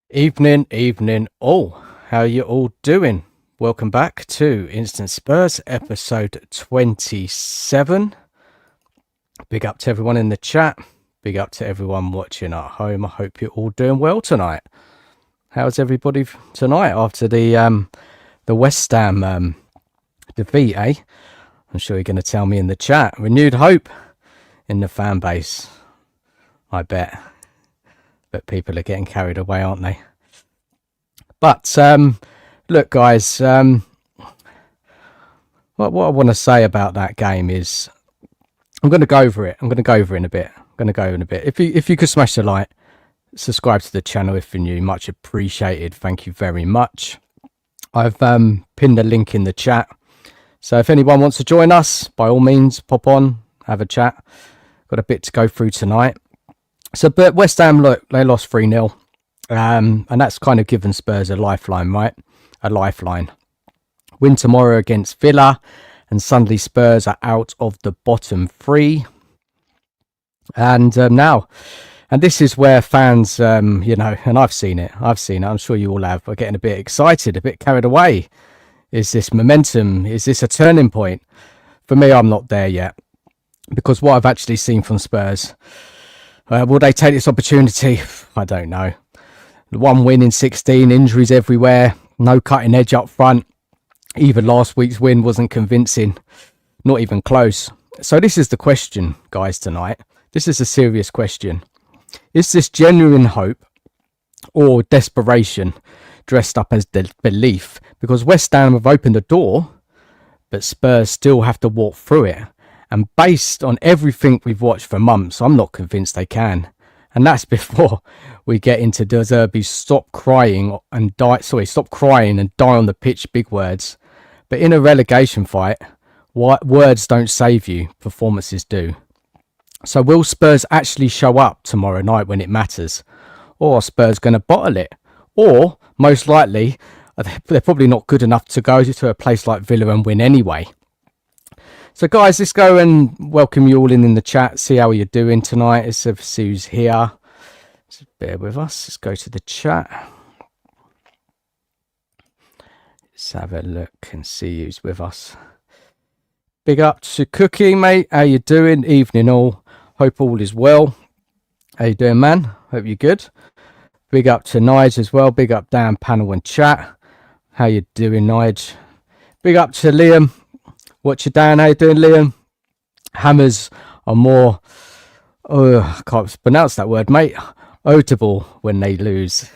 Evening all. How you all doing? Welcome back to Instant Spurs episode 27. Big up to everyone in the chat. Big up to everyone watching at home. I hope you're all doing well tonight. How's everybody tonight after the West Ham defeat, eh? I'm sure you're going to tell me in the chat. Renewed hope in the fan base. I bet. But people are getting carried away, aren't they? But look, guys, what I want to say about that game is I'm going to go over it. I'm going to go over it in a bit. If you could smash the like, subscribe to the channel if you're new, much appreciated. Thank you very much. I've pinned a link in the chat. So if anyone wants to join us, by all means, pop on, have a chat. Got a bit to go through tonight. So, but West Ham, look, they lost 3-0. And that's kind of given Spurs a lifeline, right? A lifeline. Win tomorrow against Villa. And suddenly Spurs are out of the bottom three. And now, and this is where fans, and I've seen it. I'm sure you all have. Are getting a bit excited, a bit carried away. Is this momentum? Is this a turning point? For me, I'm not there yet. Because what I've actually seen from Spurs... will they take this opportunity? I don't know. One win in 16, injuries everywhere, no cutting edge up front. Even last week's win wasn't convincing, not even close. So this is the question, guys, tonight. This is a serious question. Is this genuine hope or desperation dressed up as belief? Because West Ham have opened the door, but Spurs still have to walk through it. And based on everything we've watched for months, I'm not convinced they can. And that's before we get into Zerbi stop crying and die on the pitch, big words. But in a relegation fight, words don't save you, performances do. So will Spurs actually show up tomorrow night when it matters? Or are Spurs going to bottle it? Or, most likely, they're probably not good enough to go to a place like Villa and win anyway. So guys, let's go and welcome you all in the chat. See how you're doing tonight. Let's see who's here. Just bear with us. Let's go to the chat. Let's have a look and see who's with us. Big up to Cookie, mate. How you doing? Evening all. Hope all is well. How you doing, man? Hope you're good. Big up to Nige as well. Big up down panel and chat. How you doing, Nige? Big up to Liam. What you doing? How you doing, Liam? Hammers are more, I can't pronounce that word, mate. Audible when they lose.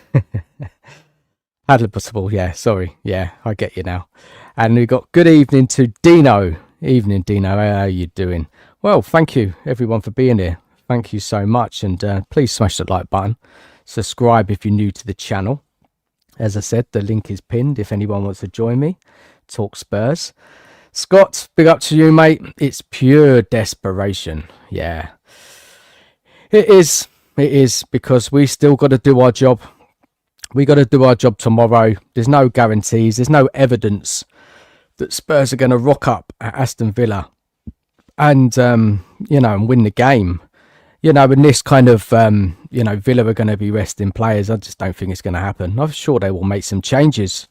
Palatable, yeah, sorry. Yeah, I get you now. And we got good evening to Dino. Evening, Dino. How are you doing? Well, thank you, everyone, for being here. Thank you so much. And please smash the like button. Subscribe if you're new to the channel. As I said, the link is pinned if anyone wants to join me. Talk Spurs. Scott, big up to you, mate. It's pure desperation. Yeah. It is because we still got to do our job. We got to do our job tomorrow. There's no guarantees. There's no evidence that Spurs are going to rock up at Aston Villa and, and win the game. In this kind of, Villa are going to be resting players. I just don't think it's going to happen. I'm sure they will make some changes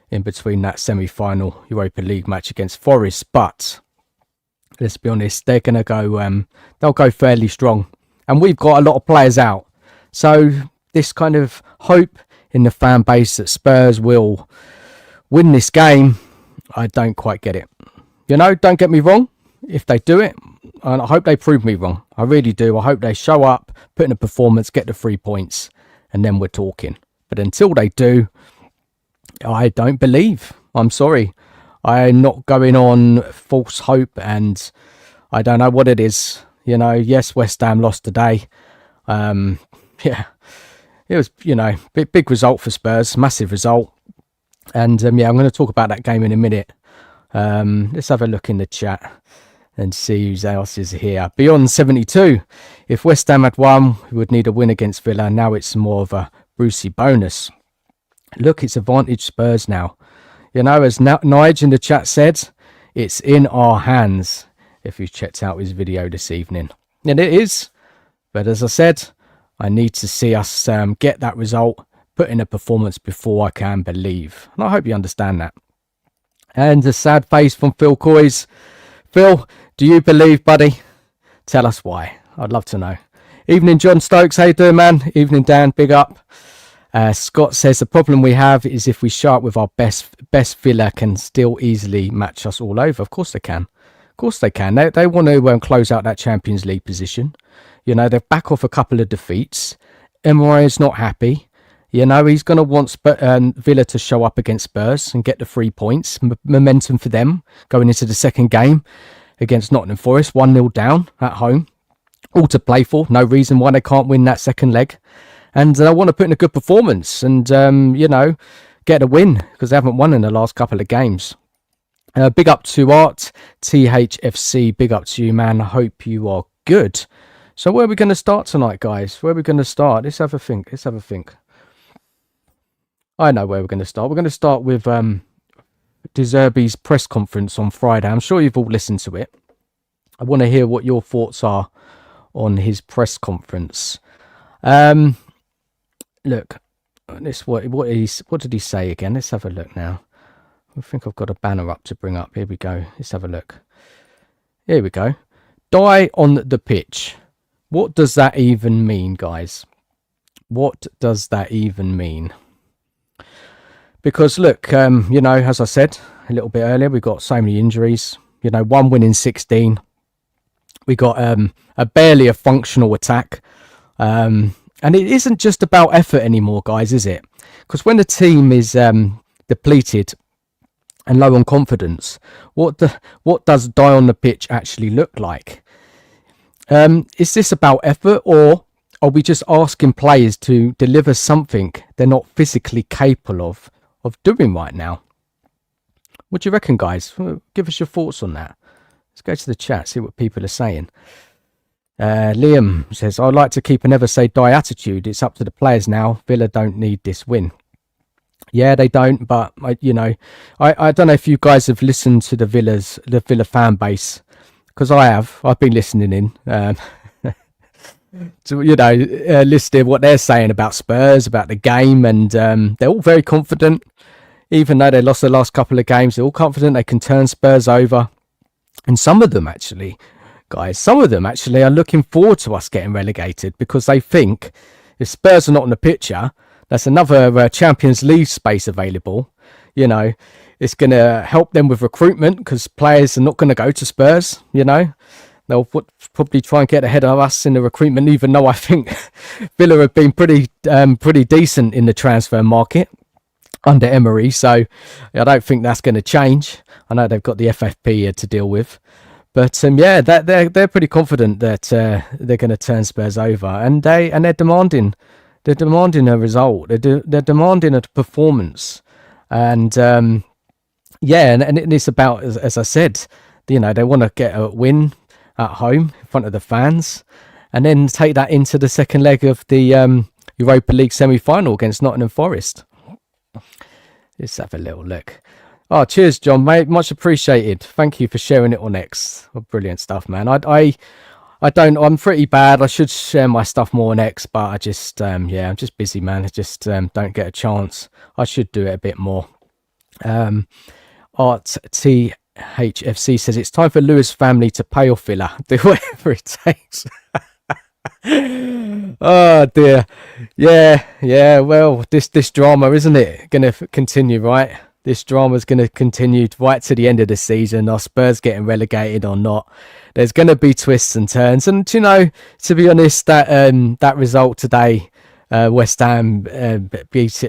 in between that semi-final Europa League match against Forest, but let's be honest, they're going to go, they'll go fairly strong, and we've got a lot of players out. So this kind of hope in the fan base that Spurs will win this game, I don't quite get it. Don't get me wrong. If they do it, and I hope they prove me wrong. I really do. I hope they show up, put in a performance, get the 3 points, and then we're talking. But until they do, I don't believe. I'm sorry. I'm not going on false hope, and I don't know what it is. Yes, West Ham lost today. Yeah, it was, big result for Spurs, massive result. And I'm going to talk about that game in a minute. Let's have a look in the chat and see who else is here. Beyond 72. If West Ham had won, we would need a win against Villa. Now it's more of a Brucey bonus. Look, it's advantage Spurs now. As Nige in the chat said, it's in our hands. If you checked out his video this evening. And it is. But as I said, I need to see us get that result, put in a performance before I can believe. And I hope you understand that. And a sad face from Phil Coys. Phil, do you believe, buddy? Tell us why. I'd love to know. Evening, John Stokes. How you doing, man? Evening, Dan. Big up. Scott says the problem we have is if we show up with our best Villa can still easily match us all over. Of course they can. Of course they can. They want to close out that Champions League position. You know, they've back off a couple of defeats. Emery's not happy. You know, he's going to want Villa to show up against Spurs and get the 3 points. Momentum for them going into the second game against Nottingham Forest. 1-0 down at home. All to play for. No reason why they can't win that second leg. And I want to put in a good performance and, you know, get a win because they haven't won in the last couple of games. Big up to Art, THFC. Big up to you, man. I hope you are good. So where are we going to start tonight, guys? Where are we going to start? Let's have a think. I know where we're going to start. We're going to start with Zerbi's press conference on Friday. I'm sure you've all listened to it. I want to hear what your thoughts are on his press conference. Look, this what did he say again? Let's have a look now. I think I've got a banner up to bring up. Here we go. Let's have a look. Here we go. Die on the pitch. What does that even mean, guys? What does that even mean? Because look, you know, as I said a little bit earlier, we've got so many injuries. You know, 1 win in 16. We got a barely a functional attack. And it isn't just about effort anymore, guys, is it? Because when the team is depleted and low on confidence, what does die on the pitch actually look like? Is this about effort, or are we just asking players to deliver something they're not physically capable of doing right now? What do you reckon, guys? Give us your thoughts on that. Let's go to the chat, see what people are saying. Liam says, I'd like to keep a never say die attitude. It's up to the players now. Villa don't need this win. Yeah, they don't, but you know, I don't know if you guys have listened to the Villa fan base, because I have. I've been listening in to, you know, listening what they're saying about Spurs, about the game, and they're all very confident. Even though they lost the last couple of games, they're all confident they can turn Spurs over. And some of them actually, guys, are looking forward to us getting relegated because they think if Spurs are not on the picture, that's another Champions League space available. You know, it's going to help them with recruitment because players are not going to go to Spurs. You know, they'll probably try and get ahead of us in the recruitment, even though I think Villa have been pretty decent in the transfer market under Emery. So I don't think that's going to change. I know they've got the FFP to deal with. But yeah, they're pretty confident that they're going to turn Spurs over, and they're demanding a result. They're demanding a performance, and yeah, and it's about, as I said, you know, they want to get a win at home in front of the fans, and then take that into the second leg of the Europa League semi-final against Nottingham Forest. Let's have a little look. Oh, cheers, John, mate. Much appreciated. Thank you for sharing it on X. Oh, brilliant stuff, man. I'm pretty bad. I should share my stuff more on X, but I just, yeah, I'm just busy, man. I just don't get a chance. I should do it a bit more. Art THFC says it's time for Lewis family to pay off Villa. Do whatever it takes. Oh dear. Yeah. Well, this drama, isn't it, going to continue, right? This drama is going to continue right to the end of the season. Are Spurs getting relegated or not? There's going to be twists and turns. And, you know, to be honest, that result today, West Ham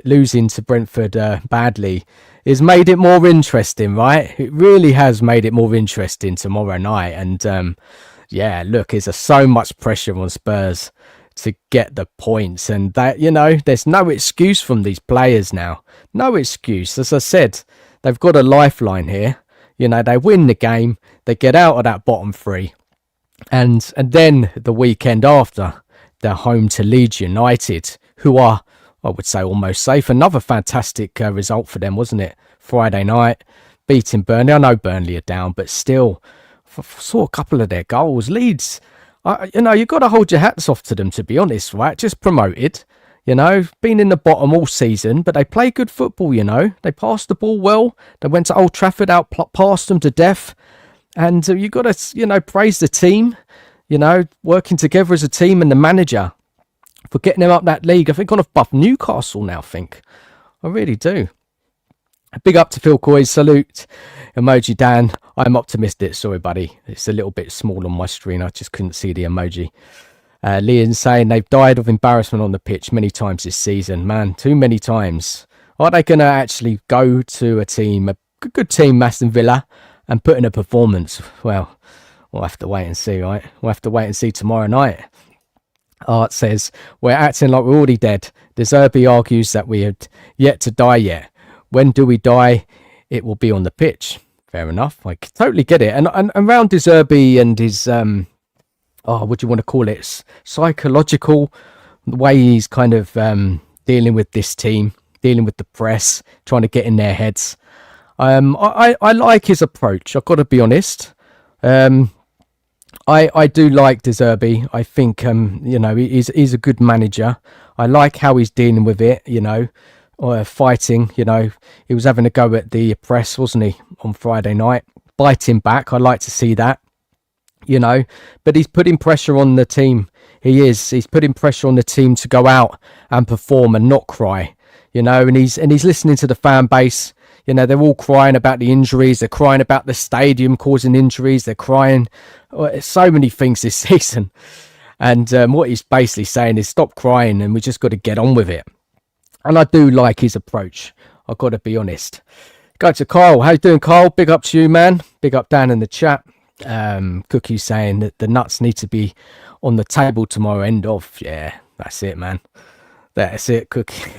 losing to Brentford badly, has made it more interesting, right? It really has made it more interesting tomorrow night. And, yeah, look, there's so much pressure on Spurs to get the points, and that, you know, there's no excuse from these players now. No excuse. As I said, they've got a lifeline here. You know, they win the game, they get out of that bottom three, and then the weekend after, they're home to Leeds United, who are, I would say, almost safe. Another fantastic result for them, wasn't it? Friday night, beating Burnley. I know Burnley are down, but still, saw a couple of their goals. Leeds, you know, you've got to hold your hats off to them, to be honest, right? Just promoted. You know, been in the bottom all season, but they play good football, you know. They passed the ball well. They went to Old Trafford, passed them to death. And you've got to, you know, praise the team, you know, working together as a team and the manager for getting them up that league. I think on above Newcastle now, I think. I really do. Big up to Phil Coy's salute. Emoji Dan. I'm optimistic. Sorry, buddy. It's a little bit small on my screen. I just couldn't see the emoji. Leon saying they've died of embarrassment on the pitch many times this season. Man, too many times. Are they going to actually go to a team, a good team, Aston Villa, and put in a performance? Well, we'll have to wait and see, right? We'll have to wait and see tomorrow night. Art says, we're acting like we're already dead. The Zerbi argues that we had yet to die yet. When do we die? It will be on the pitch. Fair enough. I totally get it. And around De Zerbi and his... what do you want to call it? Psychological, the way he's kind of dealing with this team, dealing with the press, trying to get in their heads. I like his approach. I've got to be honest. I do like De Zerbi. I think you know, he's a good manager. I like how he's dealing with it. You know, fighting. You know, he was having a go at the press, wasn't he, on Friday night? Biting back. I like to see that. You know, but he's putting pressure on the team. He's putting pressure on the team to go out and perform and not cry. You know, and he's listening to the fan base. You know, they're all crying about the injuries. They're crying about the stadium causing injuries. They're crying so many things this season. And what he's basically saying is stop crying and we just got to get on with it. And I do like his approach. I've got to be honest. Go to Kyle. How you doing, Kyle? Big up to you, man. Big up down in the chat. Cookie saying that the nuts need to be on the table tomorrow. End of. Yeah, that's it, man. That's it, Cookie.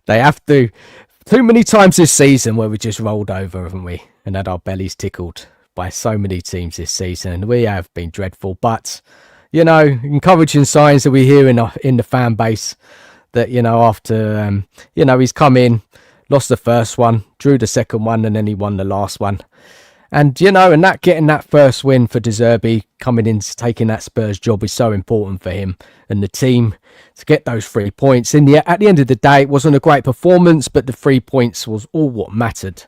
They have to. Too many times this season where we just rolled over, haven't we? And had our bellies tickled by so many teams this season. And we have been dreadful. But, you know, encouraging signs that we hear in the fan base that, you know, after, you know, he's come in, lost the first one, drew the second one, and then he won the last one. And, you know, and that getting that first win for De Zerbi, coming in, taking that Spurs job is so important for him and the team to get those 3 points. At the end of the day, it wasn't a great performance, but the 3 points was all what mattered.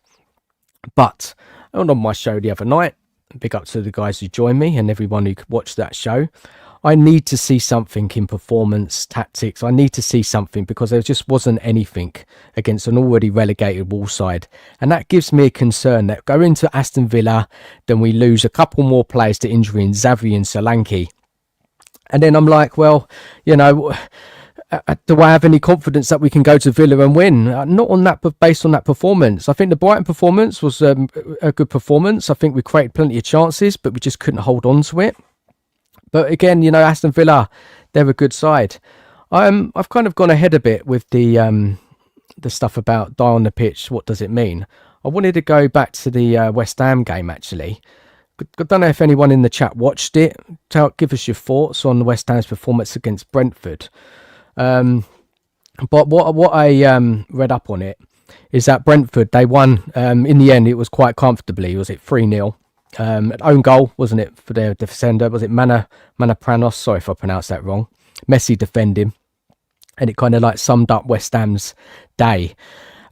But on my show the other night, big up to the guys who joined me and everyone who watched that show, I need to see something in performance tactics. I need to see something because there just wasn't anything against an already relegated Wolves side. And that gives me a concern that go into Aston Villa, then we lose a couple more players to injury in Xavi and Solanke. And then I'm like, well, you know, do I have any confidence that we can go to Villa and win? Not on that, but based on that performance. I think the Brighton performance was a good performance. I think we created plenty of chances, but we just couldn't hold on to it. But again, you know, Aston Villa, they're a good side. I've kind of gone ahead a bit with the stuff about die on the pitch. What does it mean? I wanted to go back to the West Ham game, actually. I don't know if anyone in the chat watched it. Give us your thoughts on West Ham's performance against Brentford. But what I read up on it is that Brentford, they won. In the end, it was quite comfortably. Was it 3-0? An own goal, wasn't it, for their defender? Was it Manapranos? Sorry if I pronounced that wrong. Messi defending, and it kind of like summed up West Ham's day.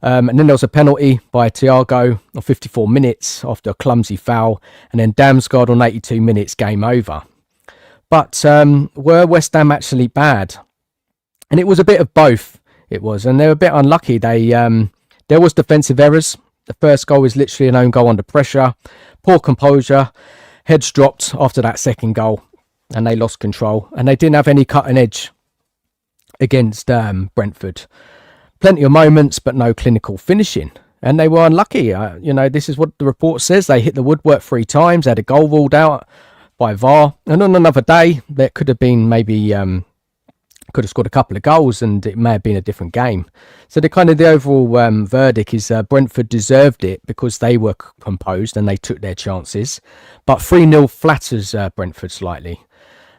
And then there was a penalty by Thiago on 54 minutes after a clumsy foul, and then Damsgaard on 82 minutes, game over. But were West Ham actually bad? And it was a bit of both. It was, and they were a bit unlucky. There was defensive errors. The first goal was literally an own goal under pressure. Poor composure. Heads dropped after that second goal. And they lost control. And they didn't have any cutting edge against Brentford. Plenty of moments, but no clinical finishing. And they were unlucky. You know, this is what the report says. They hit the woodwork 3 times. They had a goal ruled out by VAR. And on another day, there could have been maybe... could have scored a couple of goals and it may have been a different game. So the overall verdict is Brentford deserved it because they were composed and they took their chances. But 3-0 flatters Brentford slightly.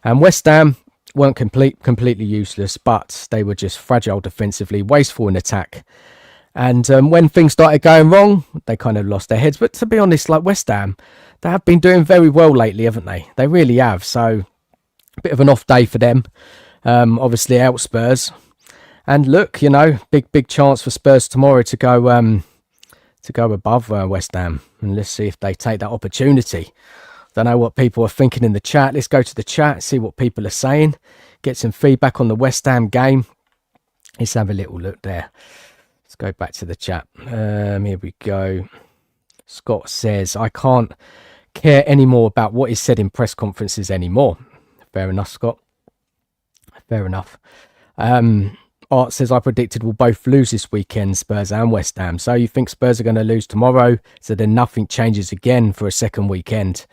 And West Ham weren't completely useless, but they were just fragile defensively, wasteful in attack. And when things started going wrong, they kind of lost their heads. But to be honest, like West Ham, they have been doing very well lately, haven't they? They really have. So a bit of an off day for them. obviously out Spurs. And look, big chance for Spurs tomorrow to go above West Ham. And let's see if they take that opportunity. Don't know what people are thinking in the chat. Let's go to the chat, see what people are saying, get some feedback on the West Ham game. Let's have a little look there. Let's go back to the chat. Here we go. Scott says, I can't care anymore about what is said in press conferences anymore. Fair enough, Scott. Fair enough. Art says, I predicted we'll both lose this weekend, Spurs and West Ham. So you think Spurs are going to lose tomorrow, so then nothing changes again for a second weekend?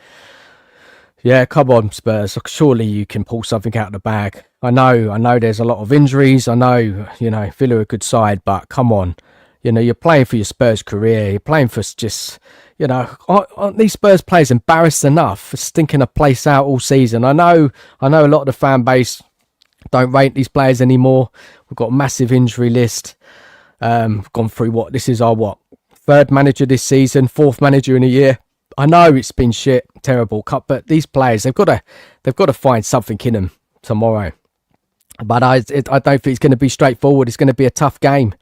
Yeah, come on, Spurs. Surely you can pull something out of the bag. I know there's a lot of injuries. I know, Villa are a good side, but come on. You're playing for your Spurs career. You're playing for just, aren't these Spurs players embarrassed enough for stinking a place out all season? I know a lot of the fan base don't rate these players anymore. We've got a massive injury list. Gone through this is our third manager this season, fourth manager in a year. I know it's been shit, terrible cut, but these players, they've got to find something in them tomorrow. But I don't think it's going to be straightforward. It's going to be a tough game.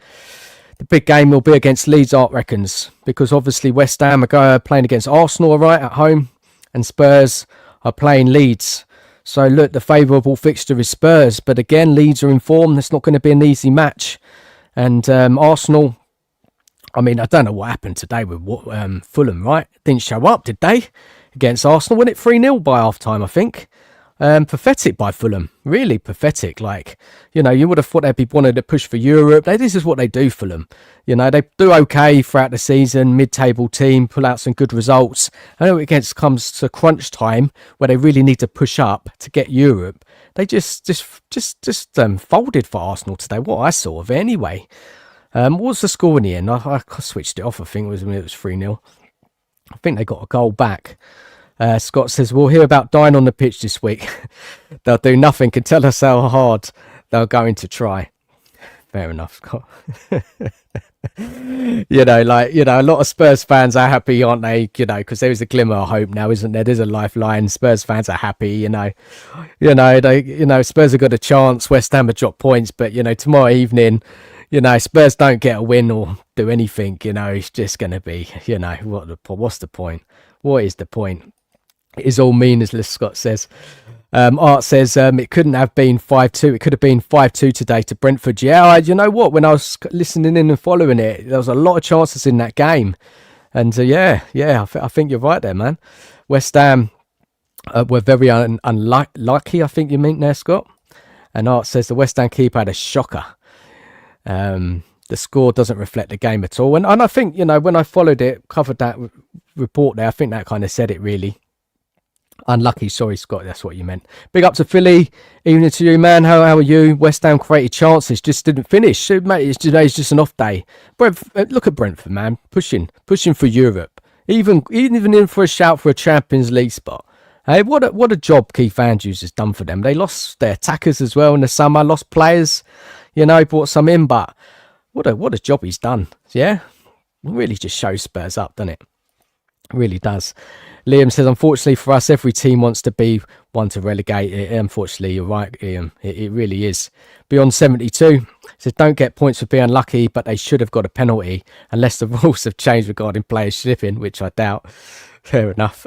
The big game will be against Leeds, Art reckons, because obviously West Ham are playing against Arsenal, right, at home, and Spurs are playing Leeds. So look, the favourable fixture is Spurs, but again, Leeds are in form. It's not going to be an easy match. And Arsenal, I don't know what happened today with Fulham, right? Didn't show up, did they? Against Arsenal, wasn't it 3-0 by half-time, I think? Pathetic by Fulham, really pathetic. You would have thought they'd be wanting to push for Europe. This is what they do, Fulham. They do okay throughout the season, mid-table team, pull out some good results. I know it comes to crunch time where they really need to push up to get Europe. They just folded for Arsenal today. What I saw of it anyway. What's the score in the end? I switched it off. I think it was 3-0. I think they got a goal back. Scott says, we'll hear about dying on the pitch this week. They'll do nothing and tell us how hard they're going to try. Fair enough, Scott. A lot of Spurs fans are happy, aren't they? Because there is a glimmer of hope now, isn't there? There's a lifeline. Spurs fans are happy, Spurs have got a chance. West Ham have dropped points, but, tomorrow evening, Spurs don't get a win or do anything, it's just going to be, what's the point? What is the point? It is all mean, as Liz Scott says. Art says it couldn't have been 5-2. It could have been 5-2 today to Brentford. Yeah, you know what? When I was listening in and following it, there was a lot of chances in that game. And I think you're right there, man. West Ham were very unlucky, I think you mean there, Scott. And Art says the West Ham keeper had a shocker. The score doesn't reflect the game at all. And I think, when I followed it, covered that report there, I think that kind of said it really. Unlucky, sorry, Scott, that's what you meant. Big up to Philly. Evening to you, man. How are you? West Ham created chances, just didn't finish. So, mate, today's just an off day. Look at Brentford, man. Pushing for Europe. Even in for a shout for a Champions League spot. Hey, what a job Keith Andrews has done for them. They lost their attackers as well in the summer, lost players, brought some in, but what a job he's done. Yeah? It really just shows Spurs up, doesn't it? It really does. Liam says, unfortunately for us, every team wants to be one to relegate it. Unfortunately, you're right, Liam. It really is. Beyond 72 says, don't get points for being unlucky, but they should have got a penalty unless the rules have changed regarding players slipping, which I doubt. Fair enough.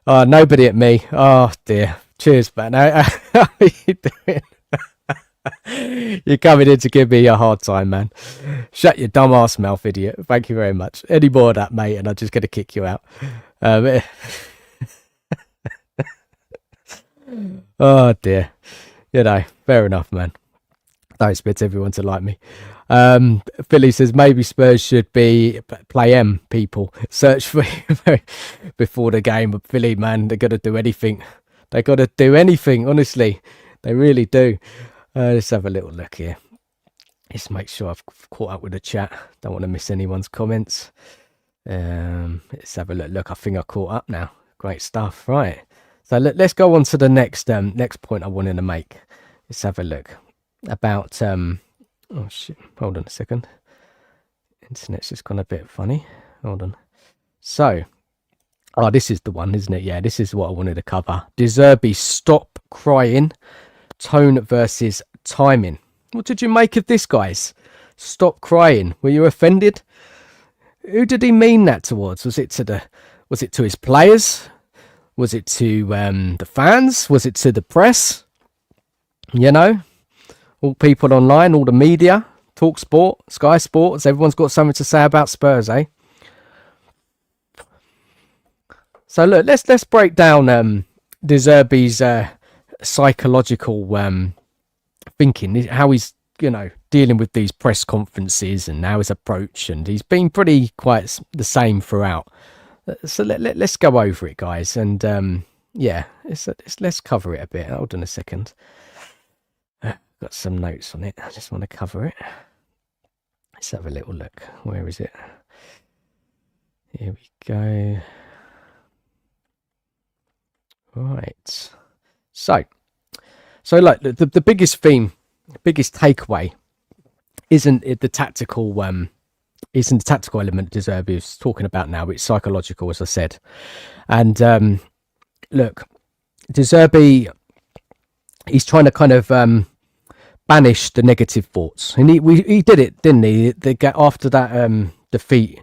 Nobody at me. Oh, dear. Cheers, man. How are you doing? You're coming in to give me a hard time, man. Shut your dumb ass mouth, idiot. Thank you very much. Any more of that, mate, and I'm just going to kick you out. Oh, dear. Fair enough, man. Don't expect everyone to like me. Philly says, maybe Spurs should play M, people. Search for before the game. But Philly, man, they've got to do anything. They've got to do anything, honestly. They really do. Let's have a little look here. Let's make sure I've caught up with the chat. Don't want to miss anyone's comments. Let's have a look. I think I caught up now. Great stuff. Right. So let's go on to the next point I wanted to make. Let's have a look about oh shit. Hold on a second. Internet's just gone a bit funny. Hold on. So Oh, this is the one, isn't it? Yeah, this is what I wanted to cover. Zerbi, stop crying. Tone versus timing. What did you make of this, guys? Stop crying. Were you offended? Who did he mean that towards? Was it to his players? Was it to the fans? Was it to the press? You know, all people online, all the media, Talk Sport, Sky Sports. Everyone's got something to say about Spurs, eh? So look, let's break down De Zerbi's psychological thinking, how he's dealing with these press conferences and now his approach, and he's been pretty quite the same throughout. So let's go over it, guys, and yeah, let's cover it a bit. Hold on a second. Got some notes on it. I just want to cover it. Let's have a little look. Where is it? Here we go. Right. So like the biggest theme, biggest takeaway isn't the tactical element De Zerbi is talking about now. It's psychological, as I said. And look, De Zerbi, he's trying to kind of banish the negative thoughts, and he did it, didn't he? After that defeat.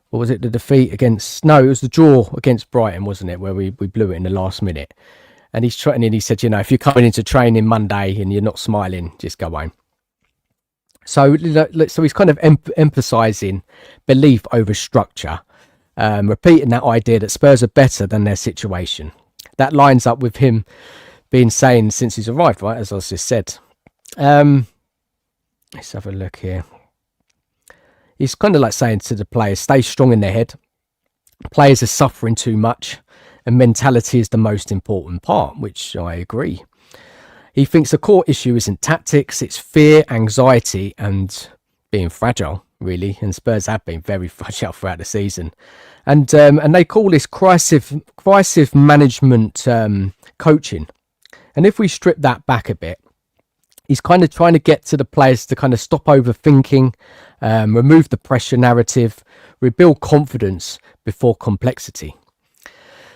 What was it? The defeat against? No, it was the draw against Brighton, wasn't it? Where we blew it in the last minute. And he's trying, and he said, if you're coming into training Monday and you're not smiling, just go home. So he's kind of emphasising belief over structure, repeating that idea that Spurs are better than their situation. That lines up with him being saying since he's arrived, right? As I just said. Let's have a look here. He's kind of like saying to the players, stay strong in their head. Players are suffering too much, and mentality is the most important part, which I agree. He thinks the core issue isn't tactics, it's fear, anxiety, and being fragile, really. And Spurs have been very fragile throughout the season. And they call this crisis management coaching. And if we strip that back a bit, he's kind of trying to get to the players to kind of stop overthinking, remove the pressure narrative, rebuild confidence before complexity.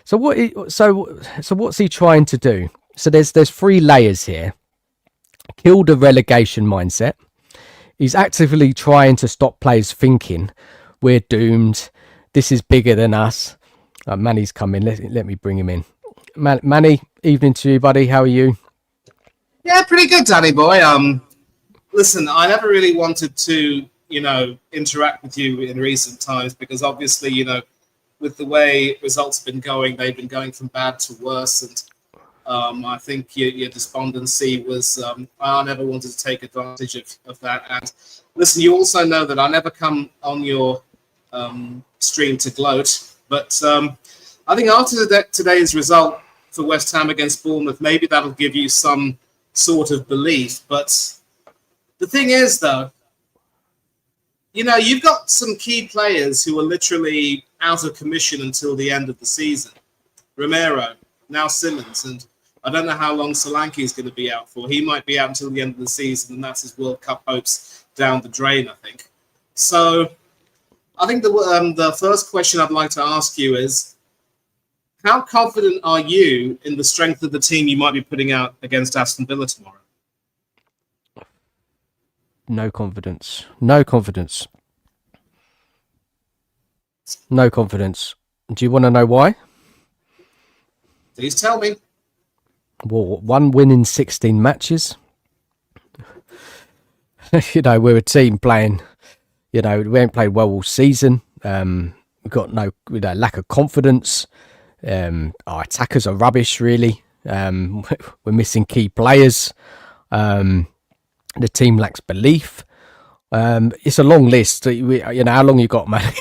So what's he trying to do? So there's 3 layers here. Kill the relegation mindset. He's actively trying to stop players thinking we're doomed. This is bigger than us. Manny's coming. Let me bring him in. Manny, evening to you, buddy. How are you? Yeah, pretty good, Danny boy. Listen, I never really wanted to, interact with you in recent times because obviously, with the way results have been going, they've been going from bad to worse. And I think your despondency was, I never wanted to take advantage of that. And listen, you also know that I never come on your stream to gloat. But I think after today's result for West Ham against Bournemouth, maybe that'll give you some sort of belief. But the thing is, though, you've got some key players who are literally out of commission until the end of the season. Romero, now Simmons, and I don't know how long Solanke is going to be out for. He might be out until the end of the season, and that's his World Cup hopes down the drain, I think. So I think the first question I'd like to ask you is, how confident are you in the strength of the team you might be putting out against Aston Villa tomorrow? No confidence. No confidence. No confidence. Do you want to know why? Please tell me. Well, 1 win in 16 matches. We're a team playing, we haven't played well all season. We've got no lack of confidence. Our attackers are rubbish, really. We're missing key players. The team lacks belief. It's a long list. How long you got, man?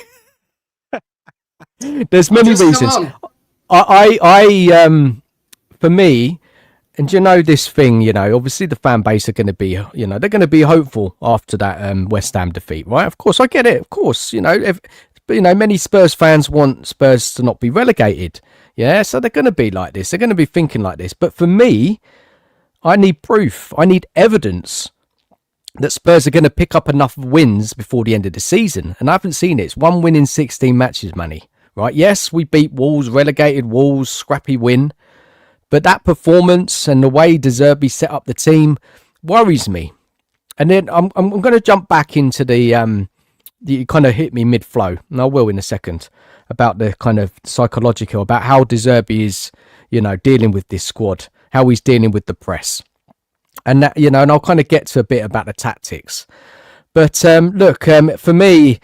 There's many reasons. I for me, and this thing, obviously the fan base are going to be, they're going to be hopeful after that West Ham defeat, right? Of course, I get it. Of course, many Spurs fans want Spurs to not be relegated. Yeah, so they're going to be like this. They're going to be thinking like this. But for me, I need proof. I need evidence that Spurs are going to pick up enough wins before the end of the season. And I haven't seen it. It's 1 win in 16 matches, Manny. right? Yes, we beat Wolves, relegated Wolves, scrappy win. But that performance and the way De Zerbi set up the team worries me. And then I'm going to jump back into you kind of hit me mid-flow, and I will in a second, about the kind of psychological, about how De Zerbi is, dealing with this squad, how he's dealing with the press. And that, and I'll kind of get to a bit about the tactics. But look, for me,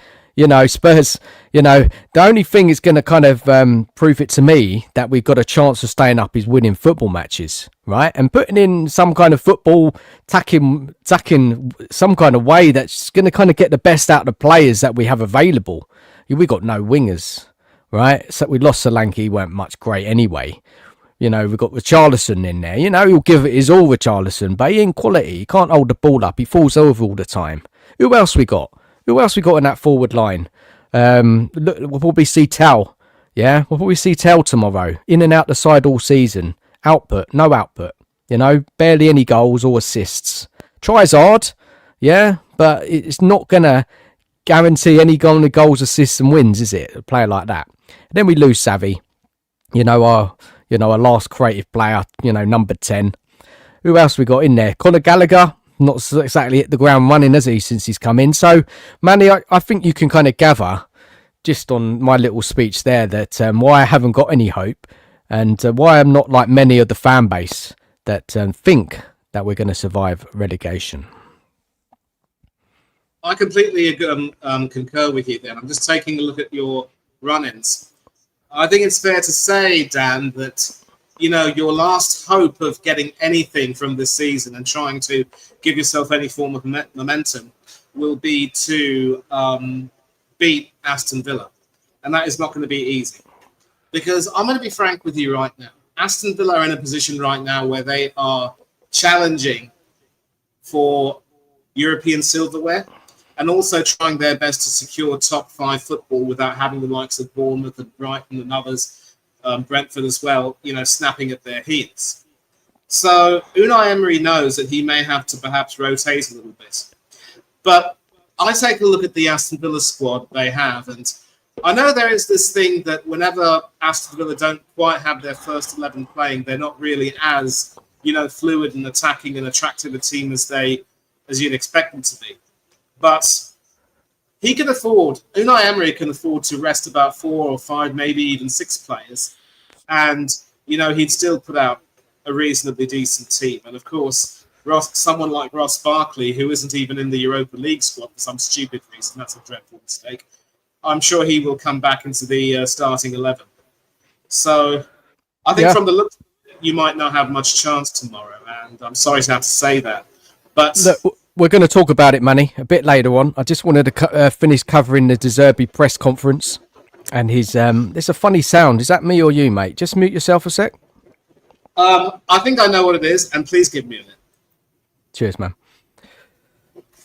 Spurs, the only thing is going to kind of prove it to me that we've got a chance of staying up is winning football matches, right? And putting in some kind of football, attacking some kind of way that's going to kind of get the best out of the players that we have available. We got no wingers, right? So we lost Solanke, he weren't much great anyway. We've got Richarlison in there. He'll give it his all, Richarlison, but he ain't quality. He can't hold the ball up. He falls over all the time. Who else we got? Who else we got in that forward line? Look, we'll probably see Tell. Yeah, we'll probably see Tell tomorrow. In and out the side all season. Output, no output. Barely any goals or assists. Tries hard, yeah, but it's not going to guarantee any goals, assists and wins, is it? A player like that. And then we lose Savvy. Our last creative player, number 10. Who else we got in there? Conor Gallagher, not exactly hit the ground running, has he, since he's come in? So, Manny, I think you can kind of gather, just on my little speech there, that why I haven't got any hope, and why I'm not like many of the fan base that think that we're going to survive relegation. I completely concur with you there. I'm just taking a look at your run-ins. I think it's fair to say, Dan, that your last hope of getting anything from this season and trying to give yourself any form of momentum will be to beat Aston Villa, and that is not going to be easy. Because I'm going to be frank with you right now. Aston Villa are in a position right now where they are challenging for European silverware, and also trying their best to secure top 5 football without having the likes of Bournemouth and Brighton and others, Brentford as well, snapping at their heels. So Unai Emery knows that he may have to perhaps rotate a little bit. But I take a look at the Aston Villa squad they have, and I know there is this thing that whenever Aston Villa don't quite have their first 11 playing, they're not really as, fluid and attacking and attractive a team as you'd expect them to be. But Unai Emery can afford to rest about 4 or 5, maybe even 6 players. And, he'd still put out a reasonably decent team. And of course, someone like Ross Barkley, who isn't even in the Europa League squad for some stupid reason, that's a dreadful mistake, I'm sure he will come back into the starting 11. So I think from the look, you might not have much chance tomorrow. And I'm sorry to have to say that. But look, we're going to talk about it, Manny, a bit later on. I just wanted to finish covering the De Zerbi press conference. And there's a funny sound. Is that me or you, mate? Just mute yourself a sec. I think I know what it is, and please give me a minute. Cheers, man.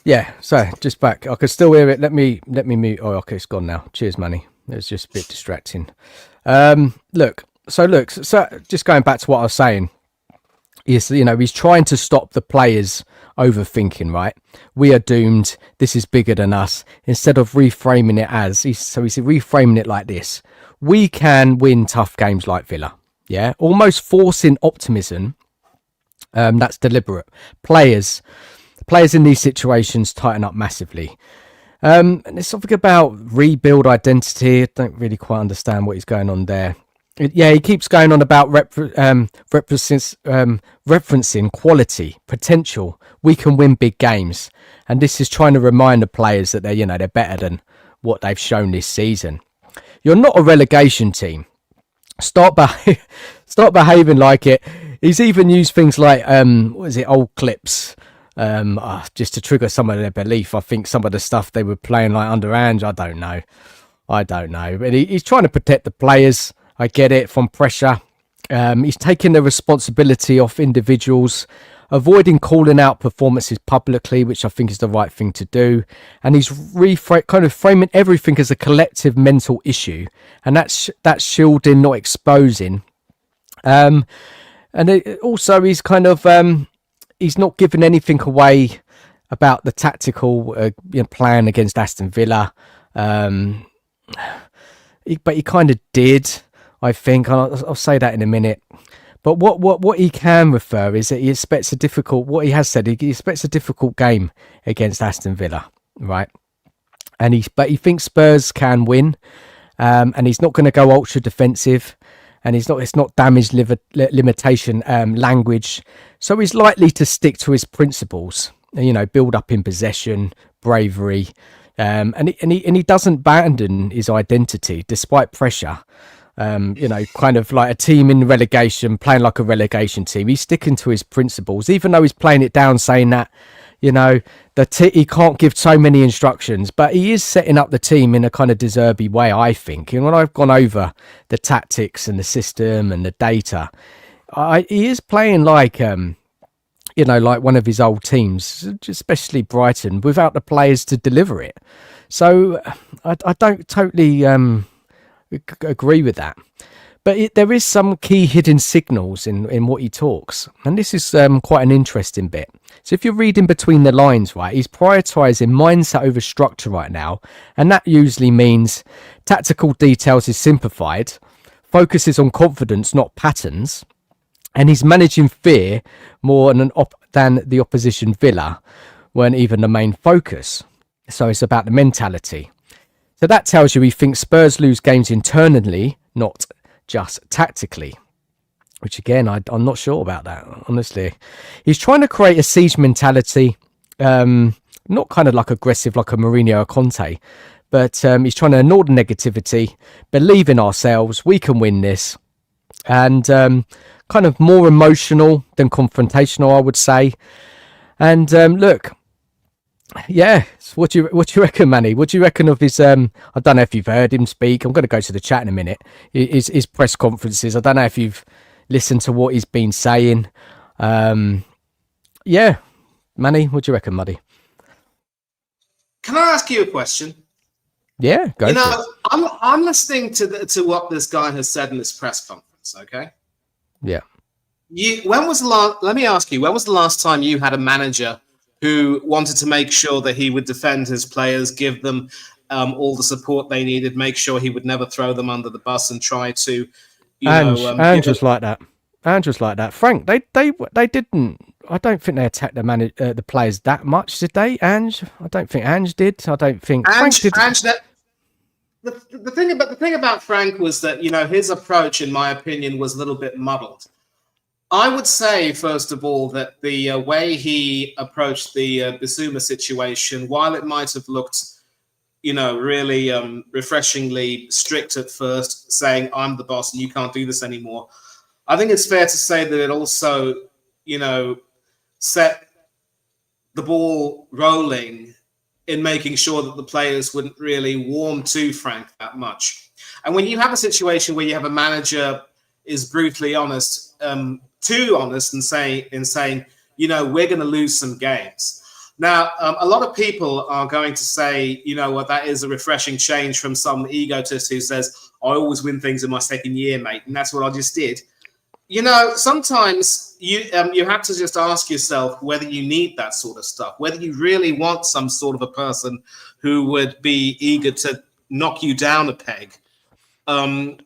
Yeah, so just back. I can still hear it. Let me mute. Oh, okay, it's gone now. Cheers, Manny. It was just a bit distracting. Look, so just going back to what I was saying. Yes, he's trying to stop the players overthinking, right? We are doomed. This is bigger than us. Instead of reframing it he's reframing it like this. We can win tough games like Villa. Yeah, almost forcing optimism. That's deliberate. Players in these situations tighten up massively. And it's something about rebuild identity. I don't really quite understand what is going on there. He keeps going on about referencing quality, potential. We can win big games, and this is trying to remind the players that they're better than what they've shown this season. You're not a relegation team. Start behaving like it. He's even used things like old clips, just to trigger some of their belief. I think some of the stuff they were playing like under Ange, I don't know, but he's trying to protect the players. I get it, from pressure. He's taking the responsibility off individuals, avoiding calling out performances publicly, which I think is the right thing to do. And he's kind of framing everything as a collective mental issue. And that's shielding, not exposing. And also he's kind of, he's not giving anything away about the tactical plan against Aston Villa. but he kind of did, I think. I'll say that in a minute. But what he can refer is that he expects a difficult. What he has said, he expects a difficult game against Aston Villa, right? But he thinks Spurs can win, and he's not going to go ultra defensive, and it's not damage limitation language. So he's likely to stick to his principles. Build up in possession, bravery, and he doesn't abandon his identity despite pressure. Kind of like a team in relegation, playing like a relegation team. He's sticking to his principles, even though he's playing it down, saying that, he can't give so many instructions, but he is setting up the team in a kind of Zerbi way, I think. And when I've gone over the tactics and the system and the data, he is playing like, like one of his old teams, especially Brighton, without the players to deliver it. So I don't totally agree with that, but there is some key hidden signals in what he talks, and this is quite an interesting bit. So if you're reading between the lines, right, he's prioritizing mindset over structure right now, and that usually means tactical details is simplified, focuses on confidence, not patterns, and he's managing fear more than the opposition. Villa weren't even the main focus, so it's about the mentality. So that tells you he thinks Spurs lose games internally, not just tactically, which again, I'm not sure about that, honestly. He's trying to create a siege mentality, not kind of like aggressive like a Mourinho or Conte, but he's trying to ignore the negativity, believe in ourselves, we can win this, and kind of more emotional than confrontational, I would say. And look, yeah, what do you reckon, Manny? What do you reckon of his? I don't know if you've heard him speak. I'm going to go to the chat in a minute. His press conferences. I don't know if you've listened to what he's been saying. Yeah, Manny, what do you reckon, Muddy? Can I ask you a question? Yeah, go. For it. I'm listening to what this guy has said in this press conference. Okay. Yeah. When was the last? Let me ask you. When was the last time you had a manager who wanted to make sure that he would defend his players, give them all the support they needed, make sure he would never throw them under the bus, and try to, just like that. And just like that. Frank, they didn't. I don't think they attacked the players that much, did they? Ange, I don't think Ange did. I don't think Frank did. The thing about Frank was that his approach, in my opinion, was a little bit muddled. I would say, first of all, that the way he approached the Bissouma situation, while it might have looked, really refreshingly strict at first, saying, I'm the boss and you can't do this anymore, I think it's fair to say that it also, set the ball rolling in making sure that the players wouldn't really warm to Frank that much. And when you have a situation where you have a manager is brutally honest, too honest in saying, we're going to lose some games. Now, a lot of people are going to say, that is a refreshing change from some egotist who says, I always win things in my second year, mate. And that's what I just did. Sometimes you have to just ask yourself whether you need that sort of stuff, whether you really want some sort of a person who would be eager to knock you down a peg. Manny,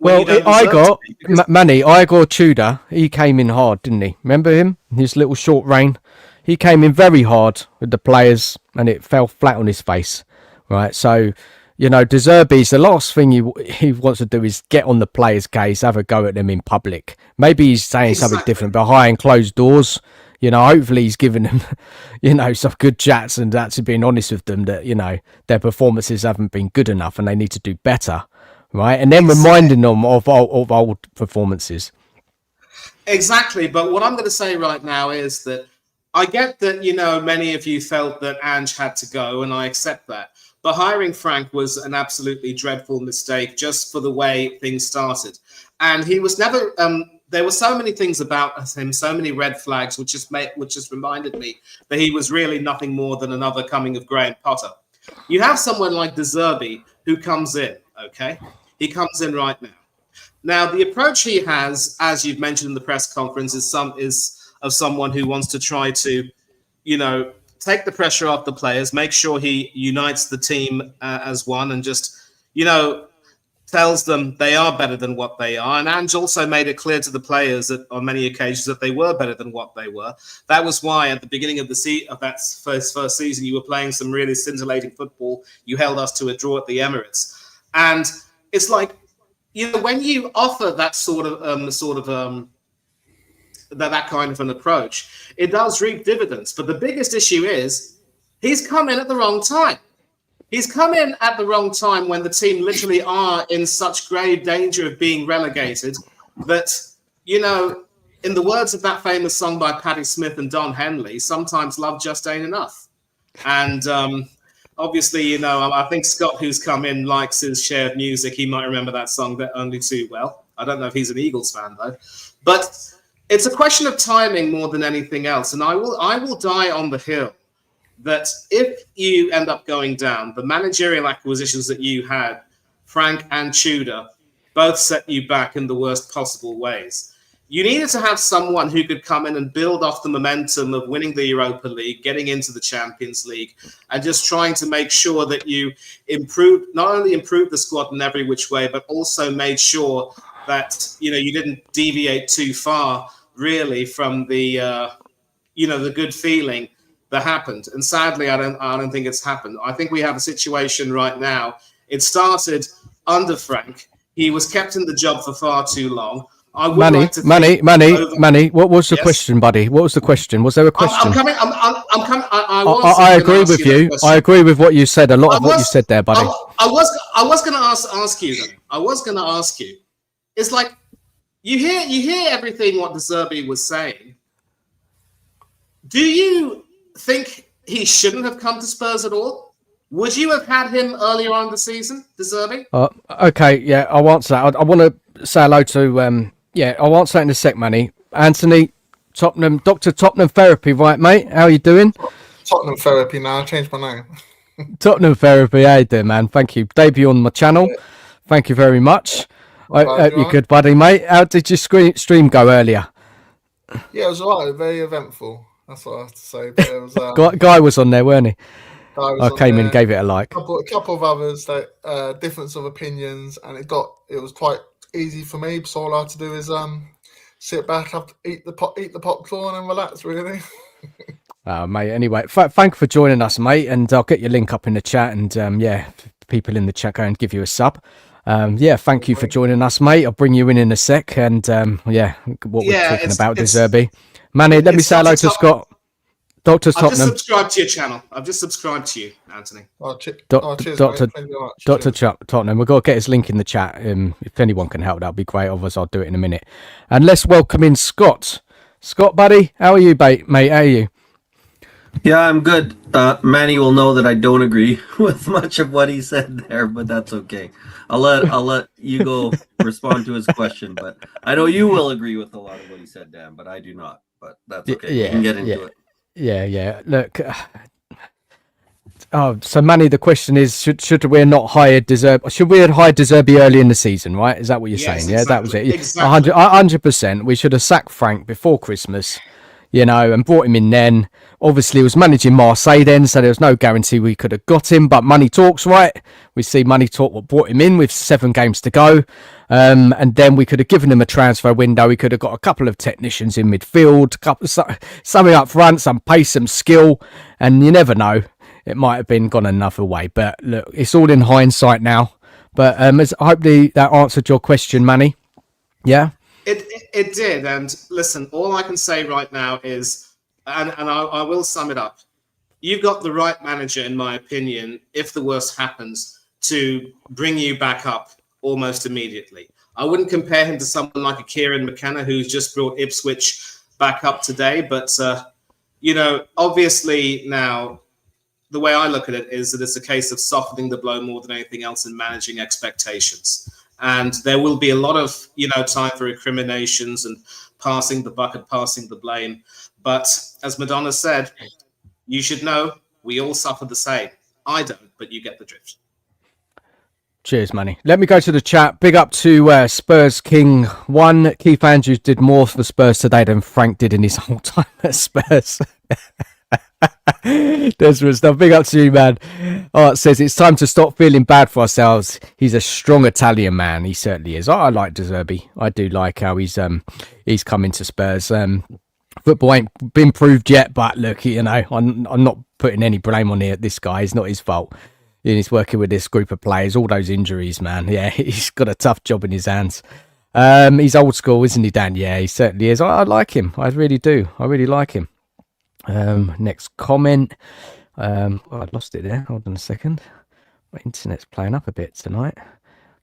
Igor Tudor, he came in hard, didn't he? Remember him? His little short reign. He came in very hard with the players and it fell flat on his face, right? So, De Zerbi's, the last thing he wants to do is get on the players' case, have a go at them in public. Maybe he's saying something different behind closed doors. Hopefully he's giving them, some good chats and actually being honest with them that, their performances haven't been good enough and they need to do better. Right, and then reminding them of old performances. Exactly, but what I'm going to say right now is that I get that, many of you felt that Ange had to go, and I accept that. But hiring Frank was an absolutely dreadful mistake just for the way things started. And he was never, there were so many things about him, so many red flags, which just reminded me that he was really nothing more than another coming of Graham Potter. You have someone like De Zerbi who comes in, okay? He comes in right now. Now, the approach he has, as you've mentioned in the press conference, is of someone who wants to try to, take the pressure off the players, make sure he unites the team as one, and just, tells them they are better than what they are. And Ange also made it clear to the players that on many occasions that they were better than what they were. That was why at the beginning of that first season, you were playing some really scintillating football. You held us to a draw at the Emirates. And it's like, when you offer that that kind of an approach, it does reap dividends. But the biggest issue is he's come in at the wrong time. He's come in at the wrong time when the team literally are in such grave danger of being relegated that, in the words of that famous song by Patti Smith and Don Henley, sometimes love just ain't enough. And obviously, I think Scott, who's come in, likes his shared music. He might remember that song only too well. I don't know if he's an Eagles fan, though. But it's a question of timing more than anything else. And I will die on the hill that if you end up going down, the managerial acquisitions that you had, Frank and Tudor, both set you back in the worst possible ways. You needed to have someone who could come in and build off the momentum of winning the Europa League, getting into the Champions League, and just trying to make sure that you not only improved the squad in every which way, but also made sure that, you didn't deviate too far, really, from the good feeling that happened. And sadly, I don't think it's happened. I think we have a situation right now. It started under Frank. He was kept in the job for far too long. Money. What was the question, buddy? What was the question? Was there a question? I'm coming. I agree with you. I agree with what you said. A lot of what you said there, buddy. I was going to ask you though. I was going to ask you. It's like you hear everything what the Zerbi was saying. Do you think he shouldn't have come to Spurs at all? Would you have had him earlier on in the season, De Zerbi? Okay, yeah, I'll answer that. I want to say hello to, I'll answer that in a sec, Manny. Anthony, Tottenham, Dr. Tottenham Therapy, right, mate? How are you doing? Tottenham Therapy now, I changed my name. Tottenham Therapy, how you doing, man? Thank you. Debut on my channel. Yeah. Thank you very much. I hope you're good, buddy, mate. How did your stream go earlier? Yeah, it was all right, very eventful. That's what I have to say. But it was, Guy was on there, weren't he? I came in and gave it a like. A couple of others, difference of opinions, and it was quite easy for me. So all I had to do is sit back, eat the popcorn, and relax. Really. Mate. Anyway, thank you for joining us, mate. And I'll get your link up in the chat. And people in the chat go and give you a sub. Thank you for joining us, mate. I'll bring you in a sec. And what we're talking about, De Zerbi. Manny, let me say hello to Scott. Dr. Tottenham. I've just subscribed to your channel. I've just subscribed to you, Anthony. Cheers, Dr. Tottenham. We've got to get his link in the chat. If anyone can help, that'd be great. Otherwise, I'll do it in a minute. And let's welcome in Scott. Scott, buddy, how are you, mate? How are you? Yeah, I'm good. Manny will know that I don't agree with much of what he said there, but that's okay. I'll let you go respond to his question, but I know you will agree with a lot of what he said, Dan, but I do not. But that's okay. We can get into it. Yeah. Look. So Manny, the question is: Should we not hire De Zerbi? Should we have hired De Zerbi early in the season? Right? Is that what you're saying? Yeah, that was it. Exactly. 100%. We should have sacked Frank before Christmas. And brought him in then. Obviously, he was managing Marseille then, so there was no guarantee we could have got him. But money talks, right? We see money talk what brought him in with 7 games to go. And then we could have given him a transfer window. We could have got a couple of technicians in midfield, something up front, some pace, some skill. And you never know. It might have been gone another way. But look, it's all in hindsight now. But hopefully that answered your question, Manny. Yeah? It did, and listen, all I can say right now is, and I will sum it up, you've got the right manager, in my opinion, if the worst happens, to bring you back up almost immediately. I wouldn't compare him to someone like a Kieran McKenna, who's just brought Ipswich back up today, but, obviously now, the way I look at it is that it's a case of softening the blow more than anything else and managing expectations. And there will be a lot of, time for recriminations and passing the bucket, passing the blame. But as Madonna said, you should know we all suffer the same. I don't, but you get the drift. Cheers, Manny. Let me go to the chat. Big up to Spurs King 1. Keith Andrews did more for Spurs today than Frank did in his whole time at Spurs. Desmond stuff. Big up to you, man. It says it's time to stop feeling bad for ourselves. He's a strong Italian man. He certainly is. I like De Zerbi. I do like how he's coming to Spurs. Football ain't been proved yet, but look, you know, I'm not putting any blame on this guy. It's not his fault. He's working with this group of players. All those injuries, man. Yeah, he's got a tough job in his hands. He's old school, isn't he, Dan? Yeah, he certainly is. I like him. I really do. I really like him. Next comment. I lost it there. Hold on a second. My internet's playing up a bit tonight.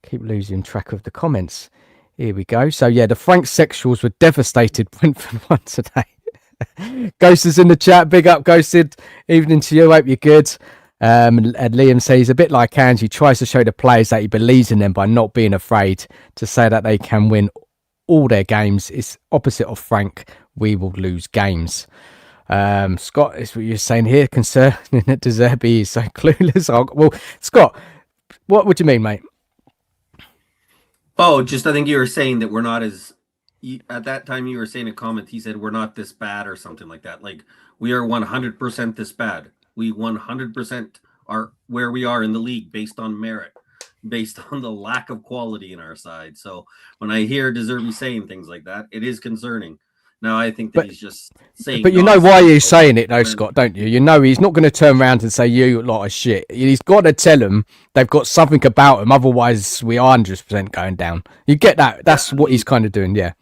Keep losing track of the comments. Here we go. So yeah, the Frank sexuals were devastated. Brentford won today. Ghost is in the chat. Big up, Ghosted. Evening to you. Hope you're good. And Liam says he's a bit like Ange. He tries to show the players that he believes in them by not being afraid to say that they can win all their games. It's opposite of Frank. We will lose games. Scott, is what you're saying here concerning that De Zerbi is so clueless. Well, Scott, what would you mean, mate? Oh, just I think you were saying that we're not as at that time you were saying a comment. He said we're not this bad or something like that. Like we are 100% this bad. We 100% are where we are in the league based on merit, based on the lack of quality in our side. So when I hear De Zerbi saying things like that, it is concerning. Now I think that he's just saying. But you know why he's saying it though, Scott, don't you? You know he's not going to turn around and say you lot of shit. He's got to tell them they've got something about him. Otherwise, we are 100% going down. You get that? That's what he's kind of doing. Yeah.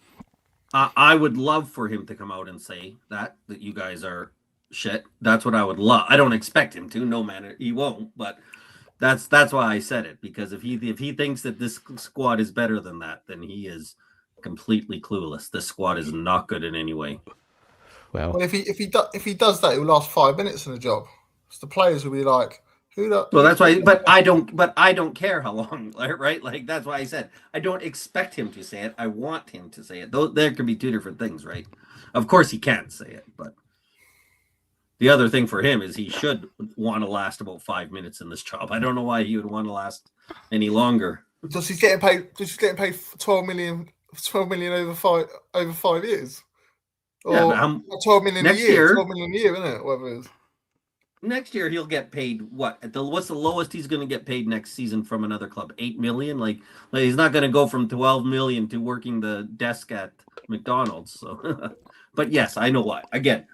I would love for him to come out and say that you guys are shit. That's what I would love. I don't expect him to. No man, he won't. But that's why I said it, because if he thinks that this squad is better than that, then he is completely clueless. This squad is not good in any way. Well, if he does that, it will last 5 minutes in the job. So the players will be like, "Who?" Well, that's why. But I don't care how long, right? Like that's why I said I don't expect him to say it. I want him to say it. There could be two different things, right? Of course, he can't say it, but the other thing for him is he should want to last about 5 minutes in this job. I don't know why he would want to last any longer. Because he's getting paid. He's getting paid 12 million over 5 years. Or yeah, 12 million next a year. Year, 12 million a year, isn't it? Whatever it is. Next year he'll get paid what? What's the lowest he's going to get paid next season from another club? 8 million. Like he's not going to go from 12 million to working the desk at McDonald's. So, but yes, I know why. Again,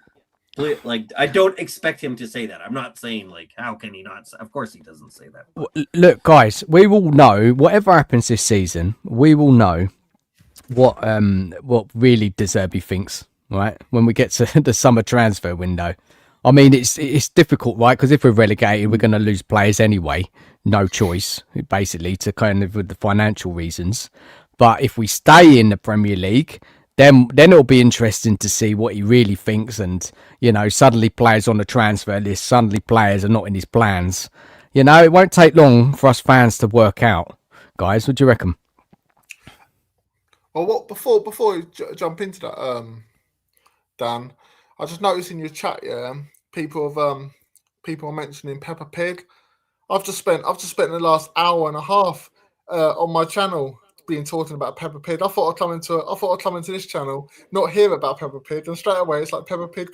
like I don't expect him to say that. I'm not saying like how can he not? Of course he doesn't say that. Look, guys, we will know whatever happens this season. We will know what really De Zerbi thinks, right? When we get to the summer transfer window. I mean, it's difficult, right? Because if we're relegated, we're going to lose players anyway. No choice, basically, to kind of with the financial reasons. But if we stay in the Premier League, then it'll be interesting to see what he really thinks. And, you know, suddenly players on the transfer list, suddenly players are not in his plans. You know, it won't take long for us fans to work out. Guys, what do you reckon? Well, before we jump into that, Dan, I just noticed in your chat, yeah, people are mentioning Peppa Pig. I've just spent the last hour and a half on my channel talking about Peppa Pig. I thought I'd come into this channel, not hear about Peppa Pig, and straight away it's like Peppa Pig.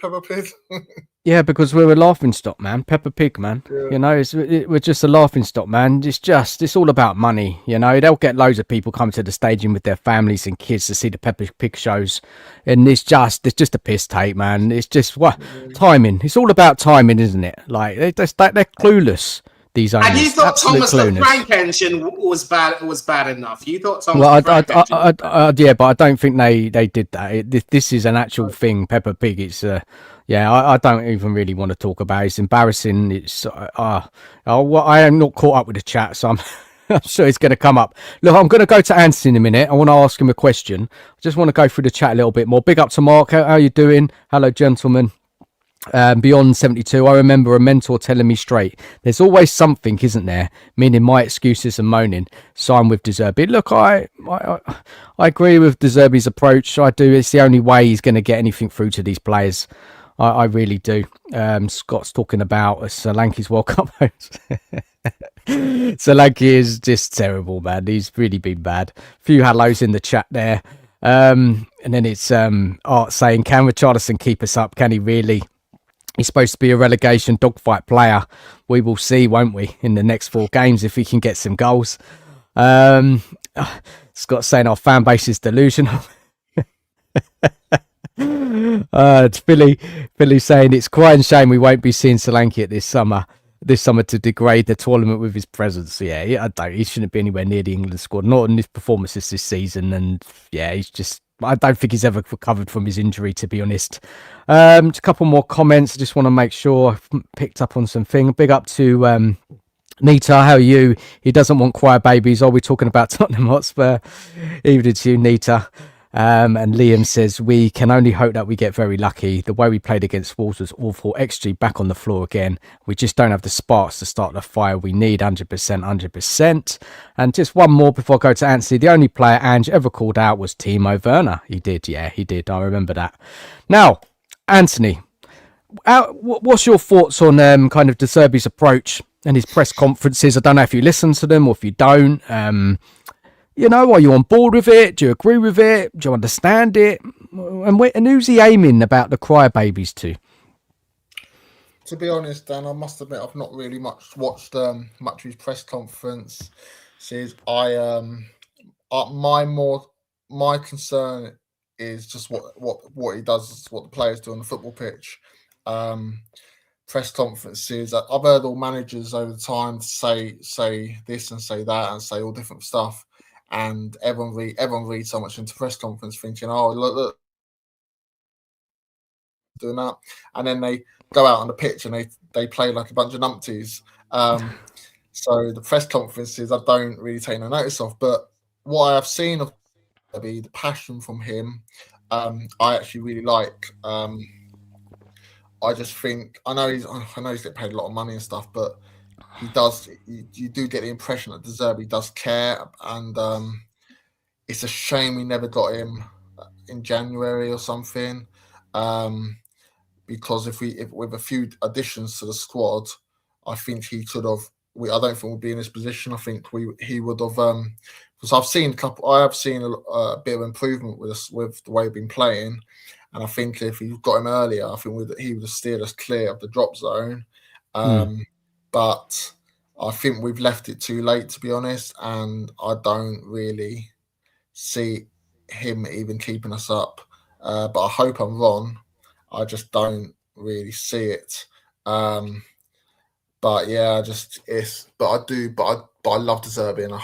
Yeah, because we're a laughing stock, man. Peppa Pig, man. Yeah. You know, we're just a laughing stock, man. It's all about money. You know, they'll get loads of people come to the stadium with their families and kids to see the Peppa Pig shows, and it's just a piss take, man. It's just timing. It's all about timing, isn't it? Like they're clueless. These owners. And you thought Thomas the Frank engine was bad enough. You thought Thomas the Frank engine. Yeah, but I don't think they did that. This is an actual thing. Peppa Pig. It's I don't even really want to talk about it. It's embarrassing. It's I am not caught up with the chat, so I'm sure it's going to come up. Look, I'm going to go to Anthony in a minute. I want to ask him a question. I just want to go through the chat a little bit more. Big up to Mark. How are you doing? Hello, gentlemen. Beyond 72, I remember a mentor telling me straight, there's always something, isn't there? Meaning my excuses and moaning. So I'm with De Zerbi. Look, I agree with De Zerbi's approach. I do. It's the only way he's going to get anything through to these players. I really do. Scott's talking about Solanke's World Cup host. Solanke is just terrible, man. He's really been bad. A few hellos in the chat there. And then it's Art saying, can Richarlison keep us up? Can he really? He's supposed to be a relegation dogfight player. We will see, won't we, in the next 4 games if he can get some goals. Scott saying our fan base is delusional. It's Philly saying it's quite a shame we won't be seeing Solanke at this summer to degrade the tournament with his presence. Yeah, he shouldn't be anywhere near the England squad, not in his performances this season. And yeah, I don't think he's ever recovered from his injury, to be honest. Just a couple more comments. I just want to make sure I've picked up on something. Big up to Nita, how are you? He doesn't want choir babies. Are we talking about Tottenham Hotspur? Evening to you, Nita. And Liam says, we can only hope that we get very lucky. The way we played against Wolves was awful. XG back on the floor again. We just don't have the sparks to start the fire we need. 100%. And just one more before I go to Anthony. The only player Ange ever called out was Timo Werner. He did. Yeah, he did. I remember that. Now, Anthony, what's your thoughts on kind of De Zerbi's approach and his press conferences? I don't know if you listen to them or if you don't. Are you on board with it? Do you agree with it? Do you understand it? And who's he aiming about the crybabies to? To be honest, Dan, I must admit I've not really watched much of his press conference. My concern is just what he does, what the players do on the football pitch. Press conferences. I've heard all managers over the time say this and say that and say all different stuff. And everyone reads so much into press conference thinking, oh, look, doing that. And then they go out on the pitch and they play like a bunch of numpties. So the press conferences I don't really take no notice of. But what I have seen of the passion from him, I actually really like. I just think I know he's getting paid a lot of money and stuff, but he does. You do get the impression that De Zerbi does care, and it's a shame we never got him in January or something. Because if with a few additions to the squad, I think he could have. I don't think we'll be in this position. I think he would have. Because I have seen a bit of improvement with the way we've been playing, and I think if he got him earlier, I think he would have steered us clear of the drop zone. But I think we've left it too late, to be honest, and I don't really see him even keeping us up. But I hope I'm wrong. I just don't really see it. But yeah, I love De Zerbi, and I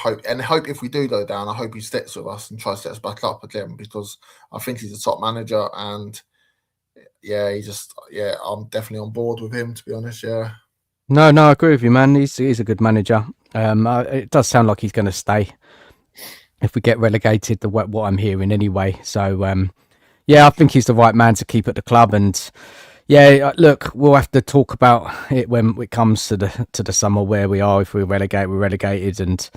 hope if we do go down, I hope he sticks with us and tries to get us back up again, because I think he's a top manager, and I'm definitely on board with him, to be honest. Yeah. No, I agree with you, man. He's a good manager. It does sound like he's going to stay if we get relegated. What I'm hearing anyway. So I think he's the right man to keep at the club. And yeah, look, we'll have to talk about it when it comes to the summer where we are. If we're relegated, and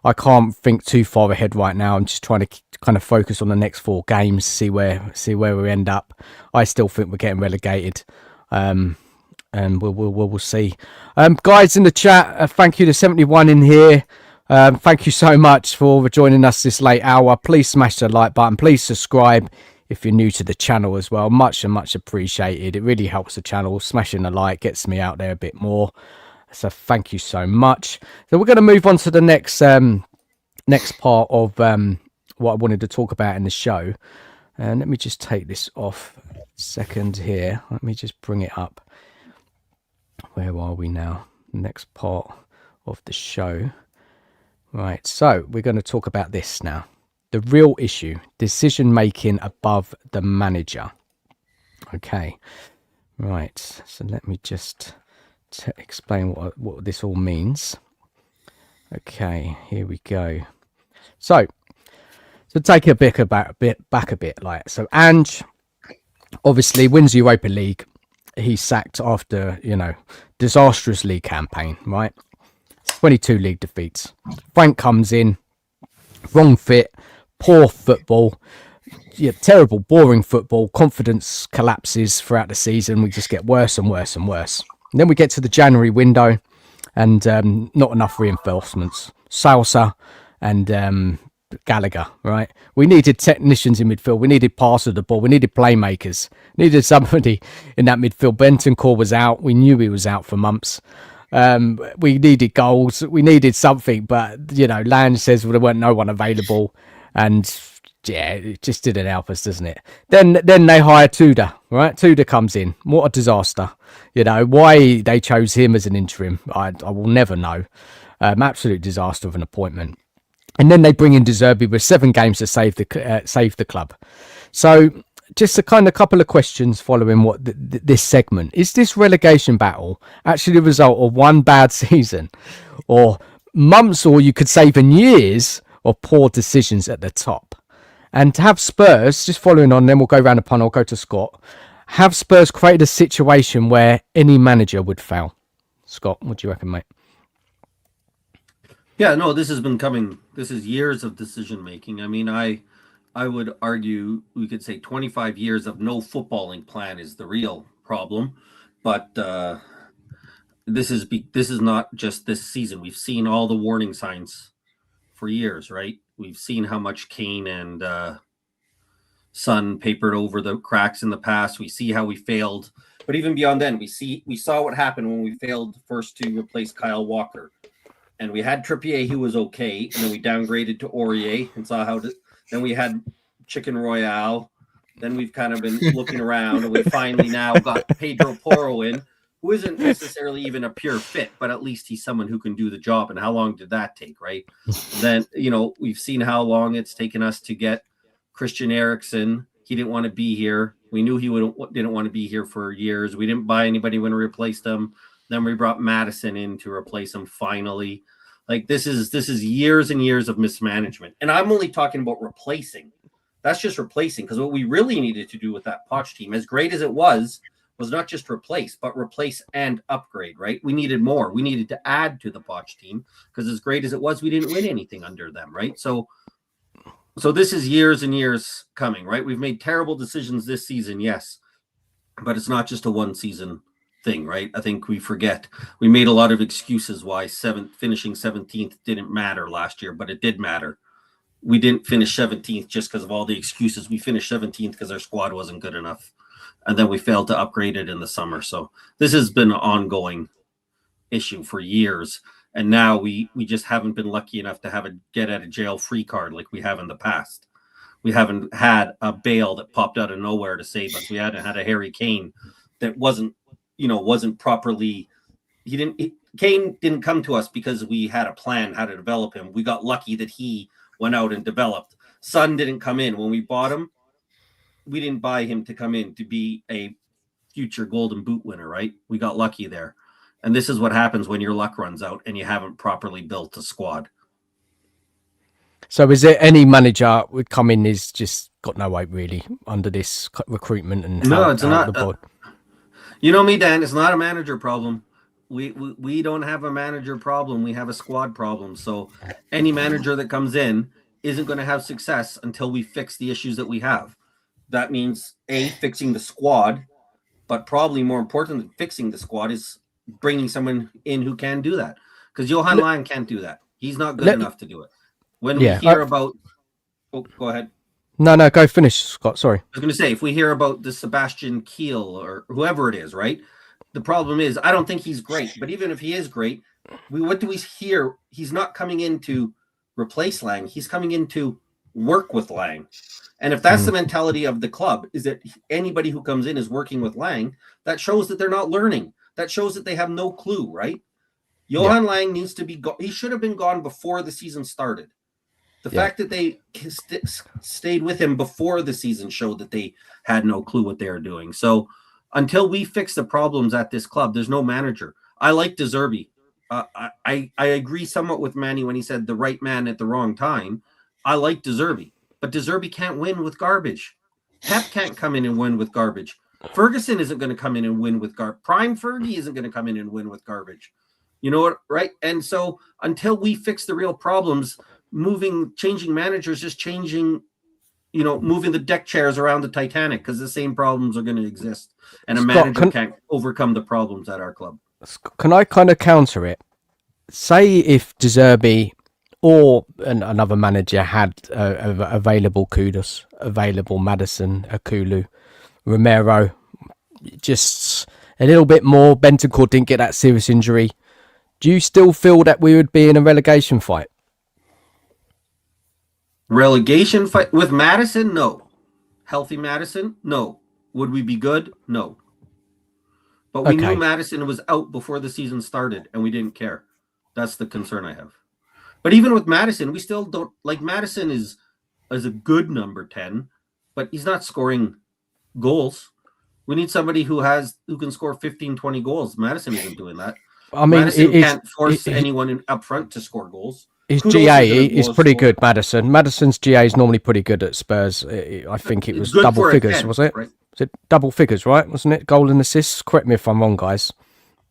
I can't think too far ahead right now. I'm just trying to kind of focus on the next 4 games, see where we end up. I still think we're getting relegated. And we'll see. Guys in the chat, thank you to 71 in here. Thank you so much for joining us this late hour. Please smash the like button. Please subscribe if you're new to the channel as well. Much appreciated. It really helps the channel. Smashing the like gets me out there a bit more. So thank you so much. So we're going to move on to the next part of what I wanted to talk about in the show. And let me just take this off a second here. Let me just bring it up. Where are we now? Next part of the show. Right, so we're going to talk about this now. The real issue, decision making above the manager. Okay, right, so let me just explain what this all means. Okay, here we go. So take a bit back a bit. Like, so Ange obviously wins the Europa League. He's sacked after, disastrous league campaign, right? 22 league defeats. Frank comes in, wrong fit, poor football, terrible, boring football. Confidence collapses throughout the season. We just get worse and worse and worse. And then we get to the January window, and not enough reinforcements. Salsa and Gallagher, right? We needed technicians in midfield. We needed passers of the ball. We needed playmakers. Needed somebody in that midfield. Bentancur was out. We knew he was out for months. We needed goals. We needed something, but Lange says there weren't no one available, and yeah, it just didn't help us, doesn't it? Then they hire Tudor, right? Tudor comes in. What a disaster! Why they chose him as an interim, I will never know. Absolute disaster of an appointment. And then they bring in Zerbi with 7 games to save the club. So just a couple of questions following what this segment. Is this relegation battle actually the result of one bad season, or months, or you could say even years of poor decisions at the top? And to have Spurs, just following on, then we'll go around the pun, I'll go to Scott. Have Spurs created a situation where any manager would fail? Scott, what do you reckon, mate? Yeah, no, this has been coming. This is years of decision making. I mean, I would argue we could say 25 years of no footballing plan is the real problem. But this is not just this season. We've seen all the warning signs for years, right? We've seen how much Kane and Son papered over the cracks in the past. We see how we failed. But even beyond then, we saw what happened when we failed first to replace Kyle Walker. And we had Trippier, who was okay, and then we downgraded to Aurier and saw how. Then we had Chicken Royale. Then we've kind of been looking around, and we finally now got Pedro Porro in, who isn't necessarily even a pure fit, but at least he's someone who can do the job. And how long did that take, right? Then we've seen how long it's taken us to get Christian Eriksen. He didn't want to be here. We knew he didn't want to be here for years. We didn't buy anybody when we replaced him. Then we brought Madison in to replace him finally. Like this is years and years of mismanagement. And I'm only talking about replacing. That's just replacing, because what we really needed to do with that Poch team, as great as it was not just replace, but replace and upgrade, right? We needed more. We needed to add to the Poch team, because as great as it was, we didn't win anything under them, right? So this is years and years coming, right? We've made terrible decisions this season, yes, but it's not just a one season thing, right? I think we forget. We made a lot of excuses why finishing 17th didn't matter last year, but it did matter. We didn't finish 17th just because of all the excuses. We finished 17th because our squad wasn't good enough. And then we failed to upgrade it in the summer. So this has been an ongoing issue for years. And now we just haven't been lucky enough to have a get out of jail free card like we have in the past. We haven't had a Bale that popped out of nowhere to save us. We hadn't had a Harry Kane that wasn't properly. Kane didn't come to us because we had a plan how to develop him. We got lucky that he went out and developed. Son didn't come in when we bought him. We didn't buy him to come in to be a future Golden Boot winner, right? We got lucky there. And this is what happens when your luck runs out and you haven't properly built a squad. So is there any manager would come in is just got no hope really under this recruitment and it's not the board? You know me, Dan, it's not a manager problem. We don't have a manager problem. We have a squad problem. So any manager that comes in isn't going to have success until we fix the issues that we have. That means fixing the squad, but probably more important than fixing the squad is bringing someone in who can do that. Because Johan Lang can't do that. He's not good enough to do it. When we hear about, go ahead. No, go finish, Scott. Sorry. I was going to say, if we hear about the Sebastian Kiel or whoever it is, right? The problem is, I don't think he's great. But even if he is great, what do we hear? He's not coming in to replace Lang. He's coming in to work with Lang. And if that's the mentality of the club, is that anybody who comes in is working with Lang, that shows that they're not learning. That shows that they have no clue, right? Johan Lang needs to be he should have been gone before the season started. The fact that they stayed with him before the season showed that they had no clue what they were doing. So until we fix the problems at this club, there's no manager. I like Zerbi. I agree somewhat with Manny when he said the right man at the wrong time. I like Zerbi. But Zerbi can't win with garbage. Pep can't come in and win with garbage. Ferguson isn't going to come in and win with garbage. Prime Fergie isn't going to come in and win with garbage. You know what, right? And so until we fix the real problems, changing managers, just changing, moving the deck chairs around the Titanic, because the same problems are going to exist. And a manager can't overcome the problems at our club. Can I kind of counter it? Say if Zerbi or another manager had available Kudus, available Maddison, Akulu, Romero, just a little bit more. Bentancur didn't get that serious injury. Do you still feel that we would be in a relegation fight? Relegation fight with Maddison? No. Healthy Maddison? No. Would we be good? No. But we knew Maddison was out before the season started, and we didn't care. That's the concern I have. But even with Maddison, we still don't like Maddison is a good number 10, but he's not scoring goals. We need somebody who can score 15, 20 goals. Madison isn't doing that. I mean, Madison can't force anyone up front to score goals. His GA is pretty good, Maddison. Madison's GA is normally pretty good at Spurs. I think it was double figures, 10, was it? Right? Was it double figures, right? Wasn't it? Goal and assists? Correct me if I'm wrong, guys.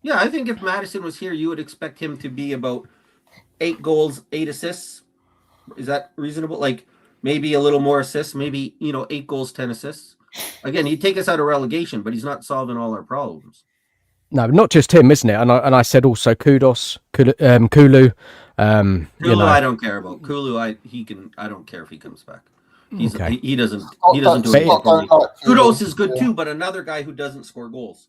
Yeah, I think if Maddison was here, you would expect him to be about 8 goals, 8 assists. Is that reasonable? Like maybe a little more assists, maybe 8 goals, 10 assists. Again, he'd take us out of relegation, but he's not solving all our problems. No, not just him, isn't it? And I said also Kulu. Kulu, I don't care about. Kulu, I don't care if he comes back. He doesn't do it properly. Kudus is good too, but another guy who doesn't score goals.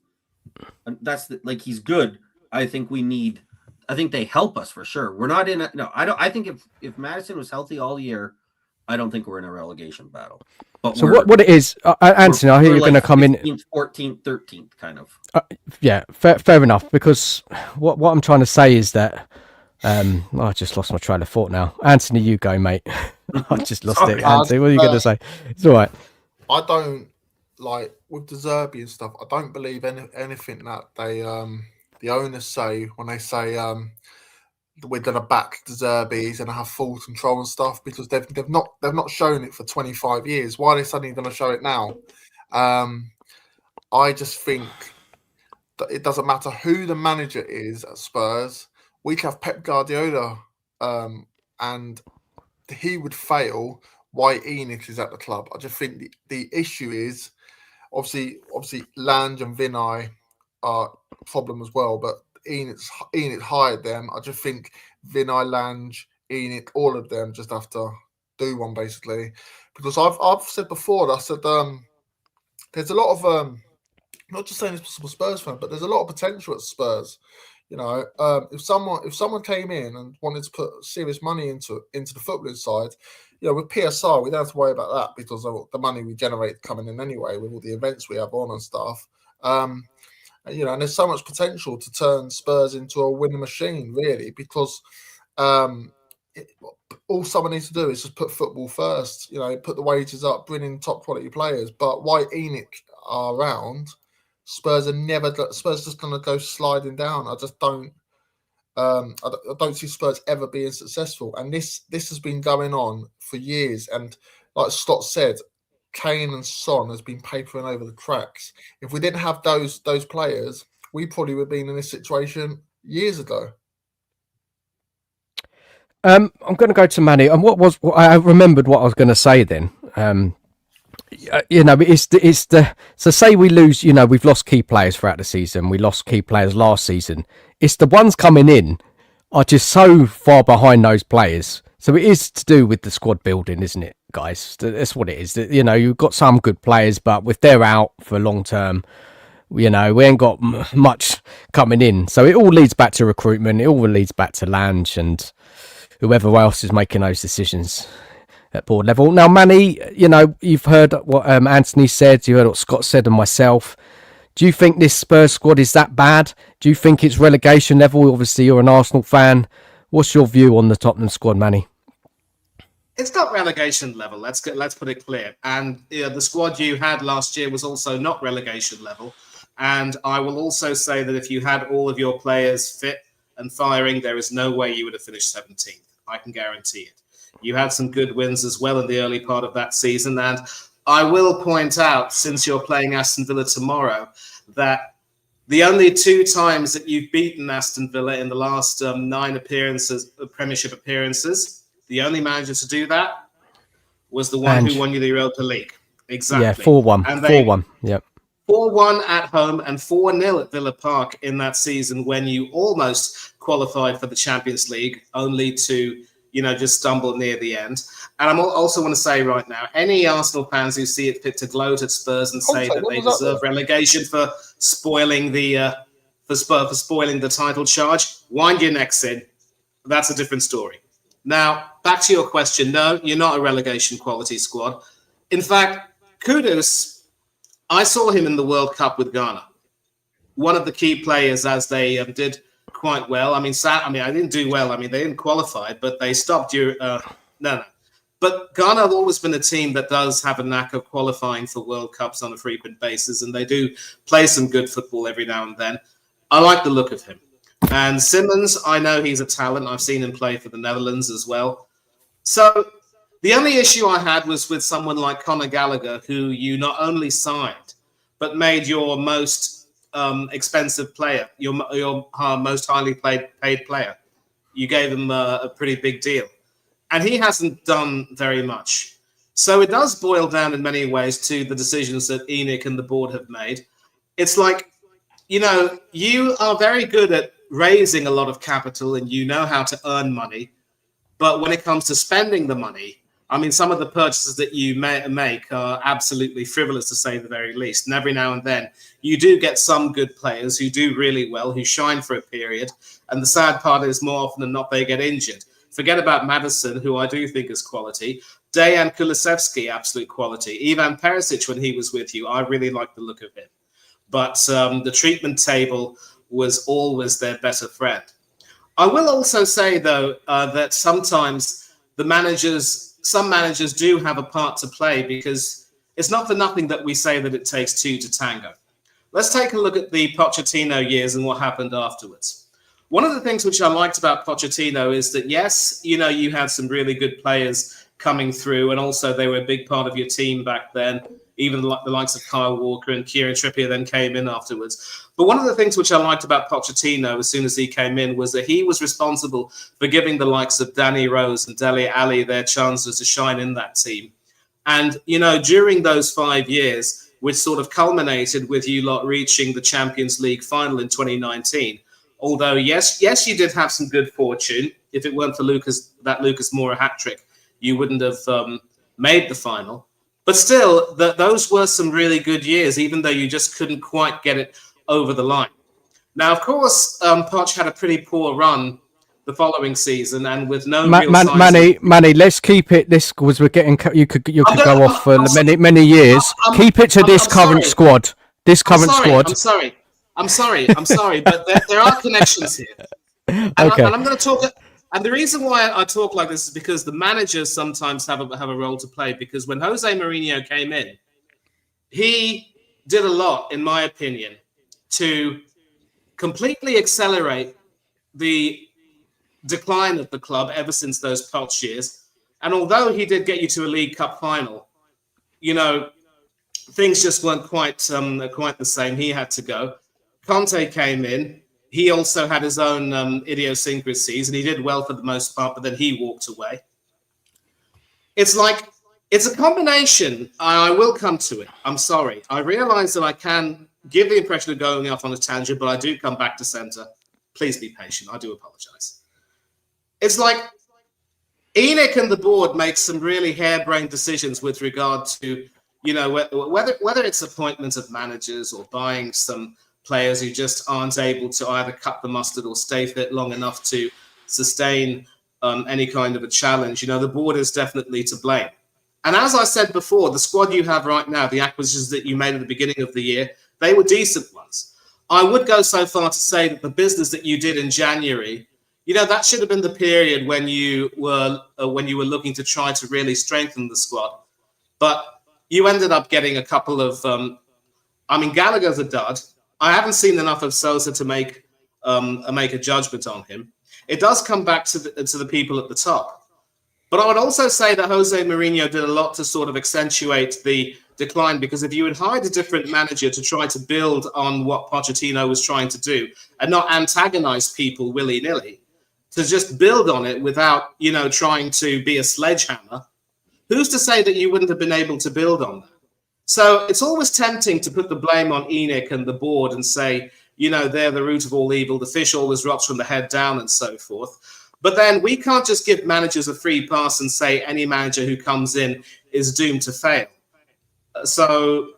And that's he's good. I think they help us for sure. We're not in a no. I think if Maddison was healthy all year, I don't think we're in a relegation battle. But so what it is, Anthony, I hear you're going to come 15th, in 14th, 13th, kind of. Yeah, fair enough. Because what I'm trying to say is that I just lost my train of thought now. Anthony, you go, mate. I just lost it. Anthony, what are you going to say? It's all right. I don't with the Zerbi and stuff. I don't believe anything that they the owners say when they say we're going to back the Zerbi, he's going to have full control and stuff, because they've not shown it for 25 years. Why are they suddenly going to show it now? I just think that it doesn't matter who the manager is at Spurs. We could have Pep Guardiola, and he would fail. Why Enoch is at the club? I just think the issue is obviously Lange and Vinay are a problem as well, but Enoch hired them. I just think Vinay, Lange, Enoch, all of them just have to do one basically, because I've said before. I said there's a lot of not just saying this for Spurs fan, but there's a lot of potential at Spurs. If someone came in and wanted to put serious money into the footballing side, with PSR we don't have to worry about that because of the money we generate coming in anyway with all the events we have on and stuff. And there's so much potential to turn Spurs into a winning machine, really, because all someone needs to do is just put football first. Put the wages up, bring in top quality players. But while Enoch are around, Spurs just going to go sliding down. I just don't. I don't see Spurs ever being successful, and this has been going on for years. And like Scott said, Kane and Son has been papering over the cracks. If we didn't have those players, we probably would have been in this situation years ago. I'm going to go to Manny, and I remembered what I was going to say then. So say we lose. We've lost key players throughout the season. We lost key players last season. It's the ones coming in are just so far behind those players. So it is to do with the squad building, isn't it, guys? That's what it is. You've got some good players, but if they're out for long term, we ain't got much coming in. So it all leads back to recruitment. It all leads back to Lange and whoever else is making those decisions at board level. Now, Manny, you've heard what Anthony said. You heard what Scott said and myself. Do you think this Spurs squad is that bad? Do you think it's relegation level? Obviously, you're an Arsenal fan. What's your view on the Tottenham squad, Manny? It's not relegation level. Let's put it clear. And the squad you had last year was also not relegation level. And I will also say that if you had all of your players fit and firing, there is no way you would have finished 17th. I can guarantee it. You had some good wins as well in the early part of that season. And I will point out, since you're playing Aston Villa tomorrow, that the only 2 times that you've beaten Aston Villa in the last 9 appearances, Premiership appearances, the only manager to do that was the one who won you the Europa League. Exactly. Yeah, 4-1. 4-1. Yep. 4-1 at home and 4-0 at Villa Park in that season when you almost qualified for the Champions League, only to just stumbled near the end. And I also want to say right now, any Arsenal fans who see it fit to gloat at Spurs and say that they deserve relegation for spoiling the spoiling the title charge, wind your necks in. That's a different story. Now, back to your question. No, you're not a relegation quality squad. In fact, Kudus, I saw him in the World Cup with Ghana. One of the key players, as they did quite well. I mean, I didn't do well. I mean, they didn't qualify, but they stopped you. No. But Ghana have always been a team that does have a knack of qualifying for World Cups on a frequent basis, and they do play some good football every now and then. I like the look of him. And Simmons, I know he's a talent. I've seen him play for the Netherlands as well. So the only issue I had was with someone like Conor Gallagher, who you not only signed, but made your most expensive player, your most highly paid player. You gave him a pretty big deal. And he hasn't done very much. So it does boil down in many ways to the decisions that ENIC and the board have made. It's like, you are very good at raising a lot of capital and you know how to earn money. But when it comes to spending the money, I mean, some of the purchases that you make are absolutely frivolous, to say the very least. And every now and then, you do get some good players who do really well, who shine for a period. And the sad part is, more often than not, they get injured. Forget about Maddison, who I do think is quality. Dejan Kulusevski, absolute quality. Ivan Perisic, when he was with you, I really like the look of him. But the treatment table was always their better friend. I will also say, though, that sometimes some managers do have a part to play, because it's not for nothing that we say that it takes two to tango. Let's take a look at the Pochettino years and what happened afterwards. One of the things which I liked about Pochettino is that, yes, you had some really good players coming through, and also they were a big part of your team back then. Even the likes of Kyle Walker and Kieran Trippier then came in afterwards. But one of the things which I liked about Pochettino as soon as he came in was that he was responsible for giving the likes of Danny Rose and Dele Alli their chances to shine in that team. And, during those 5 years, which sort of culminated with you lot reaching the Champions League final in 2019, although, yes, you did have some good fortune. If it weren't for Lucas Moura hat-trick, you wouldn't have made the final. But still, those were some really good years, even though you just couldn't quite get it over the line. Now, of course, Poch had a pretty poor run the following season, and with no real signs. Manny, let's keep it. This was we're getting. You could go off for many years. Keep it to this current squad. This current squad. I'm sorry, but there are connections here. And I'm going to talk. And the reason why I talk like this is because the managers sometimes have a role to play. Because when Jose Mourinho came in, he did a lot, in my opinion, to completely accelerate the decline of the club ever since those Poch years. And although he did get you to a League Cup final, things just weren't quite the same. He had to go. Conte came in. He also had his own idiosyncrasies, and he did well for the most part, but then he walked away. It's a combination. I will come to it. I'm sorry. I realize that I can give the impression of going off on a tangent, but I do come back to center. Please be patient. I do apologize. It's like ENIC and the board make some really harebrained decisions with regard to, whether it's appointment of managers or buying some players who just aren't able to either cut the mustard or stay fit long enough to sustain any kind of a challenge. The board is definitely to blame. And as I said before, the squad you have right now, the acquisitions that you made at the beginning of the year, they were decent ones. I would go so far to say that the business that you did in January, that should have been the period when you were looking to try to really strengthen the squad. But you ended up getting a couple of, Gallagher's a dud. I haven't seen enough of Sosa to make a judgment on him. It does come back to the people at the top. But I would also say that Jose Mourinho did a lot to sort of accentuate the decline, because if you had hired a different manager to try to build on what Pochettino was trying to do and not antagonize people willy-nilly, to just build on it without, trying to be a sledgehammer, who's to say that you wouldn't have been able to build on that? So it's always tempting to put the blame on ENIC and the board and say, they're the root of all evil. The fish always rots from the head down and so forth. But then we can't just give managers a free pass and say any manager who comes in is doomed to fail. So,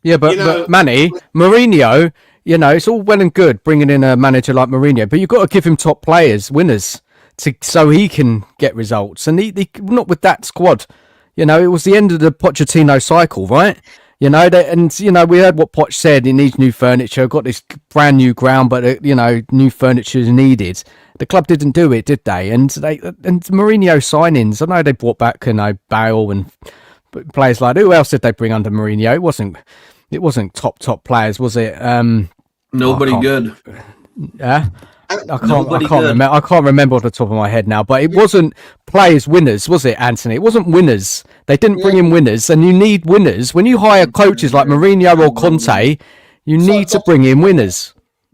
yeah, but Manny, Mourinho, it's all well and good bringing in a manager like Mourinho, but you've got to give him top players, winners, so he can get results. And he not with that squad. It was the end of the Pochettino cycle, right? We heard what Poch said. He needs new furniture. Got this brand new ground, but new furniture is needed. The club didn't do it, did they? And Mourinho signings. I know they brought back Bale and players like, who else did they bring under Mourinho? It wasn't top players, was it? Nobody good. Yeah. I can't remember off the top of my head now, but it wasn't players winners, was it, Anthony? It wasn't winners. They didn't bring in winners, and you need winners. When you hire coaches like Mourinho or Conte, you need to bring in winners.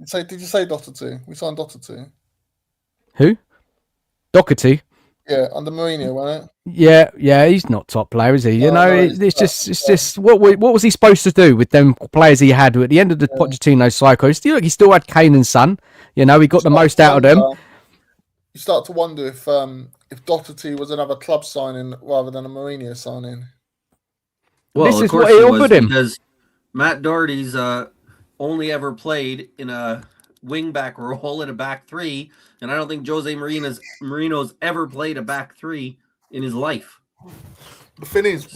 Did you say Doherty? We signed Doherty. Who? Doherty? Yeah, under Mourinho, wasn't it? Yeah, he's not top player, is he? It's just what was he supposed to do with them players he had at the end of the Pochettino cycle? He still had Kane and Son. He got the most out of them. You start to wonder if Doherty was another club signing rather than a Mourinho signing. Well, this is what he offered him. Because Matt Doherty's only ever played in a wing-back role in a back three, and I don't think Jose Mourinho's ever played a back three in his life. The thing is,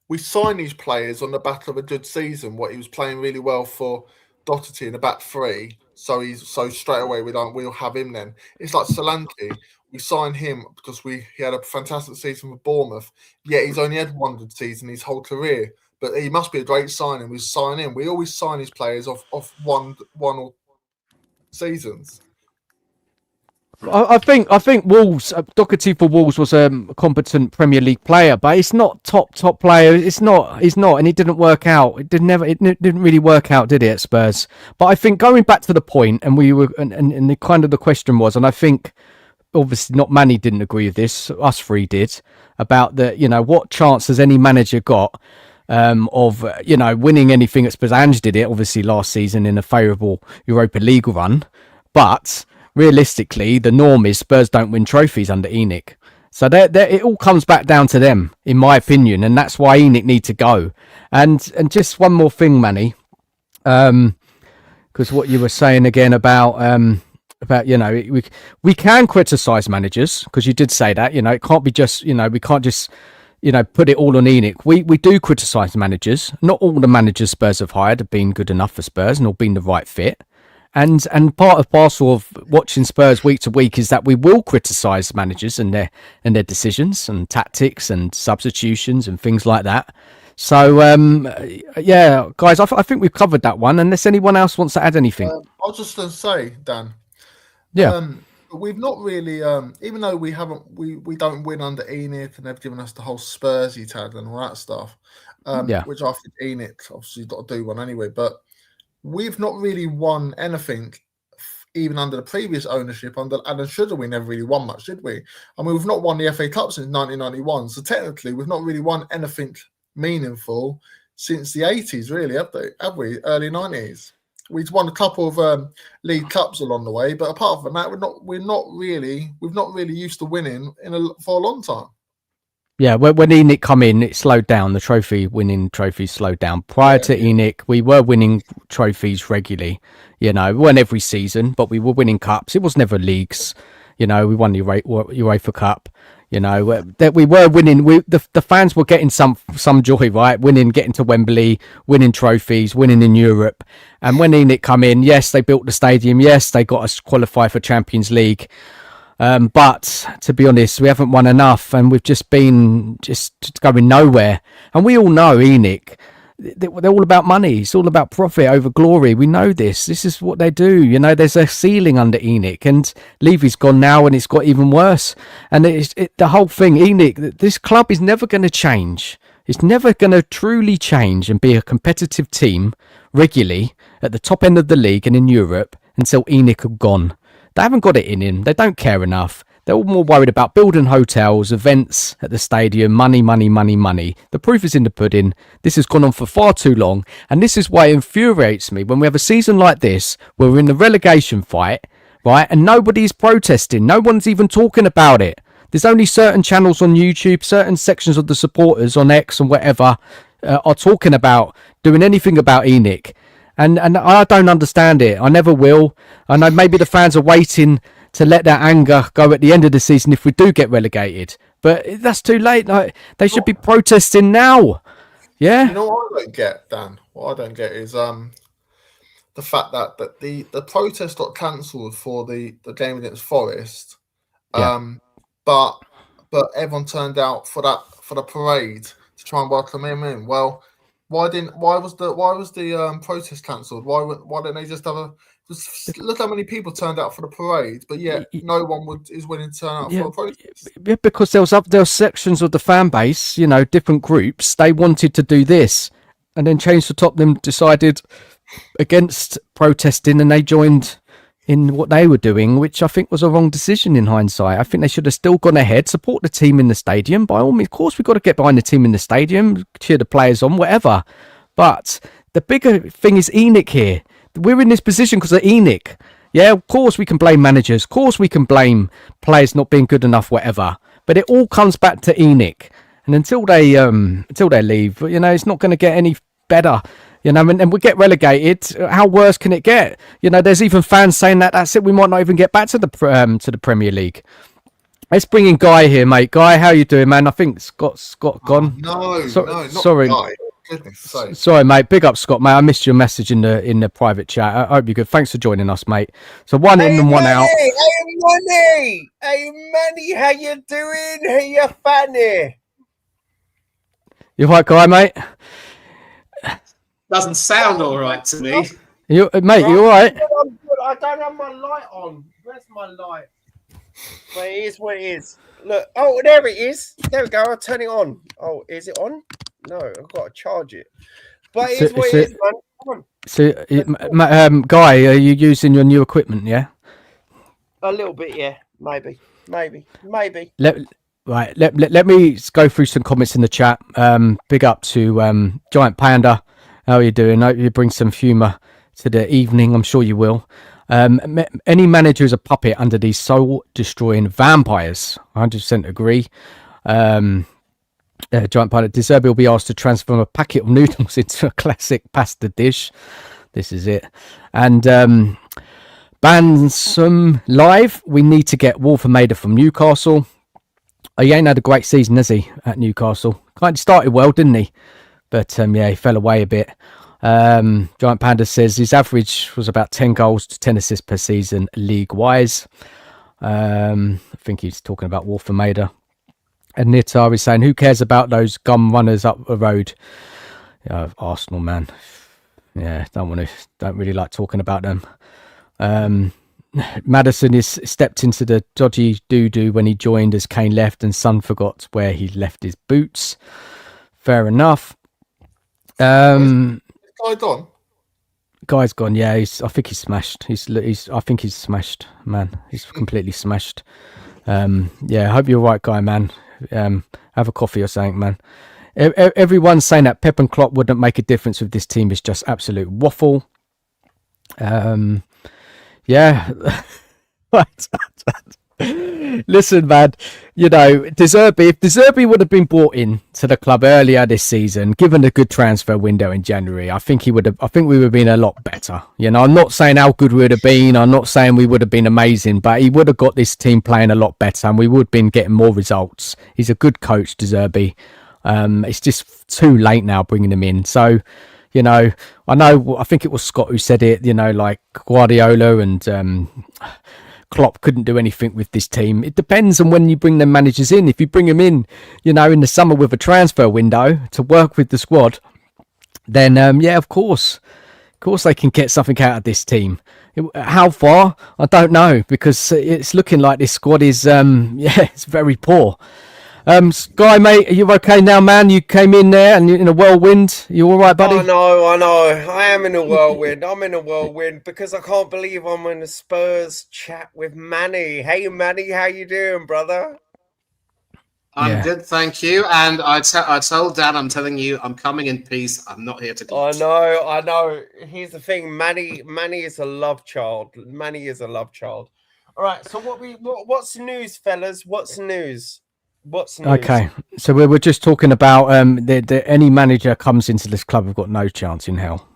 we signed these players on the back of a good season. What he was playing really well for Doherty in the back three, so straight away we'll have him. Then it's like Solanke. We signed him because he had a fantastic season with Bournemouth. Yet he's only had one good season his whole career. But he must be a great signing. We sign him. We always sign these players off one or seasons. I think Wolves, Doherty for Wolves was a competent Premier League player, but it's not top player. He's not, and it didn't work out. It didn't really work out, did it, at Spurs? But I think going back to the point, and the kind of the question was, and I think obviously not Manny didn't agree with this. Us three did, about what chance has any manager got of winning anything at Spurs? Ange did it obviously last season in a favourable Europa League run, but realistically, the norm is Spurs don't win trophies under ENIC. So it all comes back down to them, in my opinion, and that's why ENIC need to go. And just one more thing, Manny, because what you were saying again about we can criticise managers, because you did say that, it can't be just, we can't just put it all on ENIC. We do criticise managers. Not all the managers Spurs have hired have been good enough for Spurs and all been the right fit. And part of parcel of watching Spurs week to week is that we will criticise managers and their decisions and tactics and substitutions and things like that. So guys, I think we've covered that one. Unless anyone else wants to add anything, I was just going to say, Dan. Yeah. We've not really, even though we don't win under ENIC, and they've given us the whole Spursy tag and all that stuff. Which I think ENIC obviously got to do one anyway, but we've not really won anything, even under the previous ownership. Under Alan Sugar, we never really won much, did we? I mean, we've not won the FA Cup since 1991. So technically, we've not really won anything meaningful since the 80s, really, have we? Early 90s. We've won a couple of League Cups along the way, but apart from that, we've not really used to winning for a long time. Yeah, when ENIC come in, it slowed down. The winning trophies slowed down. Prior to ENIC, we were winning trophies regularly. We weren't every season, but we were winning cups. It was never leagues. We won the UEFA Cup. That we were winning. The fans were getting some joy, right? Winning, getting to Wembley, winning trophies, winning in Europe. And when ENIC come in, yes, they built the stadium. Yes, they got us qualify for Champions League. But to be honest, we haven't won enough, and we've just been going nowhere. And we all know ENIC, they're all about money. It's all about profit over glory. We know this. This is what they do. There's a ceiling under ENIC, and Levy's gone now, and it's got even worse. And the whole thing, ENIC, this club is never going to change. It's never going to truly change and be a competitive team regularly at the top end of the league and in Europe until ENIC are gone. They haven't got it in him. They don't care enough. They're all more worried about building hotels, events at the stadium, money. The proof is in the pudding. This has gone on for far too long. And this is why it infuriates me when we have a season like this, where we're in the relegation fight, right? And nobody's protesting. No one's even talking about it. There's only certain channels on YouTube, certain sections of the supporters on X and whatever are talking about doing anything about ENIC. And I don't understand it. I never will. I know maybe the fans are waiting to let that anger go at the end of the season if we do get relegated. But that's too late. Like, they should be protesting now. Yeah. You know what I don't get, Dan? What I don't get is the fact that the protest got cancelled for the game against Forest. But everyone turned out for the parade to try and welcome him in. Well, why was the protest cancelled? Why didn't they just look how many people turned out for the parade, but yet no one is willing to turn out for a protest? Yeah, because there was sections of the fan base, different groups. They wanted to do this, and then Change the Tottenham decided against protesting, and they joined in what they were doing, which I think was a wrong decision in hindsight. I think they should have still gone ahead, support the team in the stadium. By all means, of course, we've got to get behind the team in the stadium, cheer the players on, whatever. But the bigger thing is ENIC here. We're in this position because of ENIC. Yeah, of course we can blame managers. Of course we can blame players not being good enough, whatever. But it all comes back to ENIC. And until they leave, it's not going to get any better. And we get relegated. How worse can it get? There's even fans saying that's it. We might not even get back to the Premier League. Let's bring in Guy here, mate. Guy, how you doing, man? I think Scott's gone. No, not sorry. Guy. Goodness sake. Sorry, mate. Big up, Scott, mate. I missed your message in the private chat. I hope you're good. Thanks for joining us, mate. So one in and one out. Hey, Manny, how you doing? How you funny? You right, Guy, mate? Doesn't sound all right to me. Mate, you all right? I'm good. I don't have my light on. Where's my light? Well, it is what it is. Look. Oh, there it is. There we go. I'll turn it on. Oh, is it on? No, I've got to charge it. But it is what it is, man. Come on. So, Guy, are you using your new equipment, yeah? A little bit, yeah. Maybe. Let me go through some comments in the chat. Big up to Giant Panda. How are you doing? I hope you bring some humour to the evening. I'm sure you will. Any manager is a puppet under these soul-destroying vampires. 100% agree. Giant Panda. Zerbi will be asked to transform a packet of noodles into a classic pasta dish. This is it. And Bansum Live. We need to get Wolvermader from Newcastle. He ain't had a great season, has he, at Newcastle? Kind of started well, didn't he? But, he fell away a bit. Giant Panda says his average was about 10 goals to 10 assists per season, league-wise. I think he's talking about Wolvermader. And Nitar is saying, who cares about those gum runners up the road? Arsenal, man. Yeah, don't really like talking about them. Maddison is stepped into the dodgy doo-doo when he joined as Kane left, and Son forgot where he left his boots. Fair enough. Guy gone? Guy's gone. Yeah, I think he's smashed. I think he's smashed, man. He's completely smashed. I hope you're right, Guy, man. Have a coffee or something, man. Everyone's saying that Pep and Klopp wouldn't make a difference with this team. Is just absolute waffle. Listen, man, if De Zerbi would have been brought in to the club earlier this season, given a good transfer window in January, I think we would have been a lot better. I'm not saying how good we would have been. I'm not saying we would have been amazing, but he would have got this team playing a lot better, and we would have been getting more results. He's a good coach, De Zerbi. It's just too late now bringing him in. So, I think it was Scott who said it, like Guardiola and Klopp couldn't do anything with this team. It depends on when you bring them managers in. If you bring them in, in the summer with a transfer window to work with the squad, then, of course they can get something out of this team. How far? I don't know, because it's looking like this squad is, it's very poor. Guy, mate, are you okay now, man? You came in there and you're in a whirlwind. You all right, buddy? I know. I am in a whirlwind. I'm in a whirlwind because I can't believe I'm in a Spurs chat with Manny. Hey, Manny, how you doing, brother? I'm good, thank you. And I told Dan, I'm telling you, I'm coming in peace. I'm not here to gloat. I know. Here's the thing, Manny is a love child. Manny is a love child. All right, so what's news, fellas? What's news? Okay, so we were just talking about any manager comes into this club, we've got no chance in hell.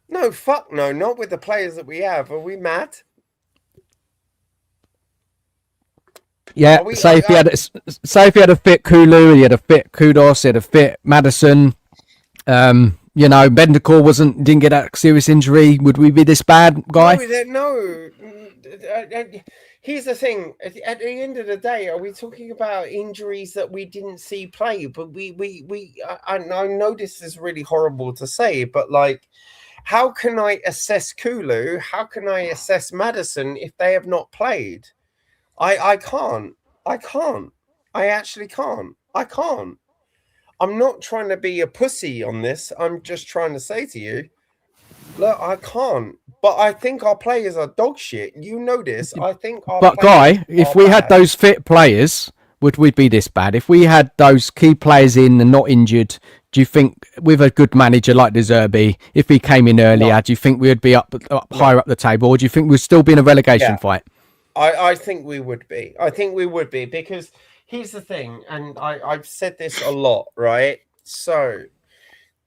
No, fuck no, not with the players that we have. Are we mad? Yeah, say if he had a fit Kulu, he had a fit Kudos, he had a fit Maddison. Bendicor didn't get that serious injury. Would we be this bad, guy? No. Here's the thing. At the end of the day, are we talking about injuries that we didn't see play? But I know this is really horrible to say, but like, how can I assess Kulu? How can I assess Maddison if they have not played? I can't. I actually can't. I can't. I'm not trying to be a pussy on this. I'm just trying to say to you, look, I can't. But I think our players are dog shit. You know this. I think our But Guy, if we had those fit players, would we be this bad? If we had those key players in and not injured, do you think with a good manager like the Zerbi, if he came in earlier, do you think we would be up higher up the table, or do you think we'd still be in a relegation fight? I think we would be. I think we would be, because here's the thing, and I've said this a lot, right? So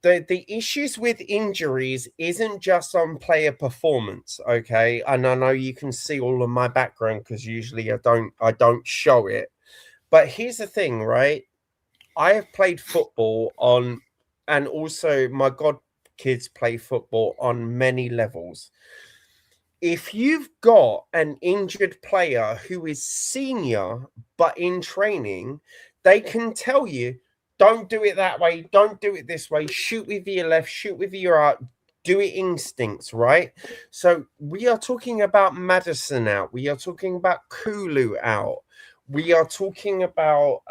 the issues with injuries isn't just on player performance, okay? And I know you can see all of my background because usually I don't show it. But here's the thing, right? I have played football on, and also my godkids play football on many levels. If you've got an injured player who is senior but in training, they can tell you, don't do it that way, don't do it this way, shoot with your left, shoot with your right, do it instincts, right? So we are talking about Maddison out, we are talking about Kulu out, we are talking about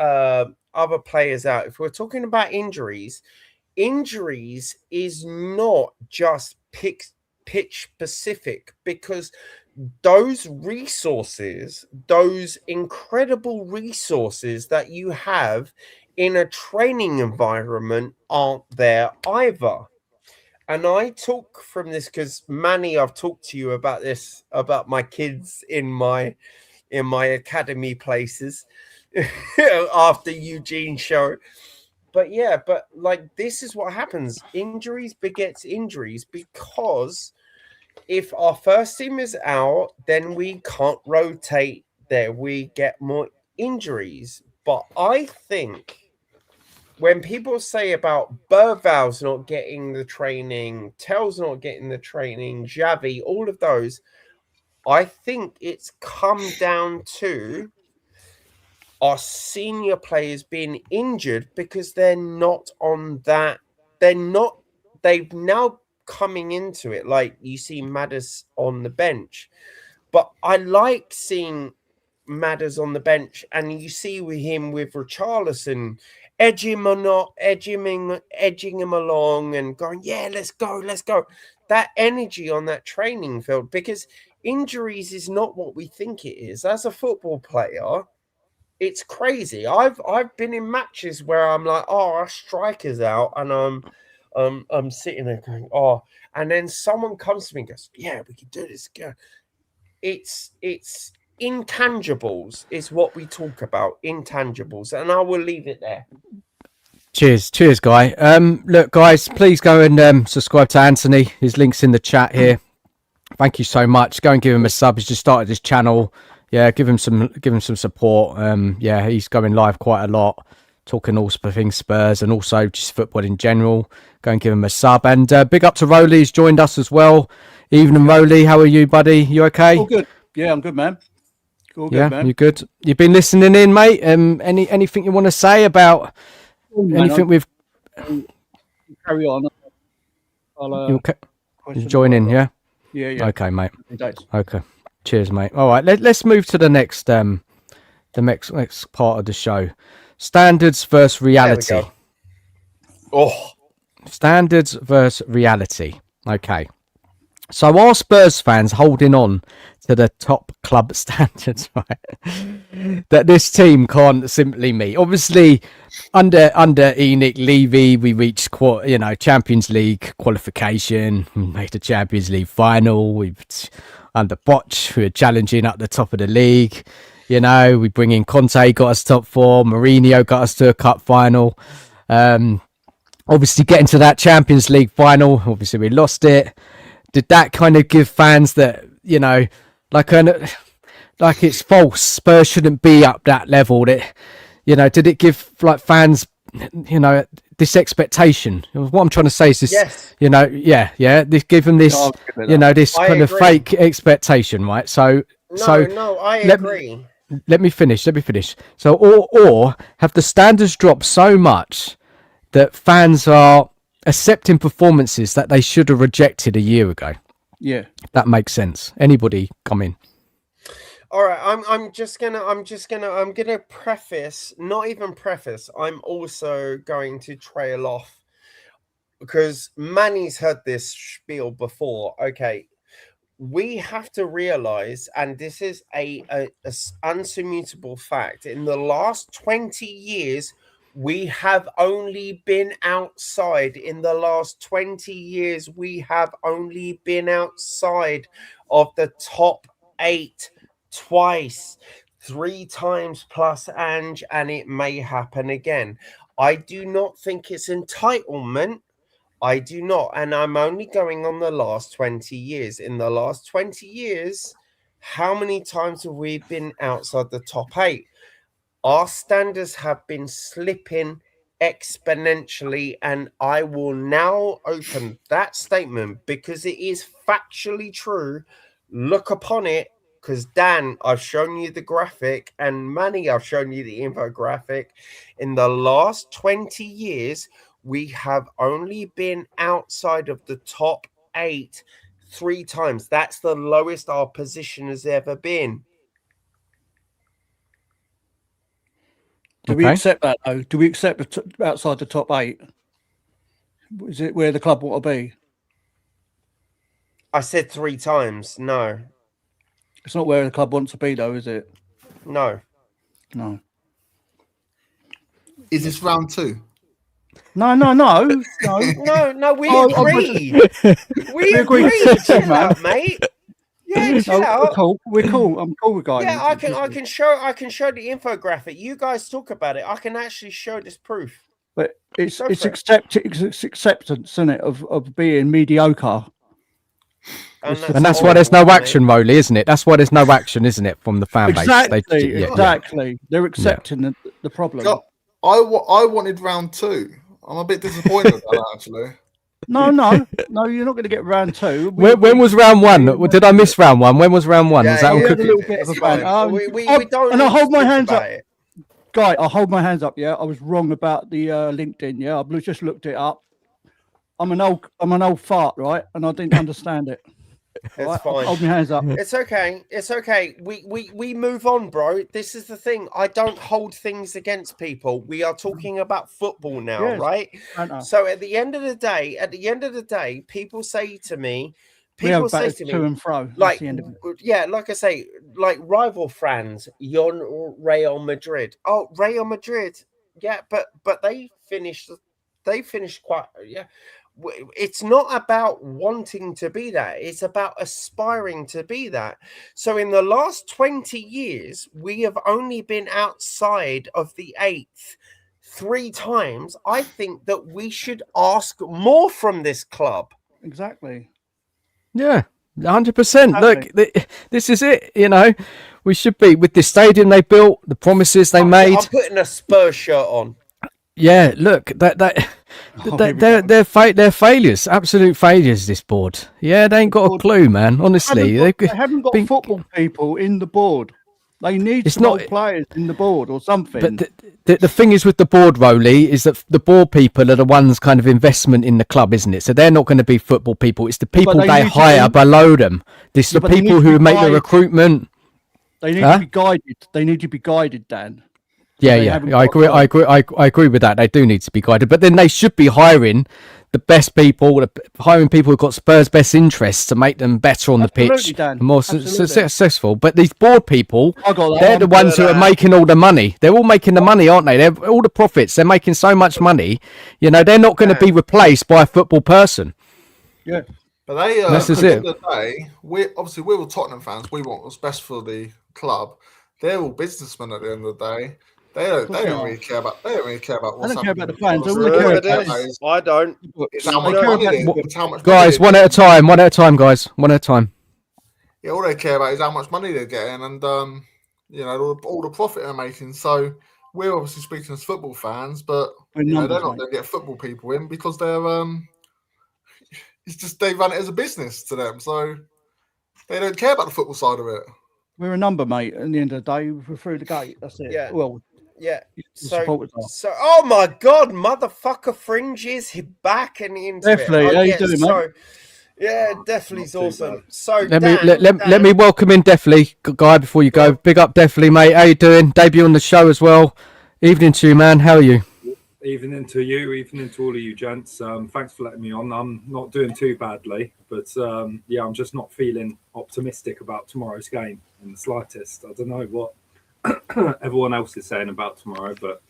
other players out. If we're talking about injuries is not just pitch specific, because those resources, those incredible resources that you have in a training environment aren't there either. And I talk from this because Manny, I've talked to you about this, about my kids in my academy places after Eugene's show. But yeah, but like, this is what happens. Injuries begets injuries, because if our first team is out, then we can't rotate there. We get more injuries. But I think when people say about Burval's not getting the training, Tell's not getting the training, Xavi, all of those, I think it's come down to our senior players being injured because they're not on that. They've now coming into it. Like, you see Madders on the bench, but I like seeing Madders on the bench, and you see with him with Richarlison edging him along and going, yeah, let's go. That energy on that training field, because injuries is not what we think it is. As a football player, it's crazy. I've been in matches where I'm like, oh, our striker's out, and I'm sitting there going, oh, and then someone comes to me and goes, yeah, we can do this. It's intangibles is what we talk about, intangibles, and I will leave it there. Cheers, Guy. Look, guys, please go and subscribe to Anthony. His link's in the chat here. Thank you so much. Go and give him a sub. He's just started his channel. Yeah, give him some support. Yeah, he's going live quite a lot, talking all things Spurs and also just football in general. Go and give him a sub. And big up to Rowley, he's joined us as well. Evening, Rowley. How are you, buddy? You okay? All good. Yeah, I'm good, man. All good, yeah, man. You good? You've been listening in, mate. Anything you want to say about anything we've? Carry on. You okay? You join in, yeah. Yeah. Okay, mate. Okay. Cheers, mate. All right, let's move to the next part of the show. Standards versus reality. Oh, standards versus reality. Okay. So are Spurs fans holding on to the top club standards, right? That this team can't simply meet. Obviously, under Enoch Levy, we reached Champions League qualification. We made the Champions League final. Under Botch, we were challenging at the top of the league. We bring in Conte, got us top 4. Mourinho got us to a cup final. Obviously, getting to that Champions League final, obviously we lost it. Did that kind of give fans that, like it's false? Spurs shouldn't be up that level. That, did it give fans, this expectation? What I'm trying to say is this, Yes. This give them this, this I kind of agree. fake expectation, right? No, I agree. Let me finish. So, or have the standards dropped so much that fans are accepting performances that they should have rejected a year ago? Yeah. That makes sense. Anybody come in? All right, I'm gonna preface, not even preface. I'm also going to trail off because Manny's heard this spiel before. Okay, we have to realize, and this is a unsurmutable fact. In the last 20 years, we have only been outside. In the last 20 years, we have only been outside of the top 8 twice, 3 times plus, Ange, and it may happen again. I do not think it's entitlement. I do not. And I'm only going on the last 20 years. In the last 20 years, how many times have we been outside the top 8? Our standards have been slipping exponentially, and I will now open that statement because it is factually true. Look upon it, because Dan, I've shown you the graphic, and Manny, I've shown you the infographic. In the last 20 years, we have only been outside of the top 8 3 times. That's the lowest our position has ever been. Do we accept that, though? Do we accept outside the top 8? Is it where the club want to be? I said 3 times. No. It's not where the club wants to be, though, is it? No. No. Is this round 2? No. No, we agreed. We agreed. Chill out, mate. Yeah, chill out. We're cool. I'm cool with guys. Yeah, I can show the infographic. You guys talk about it. I can actually show this proof. But it's acceptance, isn't it, of being mediocre. And that's why there's no action, Rowley, isn't it? That's why there's no action, isn't it, from the fan base? Exactly. They're accepting the problem. So, I wanted round 2. I'm a bit disappointed with that, actually. No, you're not going to get round 2. When was round 1? Did I miss round 1? When was round 1? Yeah, Was that all a cooking? little bit of a ban. We don't. And I hold my hands up. It. Guy, I hold my hands up. Yeah, I was wrong about the LinkedIn. Yeah, I've just looked it up. I'm an old fart, right? And I didn't understand it. It's right? fine. Hold my hands up. It's okay. We move on, bro. This is the thing. I don't hold things against people. We are talking about football now, Yes. right? So at the end of the day, people say to me, to and fro. like, the end of it. yeah, like I say, like rival fans, you're Real Madrid. Oh, Real Madrid. Yeah, but they finished quite, yeah. It's not about wanting to be that. It's about aspiring to be that. So in the last 20 years, we have only been outside of the 8th 3 times. I think that we should ask more from this club. Exactly. Yeah, 100%. Look, this is it. We should be with the stadium they built, the promises they made. I'm putting a Spurs shirt on. Yeah, look, they're failures, absolute failures. This board, yeah, they ain't got a clue, man. Honestly, they haven't got football people in the board. They need players in the board or something. But the thing is with the board, Rowley, is that the board people are the ones kind of investment in the club, isn't it? So they're not going to be football people. It's the people they hire below them. It's the people who make the recruitment. They need to be guided. They need to be guided, Dan. Yeah, I agree with that. They do need to be guided, but then they should be hiring the best people, hiring people who've got Spurs' best interests to make them better on the Absolutely, pitch, Dan. and more Absolutely. successful. But these board people, I got that. they're the ones who are making all the money. They're all making the money, aren't they? They're all the profits. They're making so much money. You know, they're not going to be replaced by a football person. Yeah. But they, This at is the it. end of the day, we're all Tottenham fans. We want what's best for the club. They're all businessmen at the end of the day. They don't really care about. They don't really care about what's They don't care happening. about the fans. All They they care care about is I don't. it's how They much care money about- they. It's how much Guys, money one at a time. One at a time, guys. One at a time. Yeah, all they care about is how much money they're getting, and you know, all the profit they're making. So we're obviously speaking as football fans, but We're you know, numbers, they're not mate. going to get football people in because they're it's just they run it as a business to them, so they don't care about the football side of it. We're a number, mate. At the end of the day, we're through the gate. That's it. Yeah. Well, Yeah. the supporters are. Oh my God, motherfucker, Fringe is back and into Definitely. it. How you doing, mate? Yeah, definitely too awesome. bad. So Let Dan, me welcome in Definitely, Guy, before you go. Big up Definitely, mate. How you doing? Debut on the show as well. Evening to you, man. How are you? Evening to you, evening to all of you gents. Thanks for letting me on. I'm not doing too badly, but yeah, I'm just not feeling optimistic about tomorrow's game in the slightest. I don't know what everyone else is saying about tomorrow, but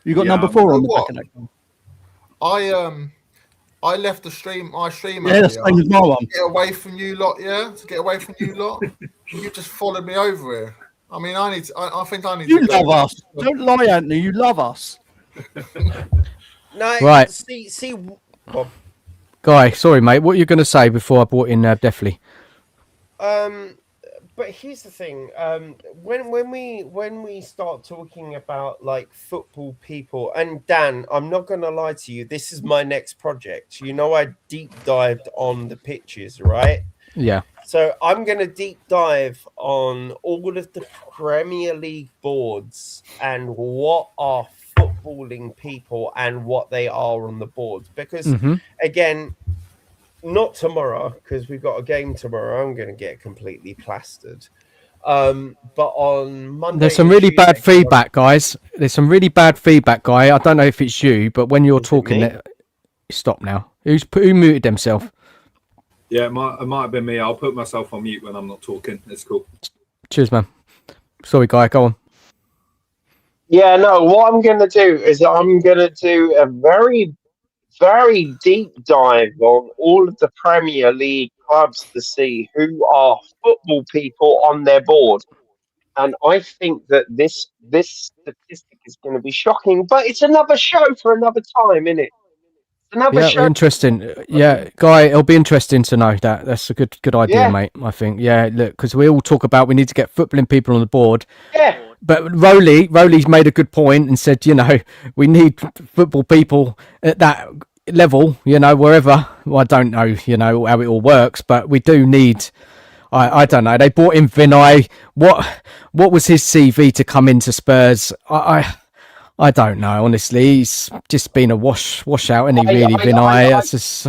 You got Yeah, number 4 on the what? back of that. I left the stream. My stream Yeah, that's the same as my one. get away from you lot. Yeah, to get away from you lot. You just followed me over here. I mean, I think I need You to go. love us. Don't lie, Anthony. You love us. no, Right. See, Bob. Guy, sorry, mate. What are you going to say before I brought in Definitely? But here's the thing: when we start talking about like football people, and Dan, I'm not going to lie to you. This is my next project. You know, I deep dived on the pitches, right? Yeah. So I'm going to deep dive on all of the Premier League boards and what are footballing people and what they are on the boards. Because again, not tomorrow, because we've got a game tomorrow. I'm going to get completely plastered. But on Monday, There's some and really bad Tuesday, feedback, guys. There's some really bad feedback, Guy. I don't know if it's you, but when you're Is it talking, me? stop now. Who muted themselves? yeah, it might have been me. I'll put myself on mute when I'm not talking. It's cool. Cheers, man. Sorry, Guy. Go on. Yeah, no, what I'm going to do is I'm going to do a very, very deep dive on all of the Premier League clubs to see who are football people on their board. And I think that this statistic is going to be shocking, but it's another show for another time, isn't it? Another Yeah, show. interesting. Yeah, Guy, it'll be interesting to know that. That's a good idea, Yeah. mate. I think. Yeah, look, because we all talk about we need to get footballing people on the board. Yeah. But Rowley's made a good point and said, you know, we need football people at that level, you know, wherever. Well, I don't know, you know, how it all works, but we do need. I don't know. They brought in Vinay. What was his CV to come into Spurs? I don't know. Honestly, he's just been a washout, isn't he? Really, Vinay. That's just,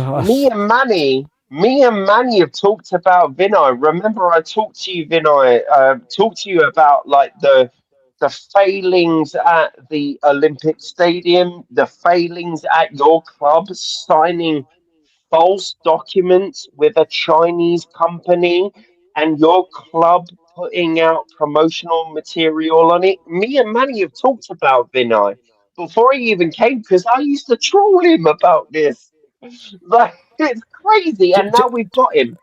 Me and Manny have talked about Vinay. Remember, I talked to you, Vinay. Talked to you about like the failings at the Olympic Stadium, the failings at your club signing false documents with a Chinese company, and your club putting out promotional material on it. Me and Manny have talked about Vinay before he even came because I used to troll him about this. Like, it's crazy, and now we've got him.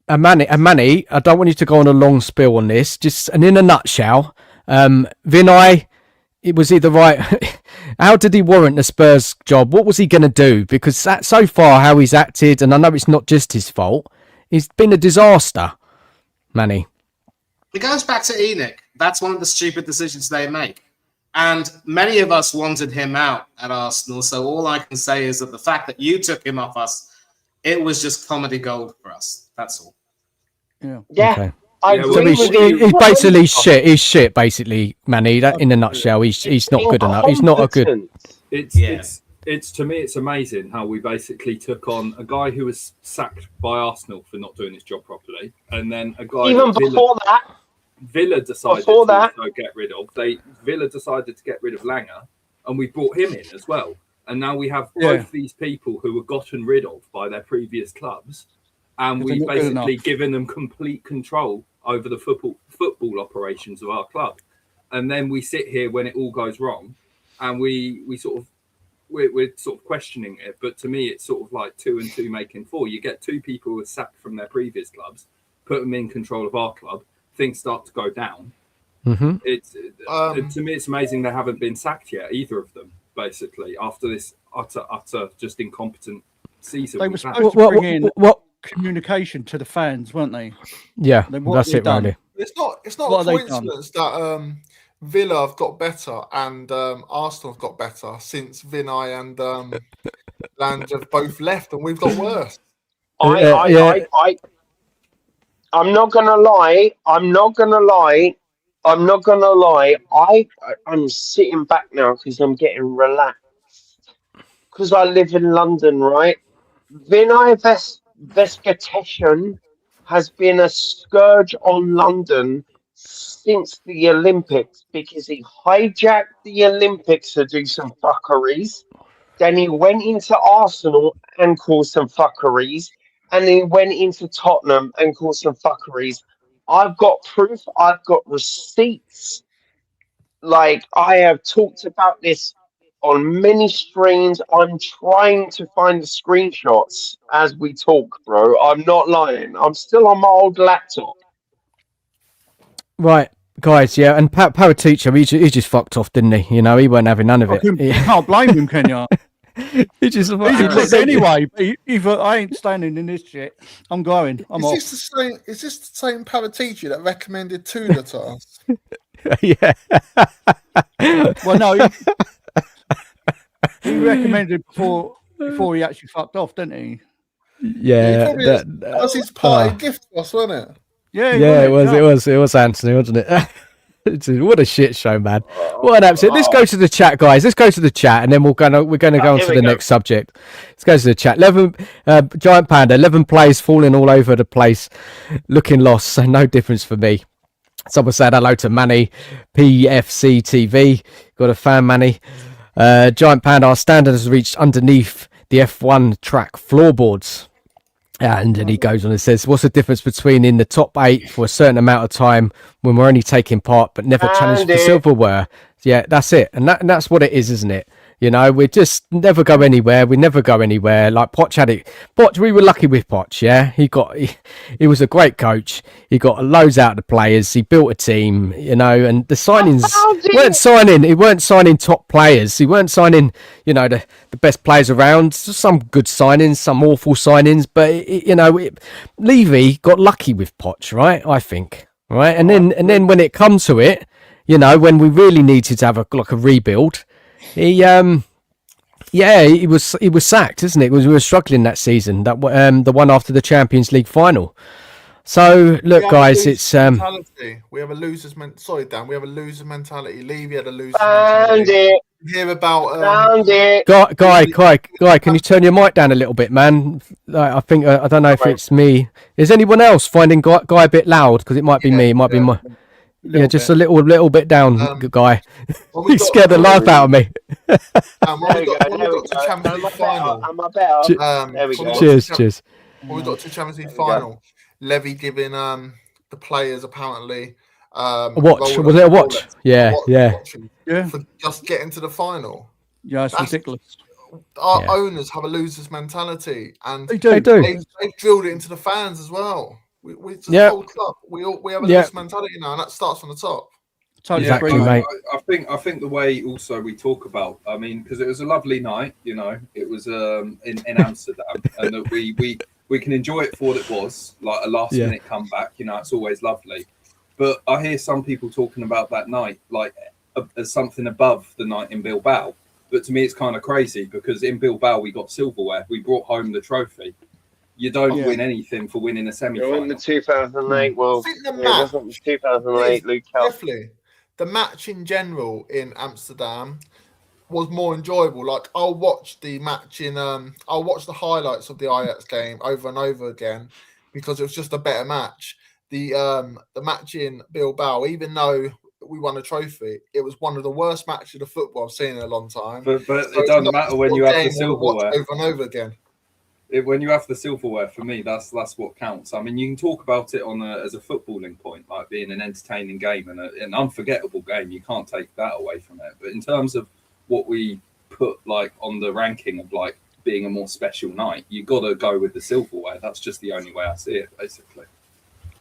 And Manny, I don't want you to go on a long spiel on this. Just and in a nutshell, Vinay, it was either right. How did he warrant the Spurs job? What was he going to do? Because that, so far, how he's acted, and I know it's not just his fault, he's been a disaster. Manny, It goes back to Enoch. That's one of the stupid decisions they make. And many of us wanted him out at Arsenal. So all I can say is that the fact that you took him off us, it was just comedy gold for us. That's all. Yeah. Okay. I Yeah, agree well, So with you. he's basically shit. He's shit, basically, Manny. That, in a nutshell, he's not good enough. He's not a good. Incompetent. It's to me, it's amazing how we basically took on a guy who was sacked by Arsenal for not doing his job properly, and then a guy Even that before that, Villa decided to get rid of. Villa decided to get rid of Langer, and we brought him in as well. And now we have Yeah. both these people who were gotten rid of by their previous clubs, and Because they're we've not good basically enough. given them complete control over the football operations of our club. And then we sit here when it all goes wrong, and we're sort of questioning it. But to me, it's sort of like 2 and 2 making 4. You get 2 people who are sacked from their previous clubs, put them in control of our club, things start to go down. Mm-hmm. To me, it's amazing they haven't been sacked yet, either of them. Basically, after this utter just incompetent season, They were we've had. supposed to bring in communication to the fans, weren't they? Yeah, Then what that's have they it, done? really. It's not What a have they done? coincidence that Villa have got better and Arsenal have got better since Vinay and Lange have both left, and we've got worse. I'm not gonna lie. I'm sitting back now because I'm getting relaxed. Because I live in London, right? Vinay Venkateshan has been a scourge on London since the Olympics because he hijacked the Olympics to do some fuckeries. Then he went into Arsenal and caused some fuckeries. And then he went into Tottenham and caused some fuckeries. I've got proof. I've got receipts. Like, I have talked about this on many streams. I'm trying to find the screenshots as we talk, bro. I'm not lying. I'm still on my old laptop. Right, guys, yeah, and Power Teacher, he just fucked off, didn't he? You know, he weren't having none of it. You can't blame him, can you? He just He's anyway. I ain't standing in this shit. I'm going. I'm off. Is this the same Paratici that recommended Tudor to us? Yeah. Well, no, he recommended before he actually fucked off, didn't he? Yeah, that was his party gift to us, wasn't it? Yeah, it was Anthony, wasn't it? What a shit show, man! What an absolute. Let's go to the chat, guys. Let's go to the chat, and then we're gonna go on to the next subject. Let's go to the chat. 11 Giant Panda, 11 players falling all over the place, looking lost. So no difference for me. Someone said hello to Manny, PFC TV. Got a fan, Manny. Giant Panda, our standard has reached underneath the F1 track floorboards. And then he goes on and says, what's the difference between in the top 8 for a certain amount of time when we're only taking part but never challenged for silverware? Yeah, that's it. And that's what it is, isn't it? You know, we just never go anywhere. We never go anywhere. Like Poch had it. Poch, we were lucky with Poch, yeah? He was a great coach. He got loads out of the players. He built a team, you know, and the signings he weren't signing top players. He weren't signing, you know, the best players around. Some good signings, some awful signings. But, Levy got lucky with Poch, right? I think, right? And then when it comes to it, you know, when we really needed to have a rebuild, he was sacked, isn't it? Because we were struggling that season, that the one after the Champions League final. So look, guys, it's mentality. We have a loser's mentality. Sorry, Dan, we have a loser mentality. Levy had a loser mentality. Hear about Guy, can you turn your mic down a little bit, man? I think I don't know if it's me. Is anyone else finding Guy a bit loud? Because it might be me. It might be my. Yeah, just a little bit down, Guy. He scared the life out of me. There we go. Am I better? There we go. Cheers. When we got to Champions League final, Levy giving the players apparently a watch. Was it a watch? Yeah. For just getting to the final. Yeah, it's ridiculous. Our owners have a loser's mentality, and they do. They've drilled it into the fans as well. We just the whole club. We have a loose mentality now, and that starts from the top. Totally exactly, mate. I think the way also we talk about, I mean, because it was a lovely night, you know, it was in Amsterdam, and that we can enjoy it for what it was, like a last minute comeback. You know, it's always lovely. But I hear some people talking about that night like as something above the night in Bilbao. But to me, it's kind of crazy because in Bilbao we got silverware. We brought home the trophy. You don't win anything for winning a semi-final. In the 2008 World Cup. It wasn't the 2008 League Cup. Definitely. The match in general in Amsterdam was more enjoyable. Like I'll watch the match I'll watch the highlights of the Ajax game over and over again because it was just a better match. The match in Bilbao, even though we won a trophy. It was one of the worst matches of football I've seen in a long time. But So it it's doesn't not matter when sort you of have the game we'll watch silverware. over and over again. When you have the silverware, for me, that's what counts. I mean, you can talk about it as a footballing point, like being an entertaining game and an unforgettable game. You can't take that away from it. But in terms of what we put like on the ranking of like being a more special night, you got to go with the silverware. That's just the only way I see it, basically.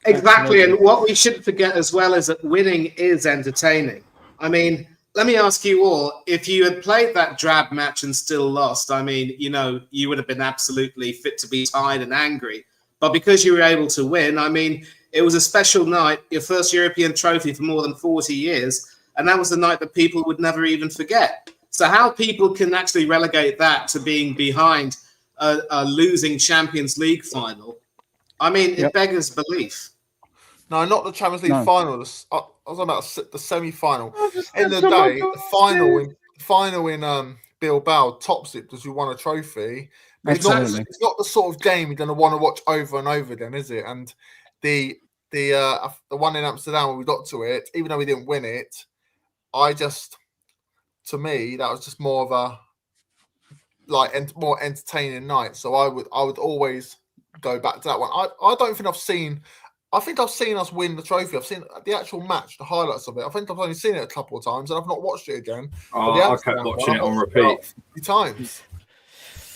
Exactly, and what we shouldn't forget as well is that winning is entertaining. I mean, let me ask you all, if you had played that drab match and still lost, I mean, you would have been absolutely fit to be tied and angry. But because you were able to win, I mean, it was a special night, your first European trophy for more than 40 years, and that was the night that people would never even forget. So how people can actually relegate that to being behind a losing Champions League final, I mean, it beggars belief. No, not the Champions League No. final. I was about the semi-final. In the day, the final in Bilbao tops it because you won a trophy. But it's not the sort of game you're going to want to watch over and over again, is it? And the one in Amsterdam when we got to it, even though we didn't win it, to me that was just more of a more entertaining night. So I would always go back to that one. I don't think I've seen. I think I've seen us win the trophy. I've seen the actual match, the highlights of it. I think I've only seen it a couple of times, and I've not watched it again. I kept watching it on repeat. 50 times.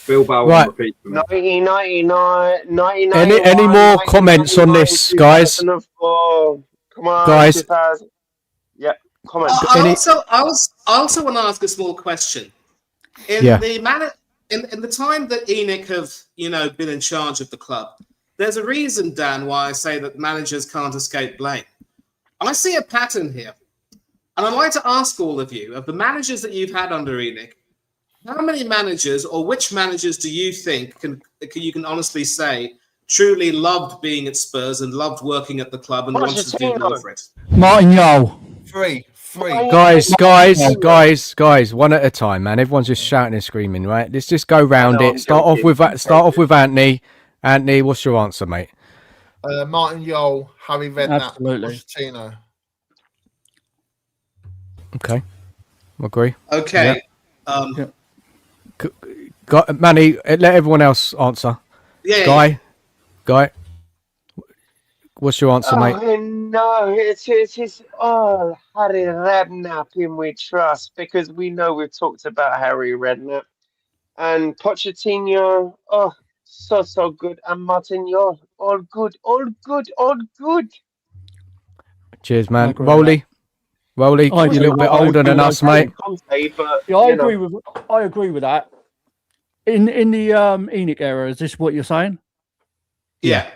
Bilbao on repeat. 1999, Any more comments on this, guys? Come on, Guys. 2000. Yeah, comment. I also want to ask a small question. In the time that ENIC have been in charge of the club, there's a reason, Dan, why I say that managers can't escape blame. I see a pattern here. And I'd like to ask all of you, of the managers that you've had under ENIC, how many managers or which managers do you think you can honestly say truly loved being at Spurs and loved working at the club and wanted to do more for it? Martin Yole. Three. Guys, one at a time, man. Everyone's just shouting and screaming, right? Let's just go round it. Start off with Anthony. Anthony, what's your answer, mate? Martin Yole, Harry Redknapp, Absolutely. Pochettino. Okay, agree. Okay. Manny, let everyone else answer. Yeah. Guy, what's your answer, mate? No, it's Harry Redknapp in we trust, because we know we've talked about Harry Redknapp and Pochettino. So good, and Martin Yole, all good. Cheers, man. Rolly, you're a little bit older than us, mate. I agree with that. In the ENIC era, is this what you're saying? Yeah.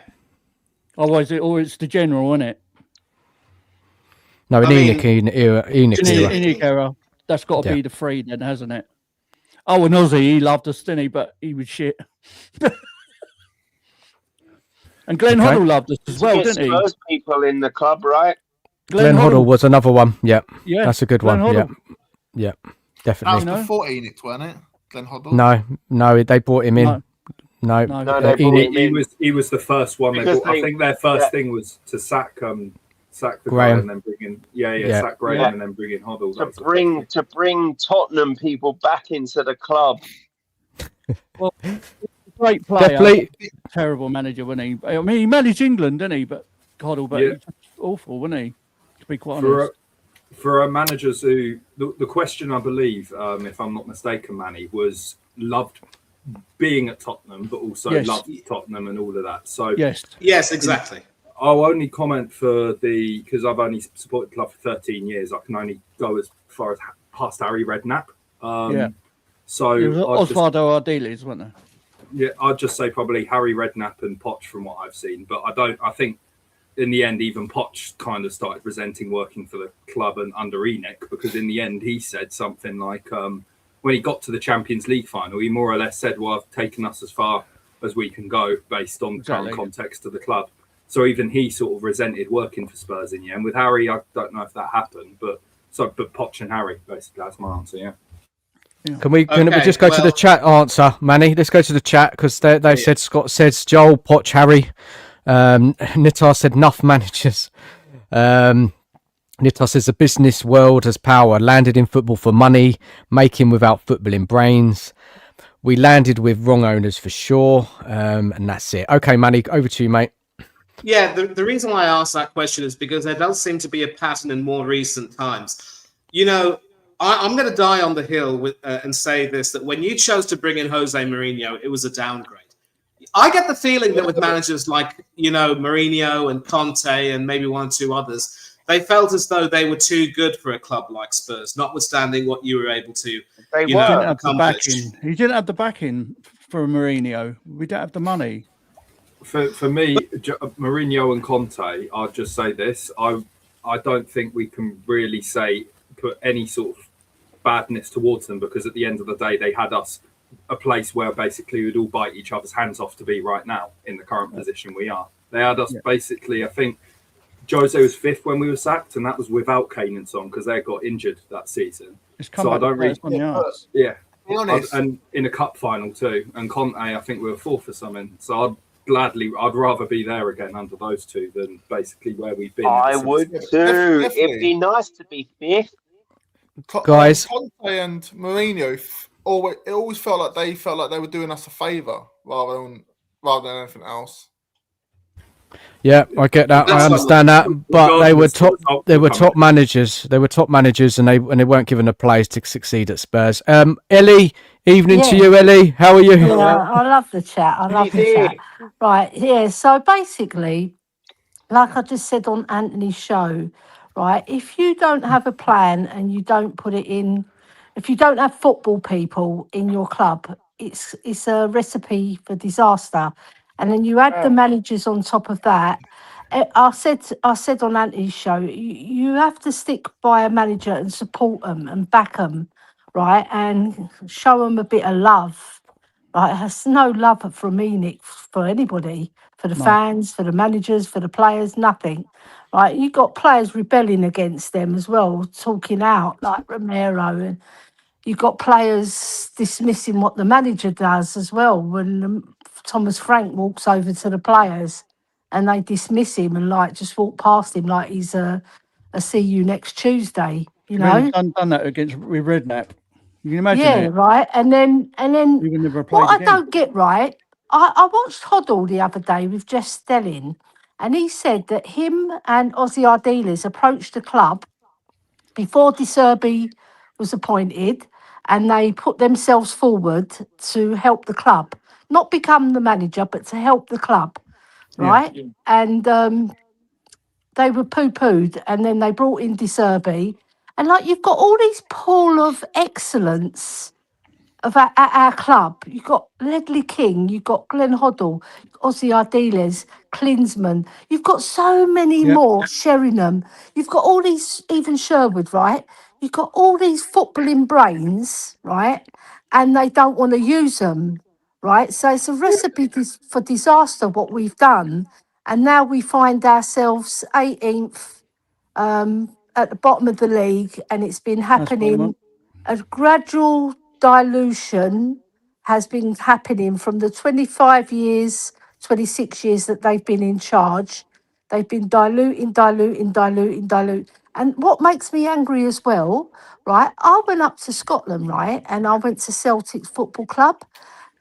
Otherwise, it's the general, isn't it? No, ENIC era. That's got to be the three, then, hasn't it? Oh, and Ozzy, he loved us, didn't he? But he was shit. And Glenn Hoddle loved us as well, didn't he? Spurs people in the club, right? Glenn Hoddle was another one. Yeah, that's a good one. Yeah, definitely. That was before ENIC, wasn't it? Glenn Hoddle? No, they brought him in. No, he was the first one. I think their first thing was to sack the guy and then bring in sack Graham and then bring in Hoddle. To bring Tottenham people back into the club. Well, great player. Definitely. Terrible manager, wasn't he? I mean, he managed England, didn't he? But Hoddle, he was awful, wasn't he? To be quite honest. For managers who, the question, I believe, if I'm not mistaken, Manny, was loved being at Tottenham, but also loved Tottenham and all of that. So yes, exactly. I'll only comment because I've only supported the club for 13 years. I can only go as far as past Harry Redknapp. So it was Osvaldo Ardiles, wasn't it? Yeah, I'd just say probably Harry Redknapp and Poch from what I've seen. But I think in the end, even Poch kind of started resenting working for the club and under ENIC, because in the end, he said something like, when he got to the Champions League final, he more or less said, well, I've taken us as far as we can go based on the current context of the club. So even he sort of resented working for Spurs in the end. With Harry, I don't know if that happened, but Poch and Harry, basically, that's my answer, yeah. Can we just go to the chat answer, Manny? Let's go to the chat, because they said, Scott says Joel, Poch, Harry. Nitar said enough managers. Nitos says the business world has power. Landed in football for money, making without footballing brains. We landed with wrong owners for sure, and that's it. Okay, Manny, over to you, mate. Yeah, the reason why I asked that question is because there does seem to be a pattern in more recent times. You know, I'm going to die on the hill with and say this, that when you chose to bring in Jose Mourinho, it was a downgrade. I get the feeling that with managers like, you know, Mourinho and Conte and maybe one or two others, they felt as though they were too good for a club like Spurs, notwithstanding what you were able to accomplish. He didn't have the backing for Mourinho. We don't have the money. For me, Mourinho and Conte, I'll just say this. I don't think we can really put any sort of badness towards them, because at the end of the day, they had us a place where basically we'd all bite each other's hands off to be right now in the current position we are. They had us basically, I think Jose was 5th when we were sacked, and that was without Kane and Son because they got injured that season. So I don't really, and in a cup final too. And Conte, I think we were 4th or something. So I'd rather be there again under those two than basically where we've been. I would too. It'd be nice to be 5th. Guys, Conte and Mourinho, it always felt like they were doing us a favour rather than anything else. Yeah, I get that. I understand that, but they were top managers. They were top managers, and they weren't given the players to succeed at Spurs. Ellie, evening to you, Ellie. How are you? Yeah, I love the chat. Right, yeah. So basically, like I just said on Anthony's show, right? If you don't have a plan and you don't put it in, if you don't have football people in your club, it's a recipe for disaster. And then you add the managers on top of that. I said on Anthony's show, you have to stick by a manager and support them and back them, right? And show them a bit of love. Right? There's no love from Munich for anybody, for the fans, for the managers, for the players, nothing. Right? You got players rebelling against them as well, talking out like Romero, and you've got players dismissing what the manager does as well. When Thomas Frank walks over to the players and they dismiss him and like just walk past him like he's a see you next Tuesday, you know. Done that with Redknapp. You can imagine it. Right. And then what I don't get right, I watched Hoddle the other day with Jeff Stelling, and he said that him and Ozzy Ardiles approached the club before Zerbi was appointed, and they put themselves forward to help the club, not become the manager, but to help the club, right? Yeah. And they were poo-pooed, and then they brought in Zerbi, and like you've got all these pool of excellence at our club. You've got Ledley King, you've got Glenn Hoddle, Ozzy Ardiles, Klinsmann. You've got so many more, Sheringham. You've got all these, even Sherwood, right? You've got all these footballing brains, right? And they don't want to use them, right? So it's a recipe for disaster, what we've done. And now we find ourselves 18th at the bottom of the league, and it's been happening. A gradual dilution has been happening from the 25 years, 26 years that they've been in charge. They've been diluting. And what makes me angry as well, right? I went up to Scotland, right? And I went to Celtic Football Club,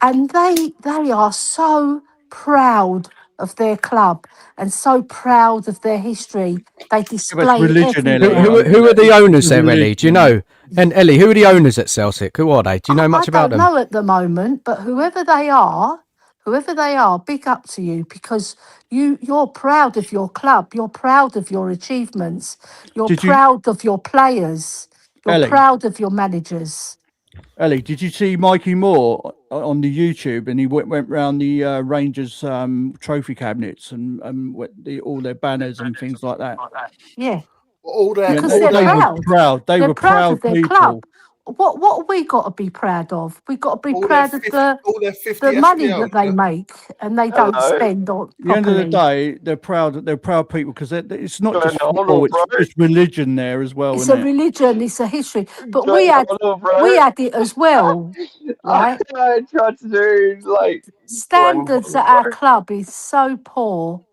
and they are so proud of their club and so proud of their history. They display religion. Who are the owners there, Ellie? Do you know? And Ellie, who are the owners at Celtic? Who are they? Do you know much about them? I don't know at the moment, but whoever they are, big up to you, because you're proud of your club. You're proud of your achievements. You're proud of your players. You're proud of your managers. Ellie, did you see Mikey Moore on the YouTube? And he went round the Rangers trophy cabinets and all their banners and things like that. Yeah. Because they're proud. They were proud of their people. club. What have we got to be proud of? We've got to be proud of the money that they make and they don't spend on properly. At the end of the day, they're proud. They're proud people because it's not just football; it's religion there as well. It's a religion. It's a history. But we had it as well, right? I tried to do standards at our club is so poor,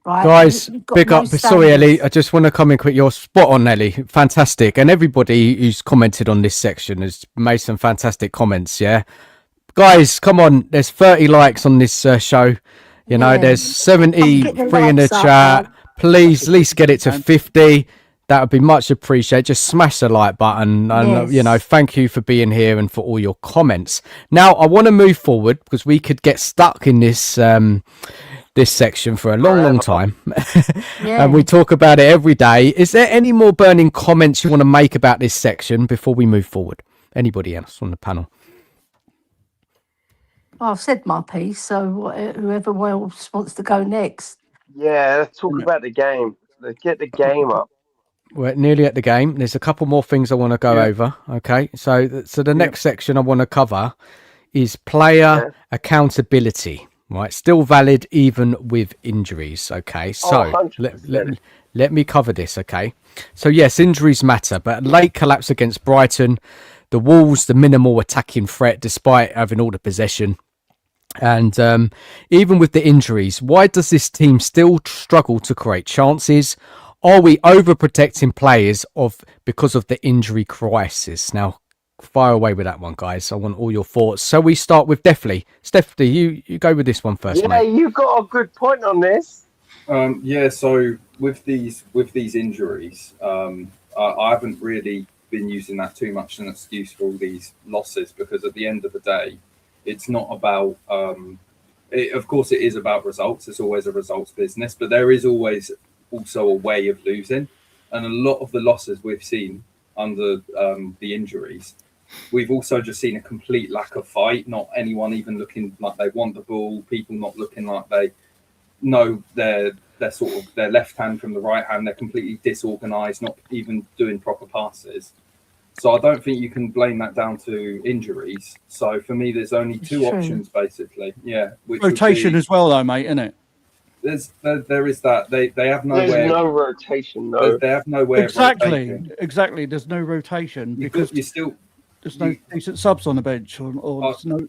right? Guys, You've got big no up. Sorry, standards. Ellie. I just want to come in quick. You're spot on, Ellie. Fantastic. And everybody who's commented on this section has made some fantastic comments, yeah? Guys, come on. There's 30 likes on this show. You know, Yeah. there's Come get the 73 in the likes up, chat. man. Please, at least get it to 50. That would be much appreciated. Just smash the like button. And, you know, Yes. thank you for being here and for all your comments. Now, I want to move forward because we could get stuck in this this section for a long time. Yeah. And we talk about it every day. Is there any more burning comments you want to make about this section before we move forward? Anybody else on the panel? I've said my piece, so whoever else wants to go next. Yeah, let's talk about the game. Let's get the game up. We're nearly at the game. There's a couple more things I want to go over. Okay, so the next section I want to cover is player accountability. Right, still valid even with injuries. Okay, so let me cover this. Okay, so yes, injuries matter, but late collapse against Brighton, the Wolves, the minimal attacking threat despite having all the possession. And even with the injuries, why does this team still struggle to create chances? Are we overprotecting players because of the injury crisis? Now, fire away with that one, guys. I want all your thoughts. So we start with Stephanie, you go with this one first, mate. Yeah, you got a good point on this. So with these injuries, I haven't really been using that too much as an excuse for all these losses, because at the end of the day, it's not about. Of course, it is about results. It's always a results business, but there is always also a way of losing, and a lot of the losses we've seen under the injuries, we've also just seen a complete lack of fight. Not anyone even looking like they want the ball. People not looking like they know their sort of their left hand from the right hand. They're completely disorganized, not even doing proper passes. So I don't think you can blame that down to injuries. So for me, there's only two options basically. Yeah, rotation as well, though, mate, isn't it? There is that they have nowhere. There's no rotation, though. They have no way. Exactly. There's no rotation because you still there's no decent subs on the bench, or there's no.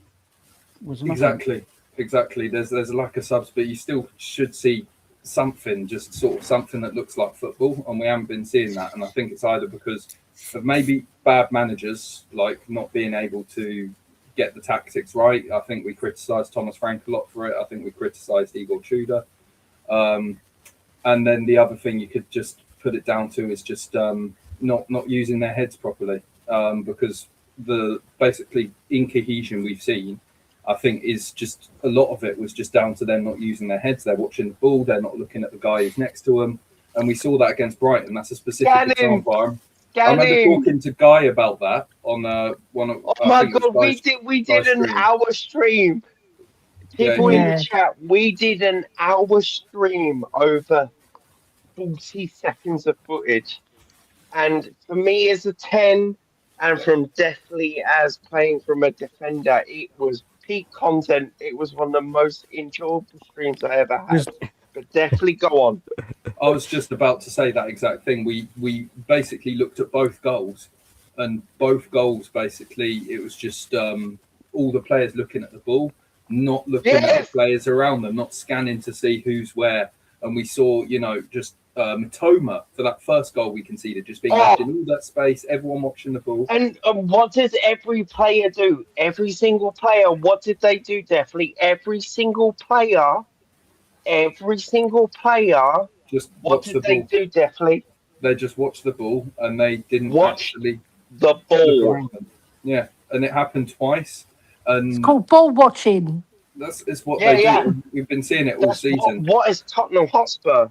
Exactly. There's a lack of subs, but you still should see something, just sort of something that looks like football, and we haven't been seeing that. And I think it's either because of maybe bad managers, like not being able to get the tactics right. I think we criticised Thomas Frank a lot for it. I think we criticised Igor Tudor. And then the other thing you could just put it down to is just not using their heads properly, because the basically incohesion we've seen, I think, is just a lot of it was just down to them not using their heads. They're watching the ball. They're not looking at the guy who's next to them. And we saw that against Brighton. That's a specific example. I remember talking to Guy about that on one of. Oh my god, we did an hour stream. People in the chat, we did an hour stream over 40 seconds of footage, and for me as a 10, and from Deathly as playing from a defender, it was peak content. It was one of the most enjoyable streams I ever had. But definitely go on. I was just about to say that exact thing. We basically looked at both goals, and both goals basically it was just all the players looking at the ball, not looking at the players around them, not scanning to see who's where. And we saw, just Matoma for that first goal we conceded, just being left in all that space, everyone watching the ball. And what does every player do? Every single player, what did they do, Definitely? Every single player, just what did they do, Definitely? They just watched the ball and they didn't actually the ball. Yeah, and it happened twice. And it's called ball watching. It's what they do. We've been seeing it all season. What is Tottenham Hotspur?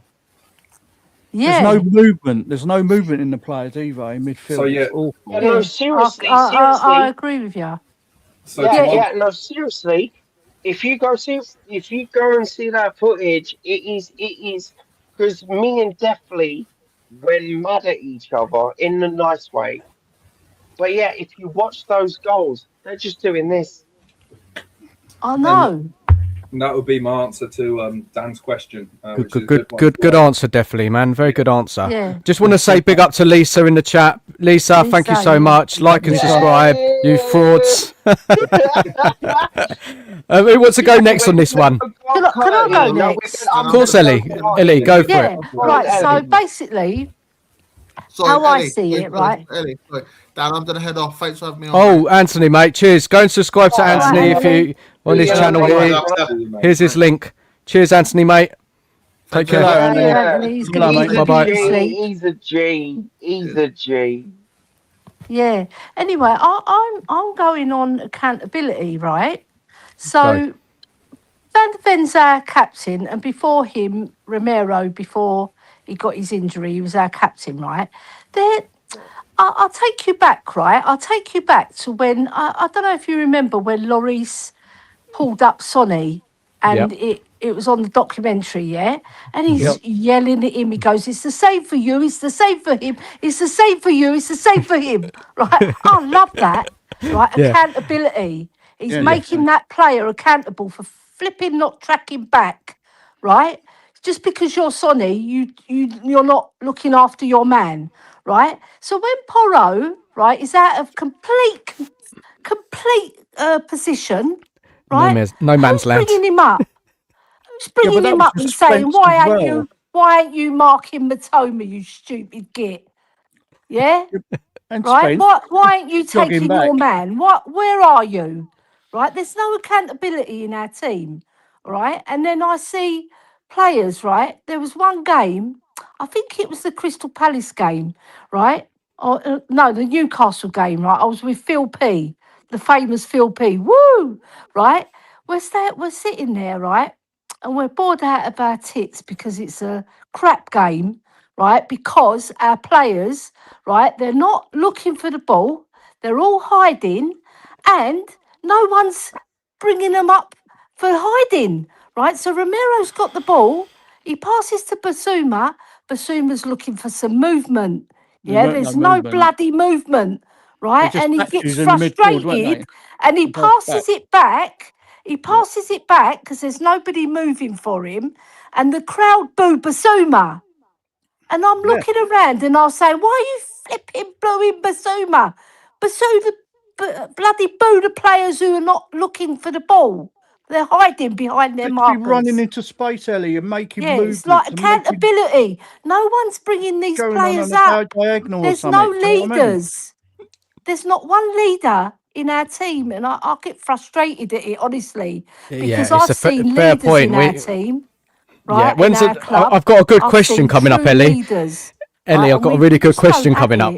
Yeah. There's no movement. There's no movement in the players either in midfield. So Yeah, no, seriously. I agree with you. So no, seriously. If you go and see that footage, it is because me and Deathly went mad at each other in a nice way. But yeah, if you watch those goals, they're just doing this. I know. And that would be my answer to Dan's question. Good answer, definitely, man. Very good answer. Yeah. Just want to say big up to Lisa in the chat. Lisa, thank you so yeah. much. Like and subscribe, you frauds. Who wants to go next on this one? Can I go next? Of course, Ellie. Ellie, go for it. Right. So basically, Sorry, how I Ellie, see sorry, it, right? Ellie, sorry. Dan, I'm going to head off. Thanks for having me on. Oh, mate. Anthony, mate, cheers. Go and subscribe to Anthony if you on his channel here. Here's his link. Cheers, Anthony, mate. Take care. He's going to Bye bye. He's a G. He's a G. Yeah. Anyway, I'm going on accountability, right? So Van de Ven's our captain, and before him, Romero, before he got his injury, he was our captain, right? I'll take you back, right? I'll take you back to when, I don't know if you remember when Lloris pulled up Sonny and it was on the documentary, yeah? And he's yelling at him. He goes, it's the same for you. It's the same for him. It's the same for you. It's the same for him. Right? I love that. Right? Accountability. He's making that player accountable for flipping not tracking back. Right? Just because you're Sonny, you're not looking after your man. Right? So when Porro, right, is out of complete position, right? No man's land. Bringing him up. Who's bringing him up and saying, why ain't you marking Matoma, you stupid git? Yeah? Right? Why ain't you taking your man? Where are you? Right? There's no accountability in our team. Right? And then I see players, right? There was one game, I think it was the Crystal Palace game, right? Or no, the Newcastle game, right? I was with Phil P, the famous Phil P. Woo! Right? We're sitting there, right? And we're bored out of our tits because it's a crap game, right? Because our players, right, they're not looking for the ball. They're all hiding and no one's bringing them up for hiding, right? So Romero's got the ball. He passes to Basuma. Basuma's looking for some movement. Yeah, there's no bloody movement, right? And he gets frustrated and he passes it back. He passes it back because there's nobody moving for him. And the crowd boo Basuma. And I'm looking around and I'll say, why are you flipping booing Basuma? Basuma bloody boo the players who are not looking for the ball. They're hiding behind their markers. Running into space, Ellie, and making movements. It's like accountability. No one's bringing these players up. There's no leaders. There's not one leader in our team, and I get frustrated at it, honestly, because I've seen leaders in our team. Right, in our club. I've got a good question coming up, Ellie. Ellie, I've got a really good question coming up.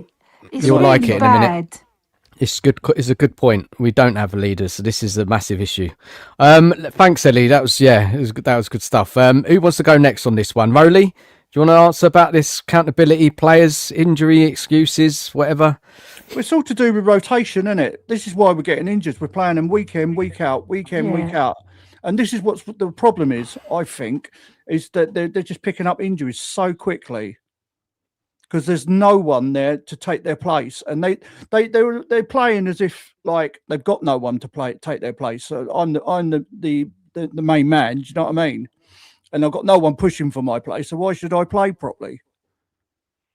You'll like it in a minute. It's good. It's a good point. We don't have leaders, so this is a massive issue. Thanks, Ellie. That was good stuff. Who wants to go next on this one? Rowley, do you want to answer about this accountability, players, injury, excuses, whatever? It's all to do with rotation, isn't it? This is why we're getting injured. We're playing them week in, week out, week in, week out. And this is what the problem is, I think, is that they're just picking up injuries so quickly because there's no one there to take their place, and they're playing as if like they've got no one to take their place. So I'm the main man. Do you know what I mean? And I've got no one pushing for my place. So why should I play properly?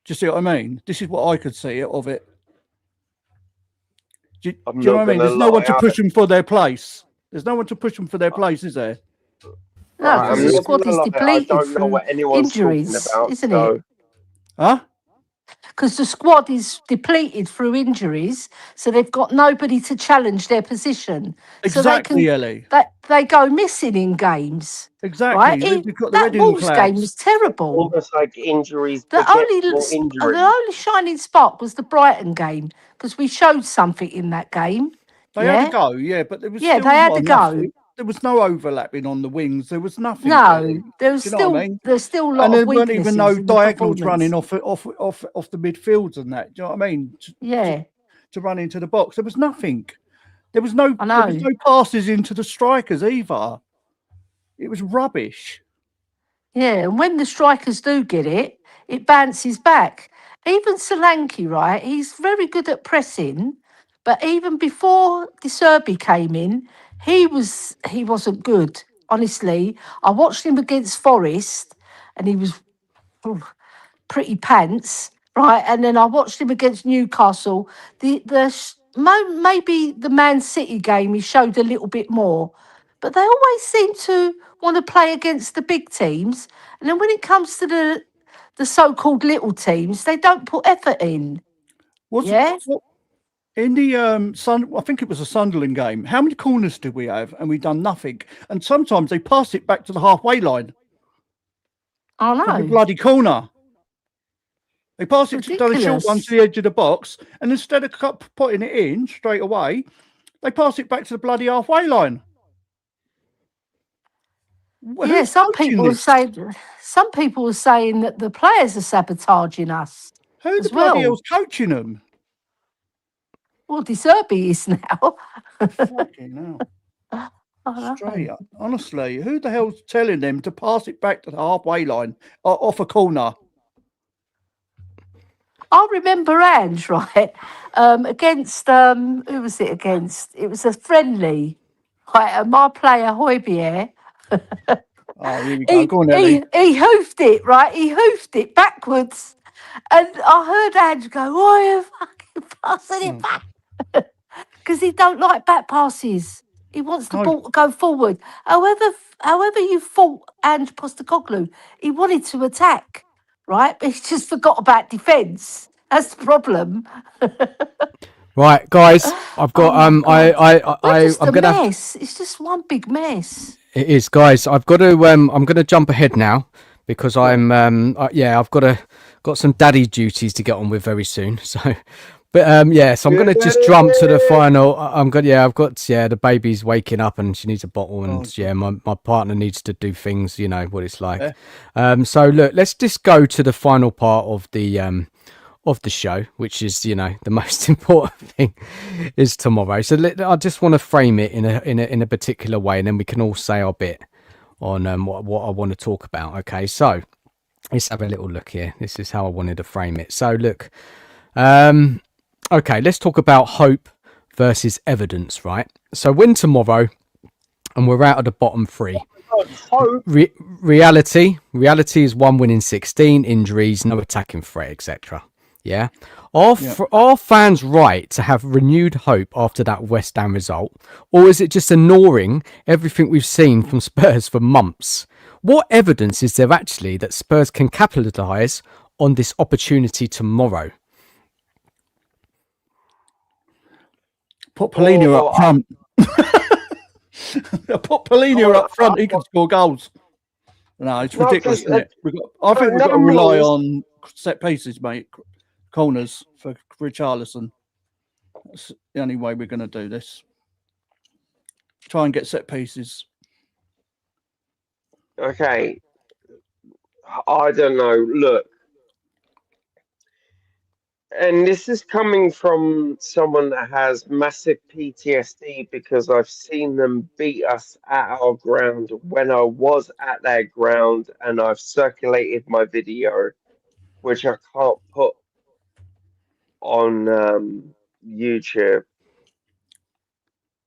Do you see what I mean? This is what I could see of it. Do you know what I mean? There's no one to push them for their place. There's no one to push them for their place, is there? No, because the squad is depleted through injuries, isn't it? Huh? Because the squad is depleted through injuries, so they've got nobody to challenge their position. Exactly, Ellie. They go missing in games. Exactly. Right? That Wolves game was terrible. Almost like injuries. The only shining spark was the Brighton game because we showed something in that game. They had to go, but there was they had to go. There was no overlapping on the wings. There was nothing. No, there's still a lot of weaknesses. And there weren't even no diagonals running off the midfields and that. Do you know what I mean? To run into the box, there was nothing. There was no passes into the strikers either. It was rubbish. Yeah, and when the strikers do get it, it bounces back. Even Solanke, right? He's very good at pressing, but even before Zerbi came in, he wasn't good. Honestly, I watched him against Forest, and he was pretty pants. right? And then I watched him against Newcastle. Maybe the Man City game he showed a little bit more, but they always seem to want to play against the big teams, and then when it comes to the so-called little teams, they don't put effort in. In the I think it was a Sunderland game. How many corners did we have? And we done nothing. And sometimes they pass it back to the halfway line. I know. From the bloody corner. They pass it to the short one to the edge of the box, and instead of putting it in straight away, they pass it back to the bloody halfway line. Yeah, some people were saying that the players are sabotaging us. Who the bloody hell's coaching them? Well, Zerbi is now. Fucking hell. Straight up. Honestly, who the hell's telling them to pass it back to the halfway line off a corner? I remember Ange, right? Against who was it against? It was a friendly. Right, my player Højbjerg. Oh, here we go. Go on, Ellie. He hoofed it, right? He hoofed it backwards. And I heard Ange go, "Oh, you're fucking passing it back." Because he don't like back passes. He wants the ball to go forward. However you fought Ange Postecoglou, he wanted to attack, right? But he just forgot about defence. That's the problem. Right, guys, I've got I'm gonna mess. It's just one big mess. It is, guys. I've got to I'm gonna jump ahead now because I've got some daddy duties to get on with very soon. So so I'm gonna just jump to the final. I've got the baby's waking up and she needs a bottle, and my partner needs to do things, you know what it's like. So look, let's just go to the final part of the show, which is, the most important thing is tomorrow. So I just want to frame it in a particular way, and then we can all say our bit on what I want to talk about. Okay, so let's have a little look here. This is how I wanted to frame it. So look, okay, let's talk about hope versus evidence, right? So win tomorrow and we're out of the bottom three. Reality is 1 win in 16, injuries, no attacking threat, etc. Yeah. Are fans right to have renewed hope after that West Ham result? Or is it just ignoring everything we've seen from Spurs for months? What evidence is there actually that Spurs can capitalise on this opportunity tomorrow? Put Polino up front. Put Polino up front. He can score goals. No, it's ridiculous, isn't it? I think we've got to rely on set pieces, mate. Corners for Richarlison. That's the only way we're going to do this. Try and get set pieces. Okay. I don't know. Look. And this is coming from someone that has massive PTSD because I've seen them beat us at our ground when I was at their ground, and I've circulated my video, which I can't put on YouTube.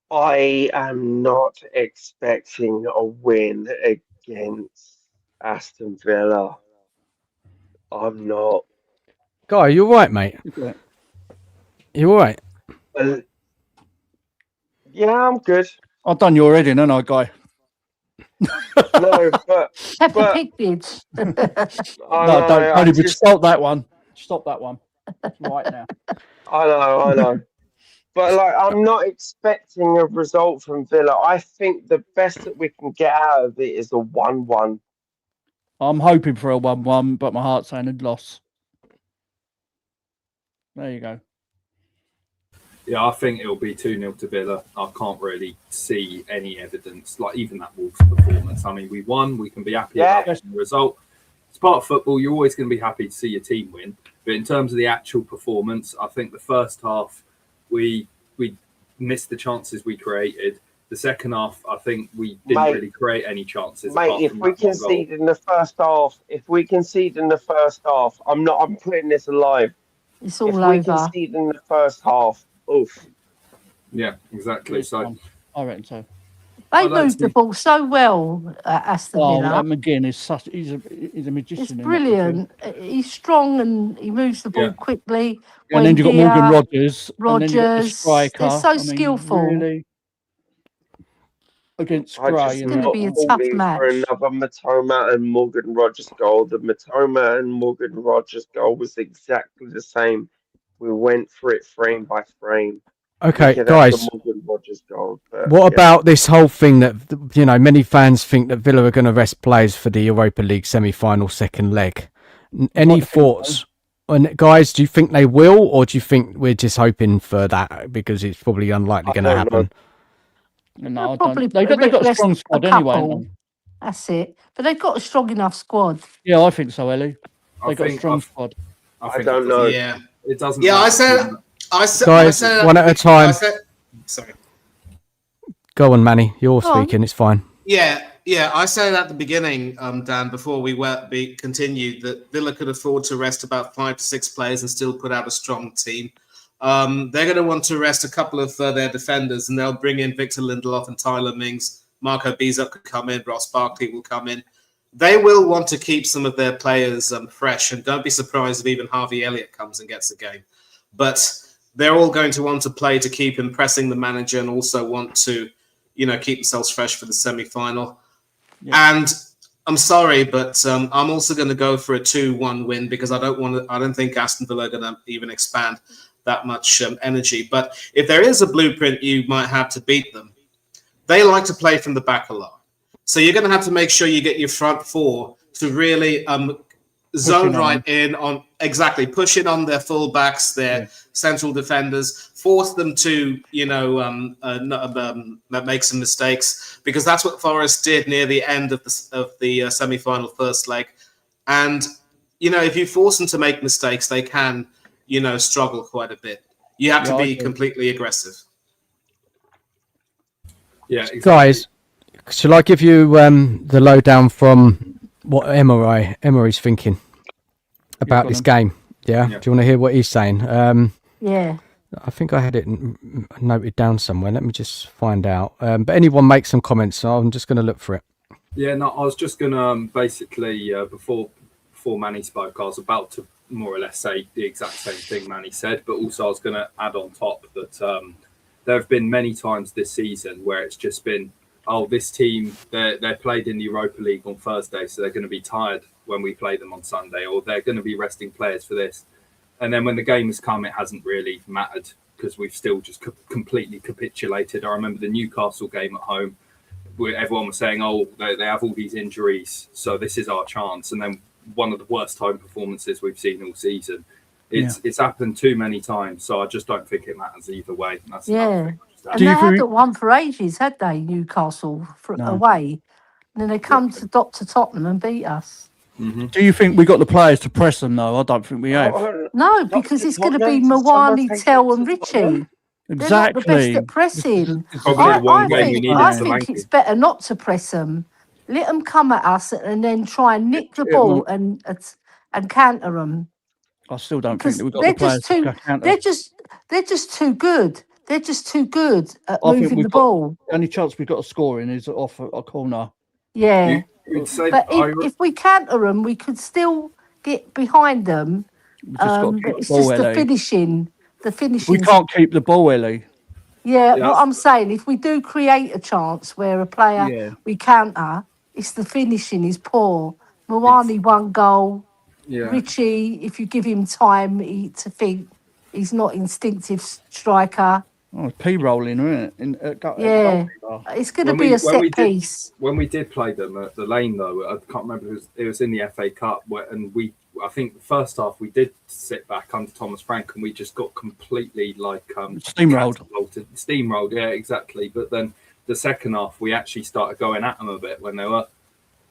I am not expecting a win against Aston Villa. I'm not. Guy, you all right, mate? You all right? Yeah, I'm good. I've done your heading, haven't I, Guy? No, but Peppa Pig did. Don't. Stop that one. Stop that one right now. I know. But I'm not expecting a result from Villa. I think the best that we can get out of it is a 1-1. I'm hoping for a 1-1, but my heart's saying a loss. There you go. Yeah, I think it'll be 2-0 to Villa. I can't really see any evidence, like even that Wolves performance. I mean, we won. We can be happy about the result. It's part of football. You're always going to be happy to see your team win. But in terms of the actual performance, I think the first half, we missed the chances we created. The second half, I think we didn't really create any chances. Mate, if we concede in the first half, I'm putting this alive. It's all over. If we concede in the first half, oof. Yeah, exactly. So I reckon so. They moved the ball so well at Aston Villa. McGinn is he's a magician. It's brilliant. He's strong and he moves the ball quickly. And then you've got Morgan Rogers. And then you've got the Rogers. striker. They're so skillful. Really, against Gray. It's going to be a tough match. For another Matoma and Morgan Rogers goal. The Matoma and Morgan Rogers goal was exactly the same. We went for it frame by frame. Okay, guys. Goal, what about this whole thing that many fans think that Villa are going to rest players for the Europa League semi-final second leg? Any thoughts? And guys, do you think they will, or do you think we're just hoping for that because it's probably unlikely going to happen? No, probably they've got a strong squad anyway. That's it. But they've got a strong enough squad. Yeah, I think so, Ellie. They've got a strong squad. I don't know. Yeah, it doesn't. Yeah, matter. I said one at a time. Sorry. Go on, Manny. You're speaking. It's fine. Yeah. I said at the beginning, Dan, before we continued, that Villa could afford to rest about 5 to 6 players and still put out a strong team. They're going to want to rest a couple of their defenders, and they'll bring in Victor Lindelof and Tyler Mings. Marco Bizot could come in. Ross Barkley will come in. They will want to keep some of their players fresh, and don't be surprised if even Harvey Elliott comes and gets a game. But they're all going to want to play to keep impressing the manager and also want to, keep themselves fresh for the semi-final. Yeah. And I'm sorry, but I'm also going to go for a 2-1 win because I don't think Aston Villa are going to even expand that much energy. But if there is a blueprint you might have to beat them, they like to play from the back a lot. So you're going to have to make sure you get your front four to really zone right in on push in on their fullbacks, their central defenders, force them to make some mistakes, because that's what Forest did near the end of the semi-final first leg. And if you force them to make mistakes, they can struggle quite a bit. You have to be completely aggressive. Yeah, exactly. Guys, shall I give you the lowdown from what Emery's thinking about this game? Yeah? Do you want to hear what he's saying? Yeah. I think I had it noted down somewhere. Let me just find out. But anyone make some comments, so I'm just going to look for it. Yeah, no, I was just going to basically, before Manny spoke, I was about to more or less say the exact same thing Manny said, but also I was going to add on top that there have been many times this season where it's just been, this team, they played in the Europa League on Thursday, so they're going to be tired when we play them on Sunday, or they're going to be resting players for this. And then when the game has come, it hasn't really mattered because we've still just completely capitulated. I remember the Newcastle game at home where everyone was saying, they have all these injuries, so this is our chance. And then one of the worst home performances we've seen all season. It's happened too many times, so I just don't think it matters either way. That's and they hadn't won for ages, had they, Newcastle, away? And then they come to Tottenham and beat us. Mm-hmm. Do you think we got the players to press them, though? I don't think we have. No, because it's going to be Mawani, Tell and Richie. Exactly. They're not the best at pressing. I think it's better not to press them. Let them come at us and then try and nick the ball and counter them. I still don't think that we've got the players to counter. They're just too good. They're just too good at moving the ball. The only chance we've got of scoring is off a corner. Yeah. But if we counter them, we could still get behind them. It's just the finishing. We can't keep the ball, Ellie. Yeah, what I'm saying, if we do create a chance where a player we counter, it's the finishing is poor. Mawani 1 goal. Yeah. Richie, if you give him time to think, he's not instinctive striker. Oh, it's P-rolling, isn't it? It's going to be a set piece. When we did play them at the Lane, though, I can't remember, it was in the FA Cup, I think the first half we did sit back under Thomas Frank and we just got completely steamrolled. Yeah, exactly. But then the second half we actually started going at them a bit when they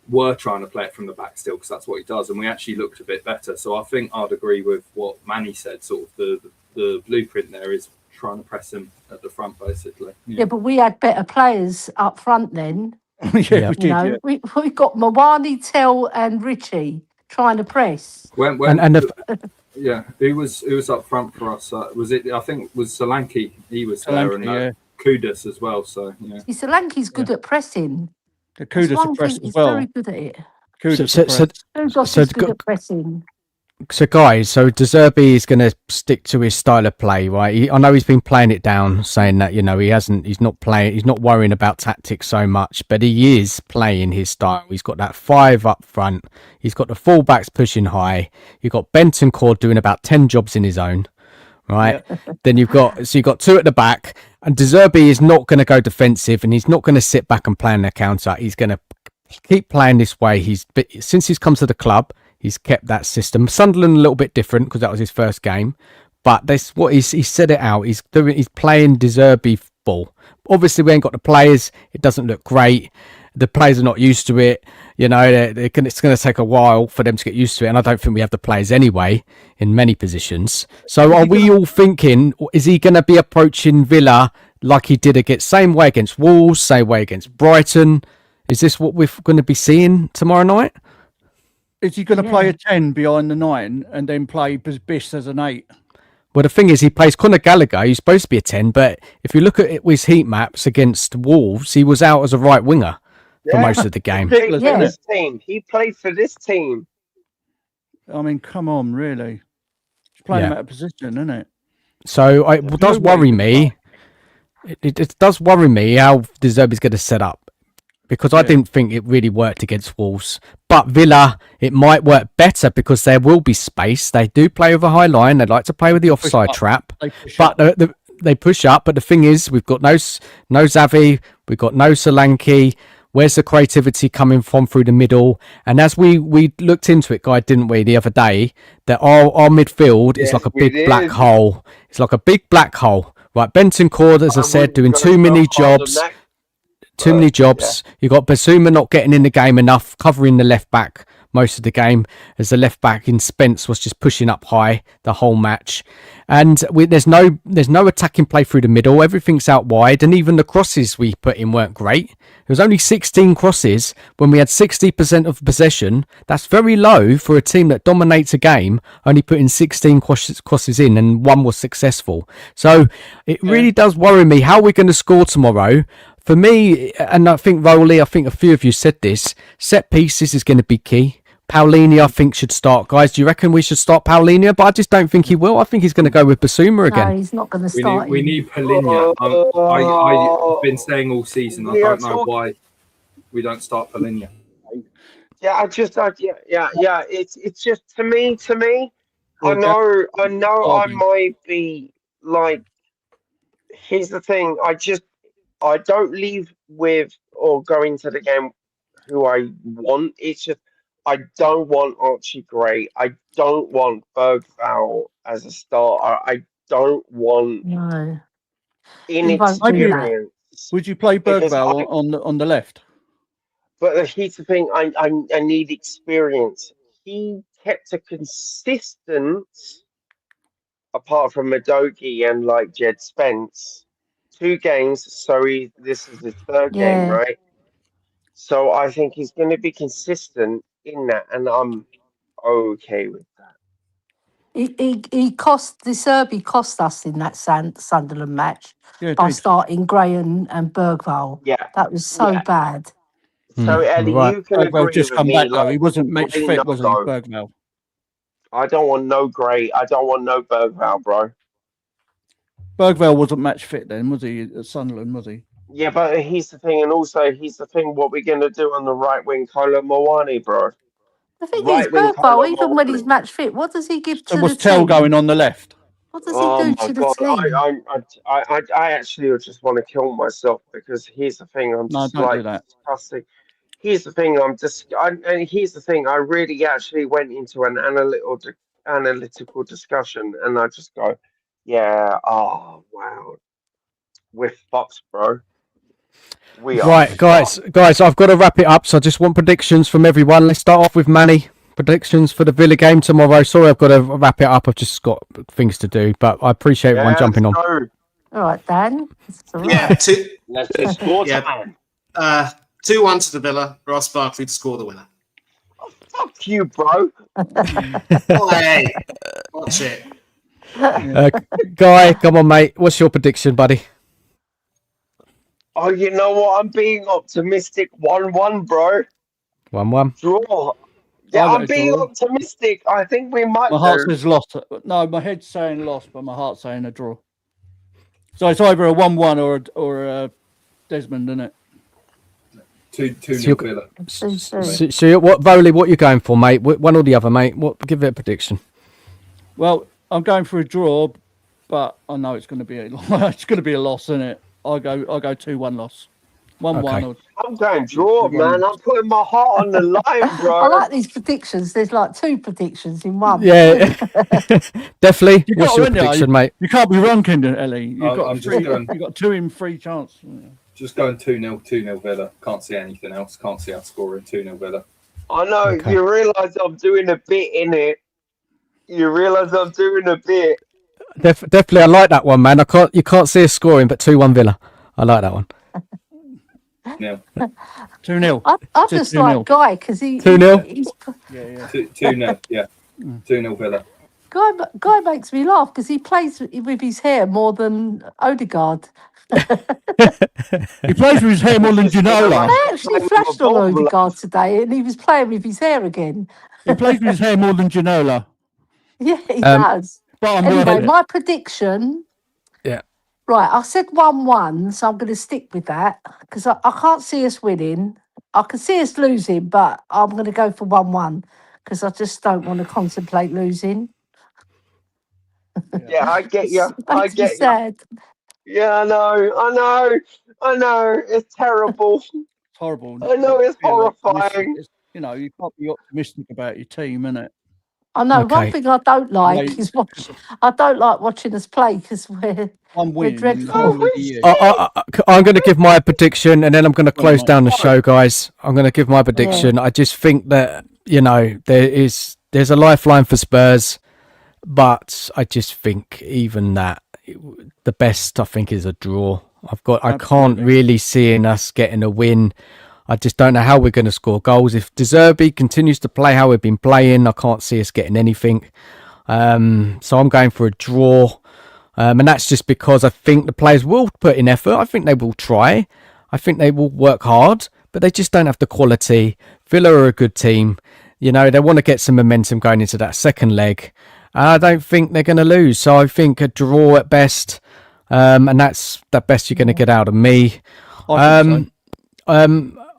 were trying to play it from the back still, because that's what he does, and we actually looked a bit better. So I think I'd agree with what Manny said. Sort of the blueprint there is trying to press him at the front, basically. Yeah, but we had better players up front then. We did. We got Mawani, Tell, and Richie trying to press. Who was up front for us? Was it? I think it was Solanke. He was there, and Kudus as well. So yeah. See, Solanke's good at pressing. The That's Kudus one suppressed thing. as He's well. very good at it. Kudus So, Kudus so is good at pressing. So, guys, so De Zerbi is going to stick to his style of play, right? I know he's been playing it down, saying that, he's not worrying about tactics so much, but he is playing his style. He's got that 5 up front. He's got the fullbacks pushing high. You've got Bentancur doing about 10 jobs in his own, right? Yeah. Then you've got 2 at the back, and De Zerbi is not going to go defensive, and he's not going to sit back and play on the counter. He's going to keep playing this way. Since he's come to the club, he's kept that system. Sunderland a little bit different because that was his first game, but that's what he said it out. He's playing De Zerbi ball. Obviously, we ain't got the players. It doesn't look great. The players are not used to it. It's going to take a while for them to get used to it, and I don't think we have the players anyway in many positions. So, are we all thinking? Is he going to be approaching Villa like he did same way against Wolves, same way against Brighton? Is this what we're going to be seeing tomorrow night? Is he going to play a 10 behind the 9 and then play Bish as an 8? Well, the thing is, he plays Conor Gallagher. He's supposed to be a 10, but if you look at his heat maps against Wolves, he was out as a right winger for most of the game. He played for this team. I mean, come on, really. He's playing him out of position, isn't it? So it does worry me. It does worry me how De Zerbi's going to set up. Because I didn't think it really worked against Wolves. But Villa, it might work better because there will be space. They do play with a high line. They like to play with the offside trap. They push up. But the thing is, we've got no Xavi. We've got no Solanke. Where's the creativity coming from through the middle? And as we looked into it, Guy, didn't we, the other day, that our midfield is like a big black hole. It's like a big black hole. Right, Bentancur, as I said, doing too many jobs. Too many jobs. You've got Basuma not getting in the game enough, covering the left back most of the game, as the left back in Spence was just pushing up high the whole match. And there's no attacking play through the middle. Everything's out wide, and even the crosses we put in weren't great. There was only 16 crosses when we had 60% of possession. That's very low for a team that dominates a game, only putting 16 crosses in, and one was successful. So it really does worry me. How are we going to score tomorrow? For me, and I think Rowley, I think a few of you said this, set pieces is going to be key. Paulini, I think, should start. Guys, do you reckon we should start Paulini? But I just don't think he will. I think he's going to go with Basuma again. No, he's not going to start. We need Paulini. I've been saying all season, I don't know why we don't start Paulini. Yeah, it's just to me. I know I might be like. Here's the thing. I don't leave with or go into the game who I want. It's just I don't want Archie Gray. I don't want Bergvall as a starter. I don't want inexperience. Would you play Bergvall on the left? But here's the thing. I need experience. He kept a consistent, apart from Madoki and like Jed Spence. 2 games, so this is his 3rd game, right? So I think he's going to be consistent in that, and I'm okay with that. He cost the Zerbi cost us in that Sunderland match by starting Gray and Bergvall. Yeah, that was so bad. So Ellie, you can agree just with come me. Back, like, he wasn't match fit, was he, Bergvall? I don't want no Gray. I don't want no Bergvall, bro. Bergvall wasn't match fit then, was he? At Sunderland, was he? Yeah, but here's the thing, and also here's the thing: what we're gonna do on the right wing, Kolo Moani, bro. The thing is, Bergvall, even when he's match fit, what does he give to the team? Was Tell going on the left? What does he do to the team? I actually just want to kill myself because here's the thing: I'm just disgusting. Here's the thing: and here's the thing: I really actually went into an analytical discussion, and I just go. Yeah. Oh wow. We're fucked, bro. We are. Right, guys. I've got to wrap it up. So I just want predictions from everyone. Let's start off with Manny. Predictions for the Villa game tomorrow. Sorry, I've got to wrap it up. I've just got things to do, but I appreciate everyone jumping on. All right, Dan. Yeah, let's just score. 2-1 to the Villa. Ross Barkley to score the winner. Oh, fuck you, bro. Hey, watch it. Guy, come on, mate. What's your prediction, buddy? Oh, you know what? I'm being optimistic. 1-1, bro. 1-1. Draw. Yeah, I got I'm a being draw. optimistic. I think we might My heart do. says lost. No, my head's saying lost, but my heart's saying a draw. So it's either a 1-1 or a Desmond, isn't it? 2-0 Villa. So what, Voli, what you going for, mate? One or the other, mate? Give it a prediction. Well, I'm going for a draw, but I know it's going to be a loss, isn't it? I'll go 2-1 loss. 1-1. Okay. I'm going draw, 2-1 man. loss. I'm putting my heart on the line, bro. I like these predictions. There's like 2 predictions in one. Yeah, definitely. You What's got, your haven't you? prediction, mate? You can't be wrong, Ellie. I'm just going. You've got 2 in 3 chance. Just going 2-0 Villa. Can't see anything else. Can't see us scoring 2-0 Villa. I know. Okay. You realise I'm doing a bit in it. You realise I'm doing a bit. Definitely, I like that one, man. You can't see us scoring, but 2-1 Villa. I like that one. Yeah. 2-0. I just like Guy because 2-0. he's 2-0. Yeah. 2-0 Villa. Guy makes me laugh because he plays with his hair more than Odegaard. He plays with his hair more than Ginola. I actually flashed on Odegaard today, and he was playing with his hair again. He plays with his hair more than Ginola. Yeah, he does. But Anyway, my prediction. Yeah. Right, I said 1-1, so I'm going to stick with that because I can't see us winning. I can see us losing, but I'm going to go for 1-1 because I just don't want to contemplate losing. Yeah, I get you. I get you. Sad. Yeah, I know. It's terrible. It's horrible. I know it's horrifying. You can't be optimistic about your team, innit? I know. Okay. One thing I don't like is I don't like watching us play because we're dreadful. I'm going to give my prediction, and then I'm going to close down the show, guys. I'm going to give my prediction. I just think that there's a lifeline for Spurs, but I just think even that the best I think is a draw. I can't really see us getting a win. I just don't know how we're going to score goals. If Zerbi continues to play how we've been playing, I can't see us getting anything. So I'm going for a draw. And that's just because I think the players will put in effort. I think they will try. I think they will work hard, but they just don't have the quality. Villa are a good team. They want to get some momentum going into that second leg. I don't think they're going to lose. So I think a draw at best. And that's the best you're going to get out of me.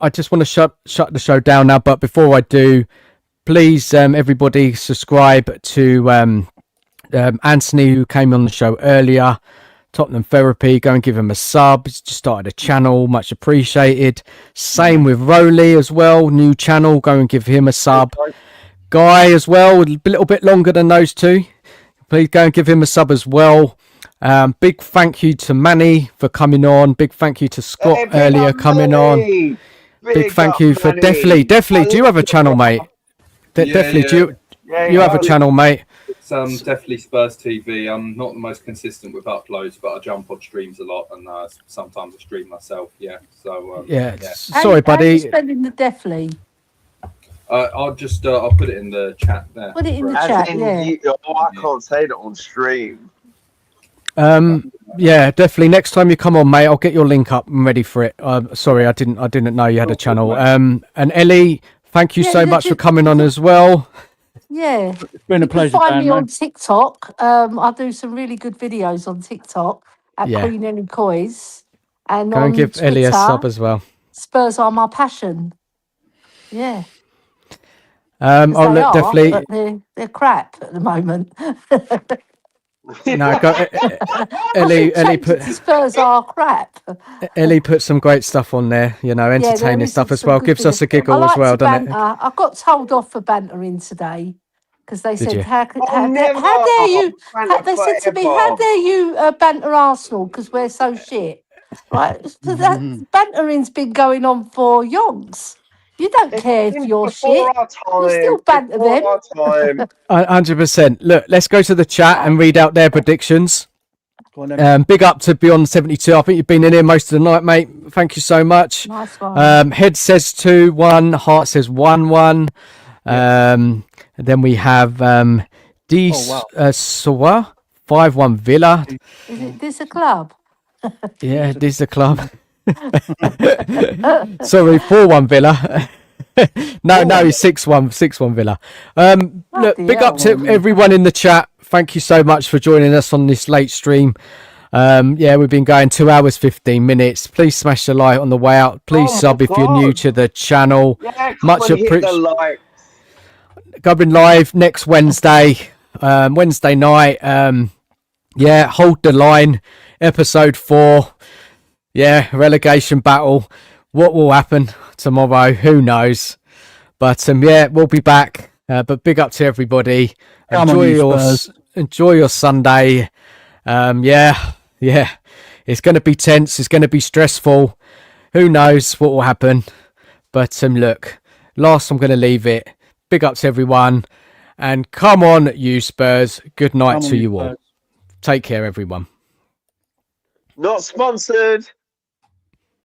I just want to shut the show down now, but before I do, please everybody subscribe to Anthony, who came on the show earlier, Tottenham Therapy. Go and give him a sub. He's just started a channel, much appreciated. Same with Rowley as well, new channel. Go and give him a sub. Guy as well, a little bit longer than those two. Please go and give him a sub as well. Big thank you to Manny for coming on. Big thank you to Scott earlier coming on. Big thank you for definitely. Do you have a channel, mate? Definitely. Do you have a channel, mate? It's definitely Spurs TV. I'm not the most consistent with uploads, but I jump on streams a lot, and sometimes I stream myself. Yeah. So Sorry, buddy. How are you spelling the definitely? I'll put it in the chat there. Put it in the chat. I can't say that on stream. Yeah, definitely. Next time you come on, mate, I'll get your link up. I'm ready for it. Sorry, I didn't know you had a channel. And Ellie, thank you so much for coming on as well. Yeah, it's been a pleasure. You can find me on TikTok. I do some really good videos on TikTok at Queen Ellie Coys, and go and give Twitter, Ellie a sub as well. Spurs are my passion. Yeah. I'll look definitely. But they're crap at the moment. No, go, Ellie put Spurs are crap. Ellie put some great stuff on there, entertaining stuff as well. Gives us a giggle as well, doesn't it? I got told off for bantering today because they said, "How dare you?" They said to me, "How dare you banter Arsenal because we're so shit?" Right? So that bantering's been going on for yonks. You don't care if you're shit. You still banter them. 100%. Look, let's go to the chat and read out their predictions. Big up to Beyond 72. I think you've been in here most of the night, mate. Thank you so much. Nice one. Head says 2-1. Heart says 1-1. And then we have Sawa 5-1 Villa. Is this a club? Yeah, this is a club. Sorry, 4-1 Villa. no, it's 6-1, 6-1 Villa. Look, big up to everyone in the chat. Thank you so much for joining us on this late stream. We've been going 2 hours 15 minutes. Please smash the like on the way out. Please sub if you're new to the channel. Much appreciated. Going live next Wednesday, Wednesday night. Hold the line, episode 4. Relegation battle. What will happen tomorrow? Who knows? But we'll be back. But big up to everybody. Enjoy your Sunday. It's going to be tense. It's going to be stressful. Who knows what will happen? But look, last I'm going to leave it. Big up to everyone. And come on, you Spurs. Good night to you all. Take care, everyone. Not sponsored.